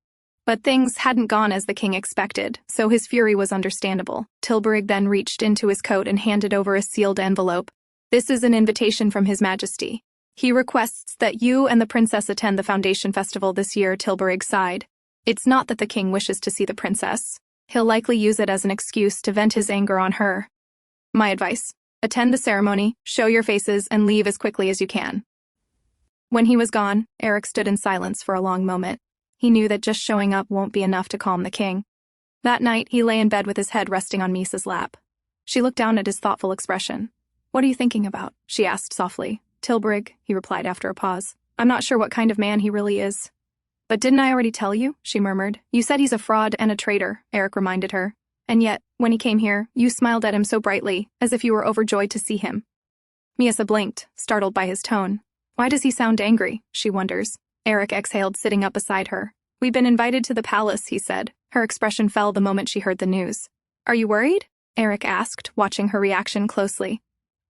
[SPEAKER 1] But things hadn't gone as the king expected, so his fury was understandable. Tilburg then reached into his coat and handed over a sealed envelope. "This is an invitation from His Majesty." He requests that you and the princess attend the Foundation Festival this year, Tilburig sighed. It's not that the king wishes to see the princess. He'll likely use it as an excuse to vent his anger on her. My advice: attend the ceremony, show your faces, and leave as quickly as you can. When he was gone, Aerik stood in silence for a long moment. He knew that just showing up won't be enough to calm the king. That night, he lay in bed with his head resting on Miesa's lap. She looked down at his thoughtful expression. "What are you thinking about?" she asked softly. "Tilburig," he replied after a pause. "I'm not sure what kind of man he really is." "But didn't I already tell you?" she murmured. "You said he's a fraud and a traitor," Aerik reminded her. "And yet, when he came here, you smiled at him so brightly, as if you were overjoyed to see him." Miesa blinked, startled by his tone. Why does he sound angry, she wonders. Aerik exhaled, sitting up beside her. "We've been invited to the palace," he said. Her expression fell the moment she heard the news. "Are you worried?" Aerik asked, watching her reaction closely.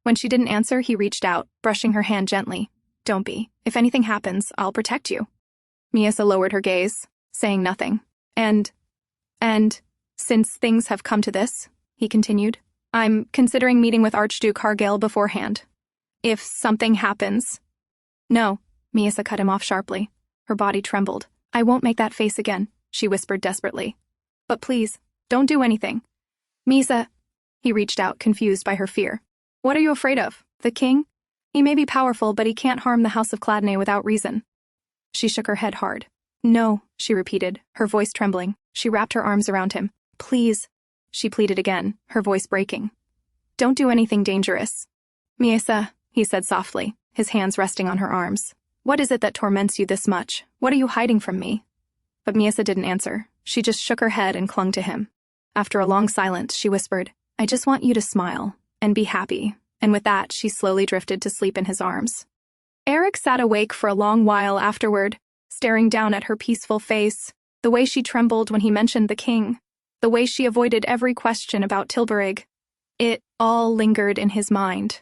[SPEAKER 1] When she didn't answer, he reached out, brushing her hand gently. "Don't be. If anything happens, I'll protect you." Miesa lowered her gaze, saying nothing. And, since things have come to this," he continued, "I'm considering meeting with Archduke Hargale beforehand. If something happens—" "No," Miesa cut him off sharply. Her body trembled. "I won't make that face again," she whispered desperately. "But please, don't do anything." "Miesa," he reached out, confused by her fear. "What are you afraid of? The king? He may be powerful, but he can't harm the House of Cladinae without reason." She shook her head hard. "No," she repeated, her voice trembling. She wrapped her arms around him. "Please," she pleaded again, her voice breaking. "Don't do anything dangerous." "Miesa," he said softly, his hands resting on her arms. "What is it that torments you this much? What are you hiding from me?" But Miesa didn't answer. She just shook her head and clung to him. After a long silence, she whispered, "I just want you to smile and be happy." And with that, she slowly drifted to sleep in his arms. Aerik sat awake for a long while afterward, staring down at her peaceful face, the way she trembled when he mentioned the king, the way she avoided every question about Tilburig. It all lingered in his mind.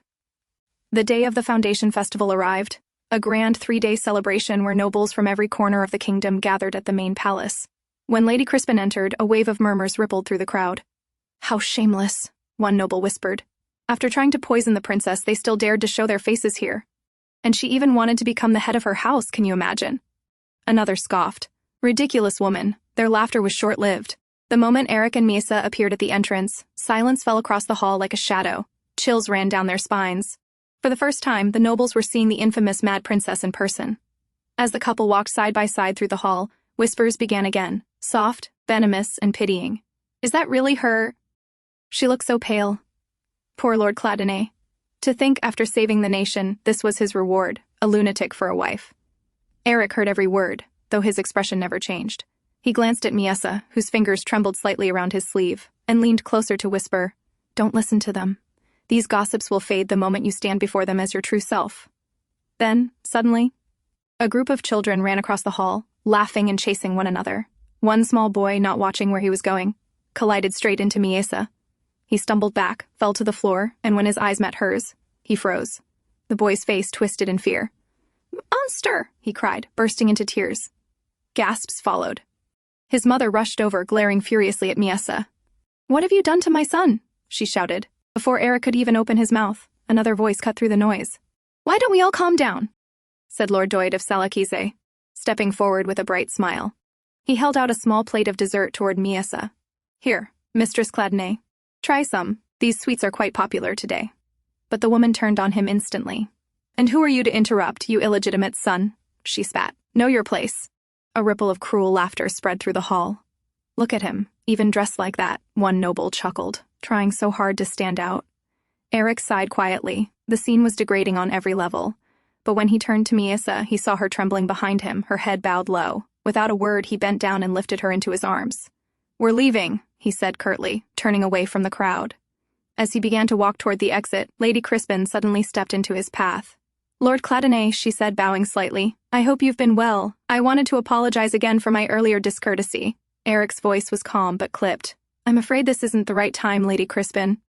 [SPEAKER 1] The day of the Foundation Festival arrived, a grand 3-day celebration where nobles from every corner of the kingdom gathered at the main palace. When Lady Crispin entered, a wave of murmurs rippled through the crowd. "How shameless," one noble whispered. "After trying to poison the princess, they still dared to show their faces here. And she even wanted to become the head of her house, can you imagine?" Another scoffed. "Ridiculous woman." Their laughter was short-lived. The moment Aerik and Miesa appeared at the entrance, silence fell across the hall like a shadow. Chills ran down their spines. For the first time, the nobles were seeing the infamous Mad Princess in person. As the couple walked side by side through the hall, whispers began again, soft, venomous, and pitying. "Is that really her? She looks so pale. Poor Lord Cladinae. To think after saving the nation, this was his reward, a lunatic for a wife." Aerik heard every word, though his expression never changed. He glanced at Miesa, whose fingers trembled slightly around his sleeve, and leaned closer to whisper, "Don't listen to them. These gossips will fade the moment you stand before them as your true self." Then, suddenly, a group of children ran across the hall, laughing and chasing one another. One small boy, not watching where he was going, collided straight into Miesa. He stumbled back, fell to the floor, and when his eyes met hers, he froze. The boy's face twisted in fear. "Monster!" he cried, bursting into tears. Gasps followed. His mother rushed over, glaring furiously at Miesa. "What have you done to my son?" she shouted. Before Aerik could even open his mouth, another voice cut through the noise. "Why don't we all calm down?" said Lord Doyd of Salakise, stepping forward with a bright smile. He held out a small plate of dessert toward Miesa. "Here, Mistress Cladinae. Try some. These sweets are quite popular today." But the woman turned on him instantly. "And who are you to interrupt, you illegitimate son?" she spat. "Know your place." A ripple of cruel laughter spread through the hall. "Look at him, even dressed like that," one noble chuckled, trying so hard to stand out. Aerik sighed quietly. The scene was degrading on every level. But when he turned to Miesa, he saw her trembling behind him, her head bowed low. Without a word, he bent down and lifted her into his arms. "We're leaving," he said curtly, turning away from the crowd. As he began to walk toward the exit, Lady Crispin suddenly stepped into his path. "Lord Cladinae," she said, bowing slightly, "I hope you've been well. I wanted to apologize again for my earlier discourtesy." Aerik's voice was calm but clipped. "I'm afraid this isn't the right time, Lady Crispin.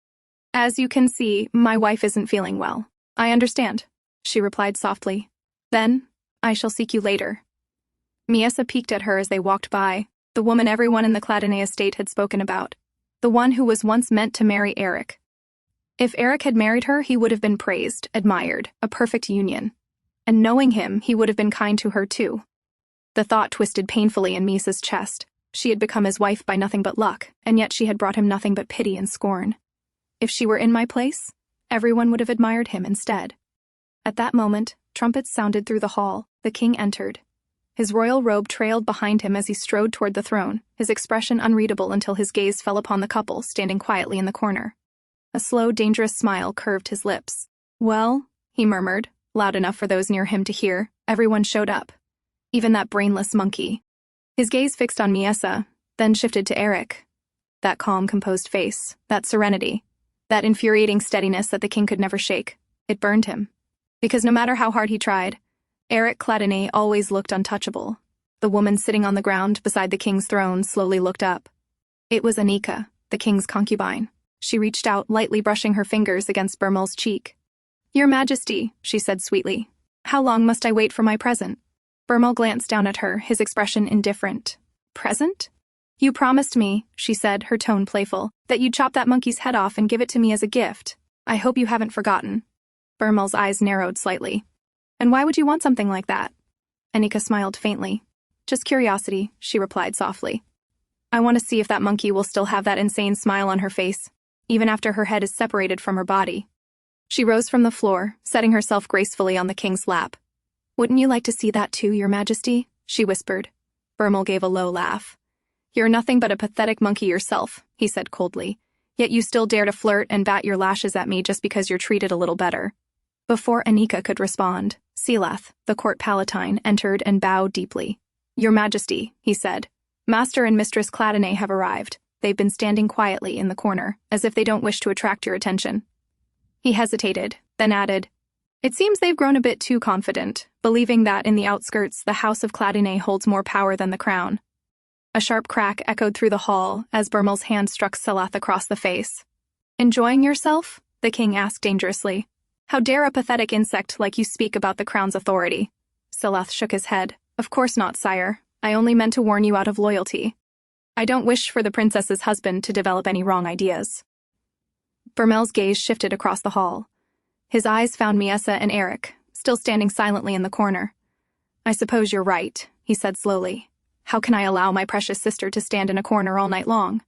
[SPEAKER 1] As you can see, my wife isn't feeling well." "I understand," she replied softly. "Then, I shall seek you later." Miesa peeked at her as they walked by, the woman everyone in the Cladinae estate had spoken about, the one who was once meant to marry Aerik. If Aerik had married her, he would have been praised, admired, a perfect union. And knowing him, he would have been kind to her too. The thought twisted painfully in Miesa's chest. She had become his wife by nothing but luck, and yet she had brought him nothing but pity and scorn. If she were in my place, everyone would have admired him instead. At that moment, trumpets sounded through the hall. The king entered. His royal robe trailed behind him as he strode toward the throne, his expression unreadable until his gaze fell upon the couple standing quietly in the corner. A slow, dangerous smile curved his lips. "Well," he murmured, loud enough for those near him to hear. Everyone showed up. Even that brainless monkey. His gaze fixed on Miesa, then shifted to Aerik. That calm, composed face, that serenity, that infuriating steadiness that the king could never shake. It burned him. Because no matter how hard he tried, Aerik Cladinae always looked untouchable. The woman sitting on the ground beside the king's throne slowly looked up. It was Anika, the king's concubine. She reached out, lightly brushing her fingers against Bermel's cheek. "Your Majesty," she said sweetly, "how long must I wait for my present?" Bermel glanced down at her, his expression indifferent. "Present? You promised me," she said, her tone playful, "that you'd chop that monkey's head off and give it to me as a gift. I hope you haven't forgotten." Bermel's eyes narrowed slightly. "And why would you want something like that?" Anika smiled faintly. "Just curiosity," she replied softly. "I want to see if that monkey will still have that insane smile on her face, even after her head is separated from her body." She rose from the floor, setting herself gracefully on the king's lap. "Wouldn't you like to see that too, Your Majesty?" she whispered. Bermel gave a low laugh. "You're nothing but a pathetic monkey yourself," he said coldly. "Yet you still dare to flirt and bat your lashes at me just because you're treated a little better." Before Anika could respond, Silath, the court palatine, entered and bowed deeply. "Your Majesty," he said, "Master and Mistress Cladinae have arrived. They've been standing quietly in the corner, as if they don't wish to attract your attention." He hesitated, then added, "It seems they've grown a bit too confident, believing that in the outskirts the House of Cladinae holds more power than the crown." A sharp crack echoed through the hall as Bermel's hand struck Silath across the face. "Enjoying yourself?" the king asked dangerously. "How dare a pathetic insect like you speak about the crown's authority?" Silath shook his head. "Of course not, sire. I only meant to warn you out of loyalty. I don't wish for the princess's husband to develop any wrong ideas." Bermel's gaze shifted across the hall. His eyes found Miesa and Aerik, still standing silently in the corner. "I suppose you're right," he said slowly. "How can I allow my precious sister to stand in a corner all night long?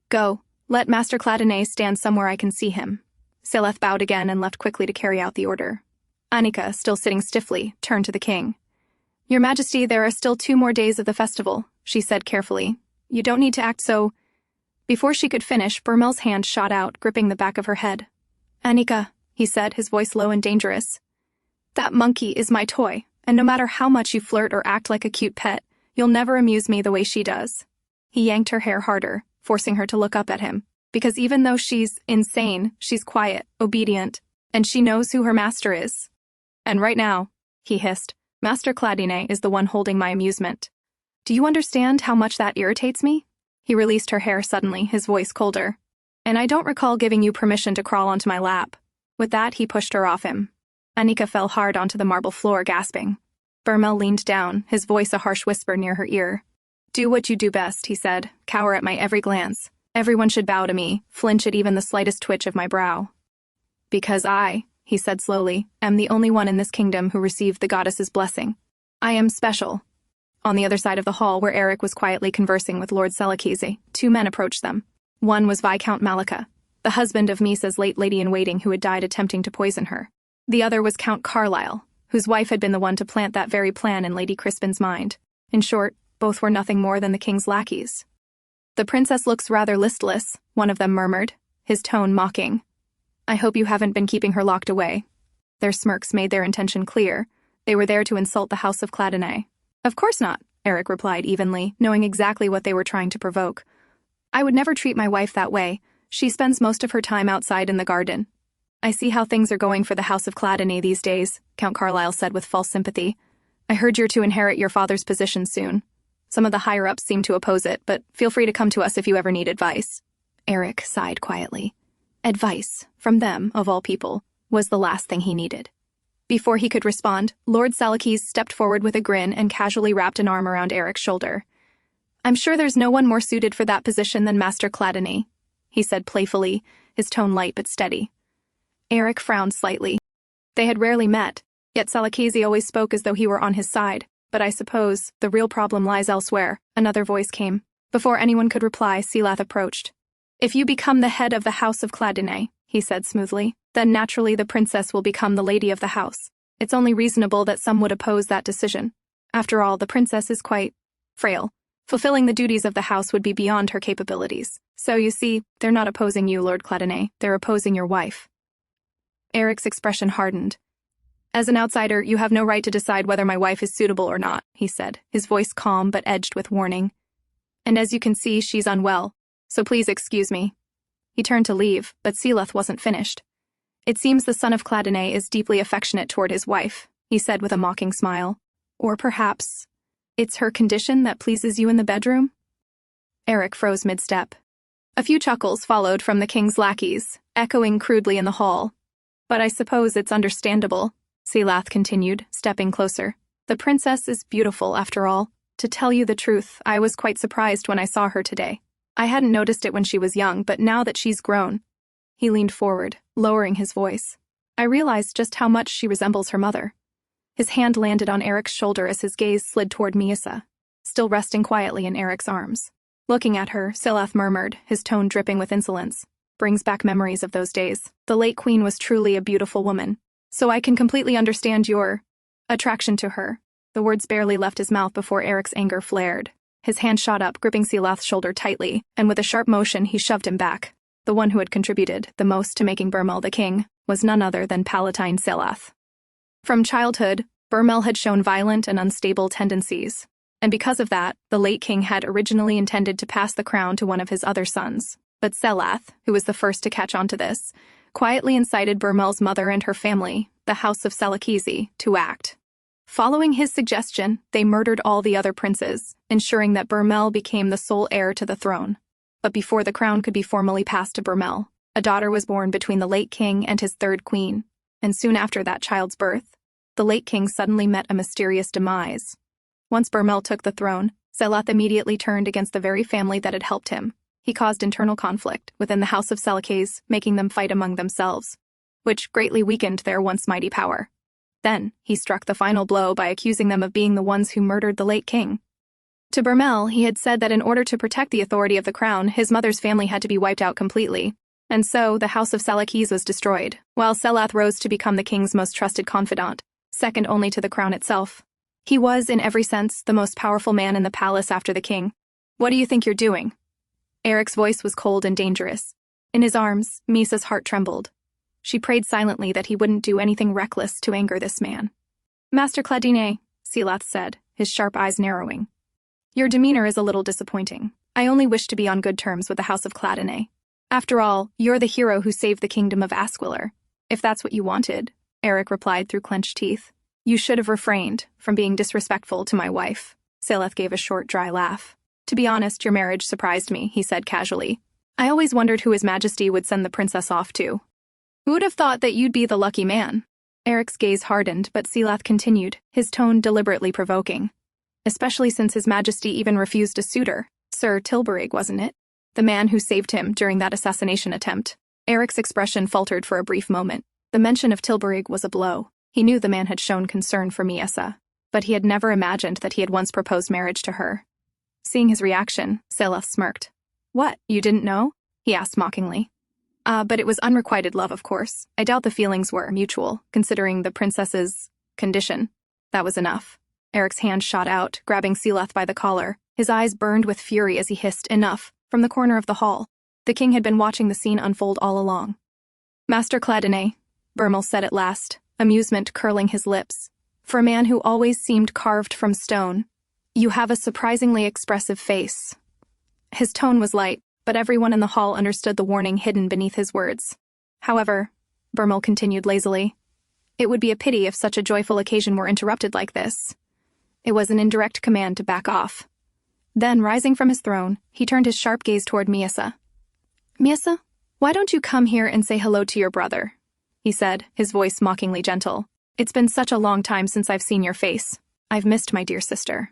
[SPEAKER 1] Go, let Master Cladinae stand somewhere I can see him." Silath bowed again and left quickly to carry out the order. Anika, still sitting stiffly, turned to the king. "Your Majesty, there are still 2 more days of the festival," she said carefully. "You don't need to act so—" Before she could finish, Bermel's hand shot out, gripping the back of her head. "Anika," he said, his voice low and dangerous. "That monkey is my toy, and no matter how much you flirt or act like a cute pet, you'll never amuse me the way she does." He yanked her hair harder, forcing her to look up at him. "Because even though she's insane, she's quiet, obedient, and she knows who her master is. And right now," he hissed, "Master Cladinae is the one holding my amusement. Do you understand how much that irritates me?" He released her hair suddenly, his voice colder. "And I don't recall giving you permission to crawl onto my lap." With that, he pushed her off him. Anika fell hard onto the marble floor, gasping. Bermel leaned down, his voice a harsh whisper near her ear. "Do what you do best," he said, "cower at my every glance. Everyone should bow to me, flinch at even the slightest twitch of my brow." "Because I," he said slowly, "am the only one in this kingdom who received the goddess's blessing. I am special." On the other side of the hall, where Aerik was quietly conversing with Lord Selekise, 2 men approached them. One was Viscount Malika, the husband of Miesa's late lady-in-waiting who had died attempting to poison her. The other was Count Carlyle, whose wife had been the one to plant that very plan in Lady Crispin's mind. In short, both were nothing more than the king's lackeys. "The princess looks rather listless," one of them murmured, his tone mocking. "I hope you haven't been keeping her locked away." Their smirks made their intention clear. They were there to insult the House of Cladinae. "Of course not," Aerik replied evenly, knowing exactly what they were trying to provoke. "I would never treat my wife that way. She spends most of her time outside in the garden." "I see how things are going for the House of Cladinae these days," Count Carlyle said with false sympathy. "I heard you're to inherit your father's position soon. Some of the higher-ups seem to oppose it, but feel free to come to us if you ever need advice." Aerik sighed quietly. Advice, from them, of all people, was the last thing he needed. Before he could respond, Lord Selekise stepped forward with a grin and casually wrapped an arm around Aerik's shoulder. "I'm sure there's no one more suited for that position than Master Cladinae," he said playfully, his tone light but steady. Aerik frowned slightly. They had rarely met, Yet Salakese always spoke as though he were on his side. But I suppose the real problem lies elsewhere, another voice came. Before anyone could reply, Selath approached. If you become the head of the House of Cladinae, he said smoothly, then naturally the princess will become the lady of the house. It's only reasonable that some would oppose that decision. After all, the princess is quite frail. Fulfilling the duties of the house would be beyond her capabilities. So you see, they're not opposing you, Lord Cladinae, they're opposing your wife. Aerik's expression hardened. As an outsider, you have no right to decide whether my wife is suitable or not, he said, his voice calm but edged with warning. And as you can see, she's unwell, so please excuse me. He turned to leave, but Selath wasn't finished. It seems the son of Cladinae is deeply affectionate toward his wife, he said with a mocking smile. Or perhaps it's her condition that pleases you in the bedroom? Aerik froze mid-step. A few chuckles followed from the king's lackeys, echoing crudely in the hall. But I suppose it's understandable, Selath continued, stepping closer. The princess is beautiful, after all. To tell you the truth, I was quite surprised when I saw her today. I hadn't noticed it when she was young, but now that she's grown. He leaned forward, lowering his voice. I realized just how much she resembles her mother. His hand landed on Aerik's shoulder as his gaze slid toward Miesa, still resting quietly in Aerik's arms. Looking at her, Selath murmured, his tone dripping with insolence. Brings back memories of those days. The late queen was truly a beautiful woman. So I can completely understand your attraction to her. The words barely left his mouth before Aerik's anger flared. His hand shot up, gripping Selath's shoulder tightly, and with a sharp motion he shoved him back. The one who had contributed the most to making Bermel the king was none other than Palatine Selath. From childhood, Bermel had shown violent and unstable tendencies, and because of that, the late king had originally intended to pass the crown to one of his other sons. But Selath, who was the first to catch on to this, quietly incited Bermel's mother and her family, the House of Salakese, to act. Following his suggestion, they murdered all the other princes, ensuring that Bermel became the sole heir to the throne. But before the crown could be formally passed to Bermel, a daughter was born between the late king and his third queen, and soon after that child's birth, the late king suddenly met a mysterious demise. Once Bermel took the throne, Selath immediately turned against the very family that had helped him. He caused internal conflict within the House of Salakese, making them fight among themselves, which greatly weakened their once mighty power. Then, he struck the final blow by accusing them of being the ones who murdered the late king. To Bermel, he had said that in order to protect the authority of the crown, his mother's family had to be wiped out completely, and so the House of Salakese was destroyed, while Selath rose to become the king's most trusted confidant, second only to the crown itself. He was, in every sense, the most powerful man in the palace after the king. What do you think you're doing? Aerik's voice was cold and dangerous. In his arms, Miesa's heart trembled. She prayed silently that he wouldn't do anything reckless to anger this man. Master Cladinae, Selath said, his sharp eyes narrowing. Your demeanor is a little disappointing. I only wish to be on good terms with the House of Cladinae. After all, you're the hero who saved the kingdom of Esquillre. If that's what you wanted, Aerik replied through clenched teeth. You should have refrained from being disrespectful to my wife. Selath gave a short, dry laugh. To be honest, your marriage surprised me, he said casually. I always wondered who His Majesty would send the princess off to. Who would have thought that you'd be the lucky man? Aerik's gaze hardened, but Selath continued, his tone deliberately provoking. Especially since His Majesty even refused a suitor. Sir Tilburig, wasn't it? The man who saved him during that assassination attempt. Aerik's expression faltered for a brief moment. The mention of Tilburig was a blow. He knew the man had shown concern for Miesa, but he had never imagined that he had once proposed marriage to her. Seeing his reaction, Selath smirked. What, you didn't know? He asked mockingly. But it was unrequited love, of course. I doubt the feelings were mutual, considering the princess's condition. That was enough. Aerik's hand shot out, grabbing Selath by the collar. His eyes burned with fury as he hissed, enough, from the corner of the hall. The king had been watching the scene unfold all along. Master Cladinae, Bermel said at last, amusement curling his lips. For a man who always seemed carved from stone, you have a surprisingly expressive face. His tone was light, but everyone in the hall understood the warning hidden beneath his words. However, Bermel continued lazily, it would be a pity if such a joyful occasion were interrupted like this. It was an indirect command to back off. Then, rising from his throne, he turned his sharp gaze toward Miesa. Miesa, why don't you come here and say hello to your brother? He said, his voice mockingly gentle. It's been such a long time since I've seen your face. I've missed my dear sister.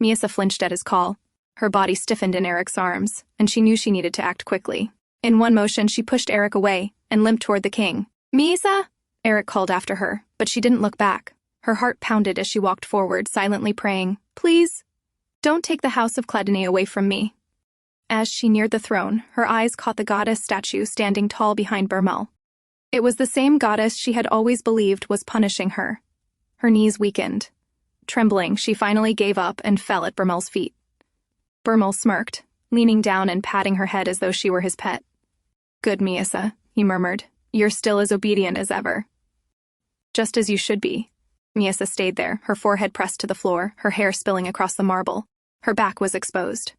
[SPEAKER 1] Miesa flinched at his call. Her body stiffened in Aerik's arms, and she knew she needed to act quickly. In one motion, she pushed Aerik away and limped toward the king. Miesa! Aerik called after her, but she didn't look back. Her heart pounded as she walked forward, silently praying, "Please, don't take the house of Cladinae away from me." As she neared the throne, her eyes caught the goddess statue standing tall behind Bermel. It was the same goddess she had always believed was punishing her. Her knees weakened. Trembling, she finally gave up and fell at Bermel's feet. Bermel smirked, leaning down and patting her head as though she were his pet. "Good, Miesa," he murmured. "You're still as obedient as ever." "Just as you should be." Miesa stayed there, her forehead pressed to the floor, her hair spilling across the marble. Her back was exposed.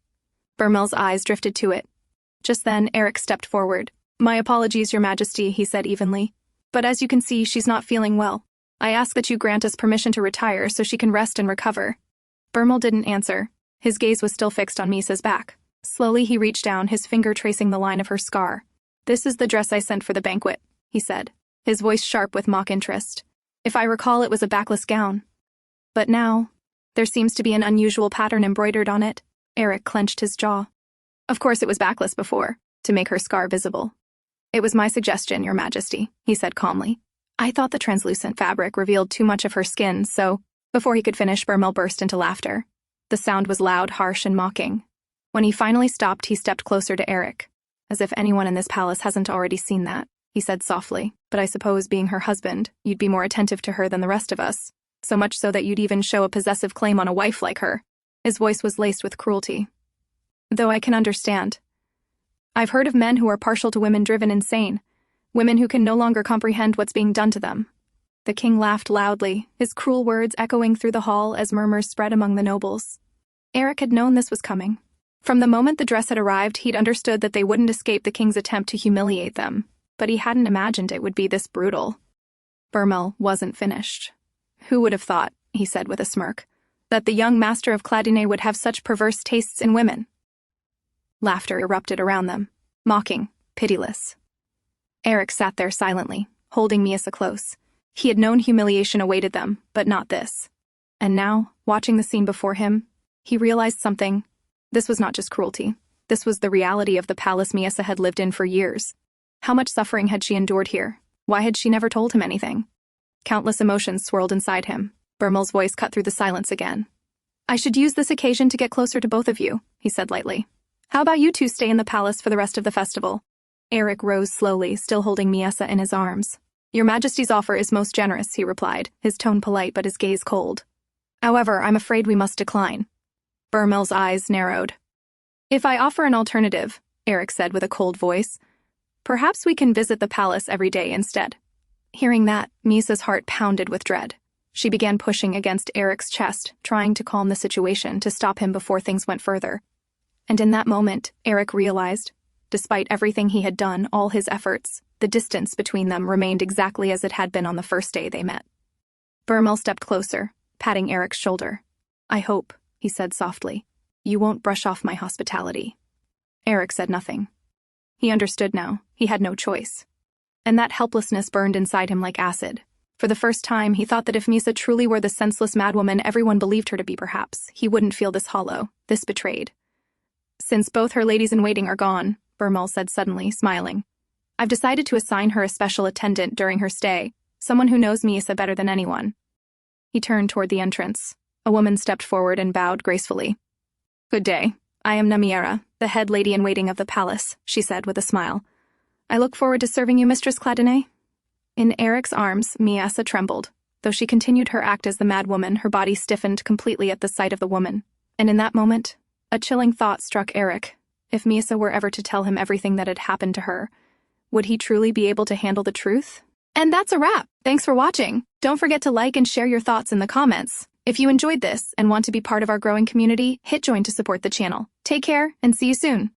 [SPEAKER 1] Bermel's eyes drifted to it. Just then, Aerik stepped forward. "My apologies, Your Majesty," he said evenly. "But as you can see, she's not feeling well. I ask that you grant us permission to retire so she can rest and recover." Bermel didn't answer. His gaze was still fixed on Miesa's back. Slowly, he reached down, his finger tracing the line of her scar. "This is the dress I sent for the banquet," he said, his voice sharp with mock interest. "If I recall, it was a backless gown. But now, there seems to be an unusual pattern embroidered on it." Aerik clenched his jaw. "Of course it was backless before, to make her scar visible." "It was my suggestion, Your Majesty," he said calmly. "I thought the translucent fabric revealed too much of her skin, so—" Before he could finish, Bermel burst into laughter. The sound was loud, harsh, and mocking. When he finally stopped, he stepped closer to Aerik. "As if anyone in this palace hasn't already seen that," he said softly. "But I suppose, being her husband, you'd be more attentive to her than the rest of us. So much so that you'd even show a possessive claim on a wife like her." His voice was laced with cruelty. "Though I can understand. I've heard of men who are partial to women driven insane, women who can no longer comprehend what's being done to them." The king laughed loudly, his cruel words echoing through the hall as murmurs spread among the nobles. Aerik had known this was coming. From the moment the dress had arrived, he'd understood that they wouldn't escape the king's attempt to humiliate them, but he hadn't imagined it would be this brutal. Bermel wasn't finished. "Who would have thought," he said with a smirk, "that the young master of Cladinae would have such perverse tastes in women?" Laughter erupted around them, mocking, pitiless. Aerik sat there silently, holding Miesa close. He had known humiliation awaited them, but not this. And now, watching the scene before him, he realized something. This was not just cruelty. This was the reality of the palace Miesa had lived in for years. How much suffering had she endured here? Why had she never told him anything? Countless emotions swirled inside him. Bermel's voice cut through the silence again. "I should use this occasion to get closer to both of you," he said lightly. "How about you two stay in the palace for the rest of the festival?" Aerik rose slowly, still holding Miesa in his arms. "Your Majesty's offer is most generous," he replied, his tone polite but his gaze cold. "However, I'm afraid we must decline." Bermel's eyes narrowed. "If I offer an alternative," Aerik said with a cold voice, "perhaps we can visit the palace every day instead." Hearing that, Miesa's heart pounded with dread. She began pushing against Aerik's chest, trying to calm the situation, to stop him before things went further. And in that moment, Aerik realized, despite everything he had done, all his efforts, the distance between them remained exactly as it had been on the first day they met. Bermel stepped closer, patting Aerik's shoulder. "I hope," he said softly, "you won't brush off my hospitality." Aerik said nothing. He understood now. He had no choice. And that helplessness burned inside him like acid. For the first time, he thought that if Miesa truly were the senseless madwoman everyone believed her to be, perhaps, he wouldn't feel this hollow, this betrayed. "Since both her ladies-in-waiting are gone," Bermel said suddenly, smiling, "I've decided to assign her a special attendant during her stay, someone who knows Miesa better than anyone." He turned toward the entrance. A woman stepped forward and bowed gracefully. "Good day. I am Namiera, the head lady-in-waiting of the palace," she said with a smile. "I look forward to serving you, Mistress Cladinae." In Aerik's arms, Miesa trembled. Though she continued her act as the madwoman, her body stiffened completely at the sight of the woman. And in that moment, a chilling thought struck Aerik. If Miesa were ever to tell him everything that had happened to her, would he truly be able to handle the truth? And that's a wrap. Thanks for watching. Don't forget to like and share your thoughts in the comments. If you enjoyed this and want to be part of our growing community, hit join to support the channel. Take care and see you soon.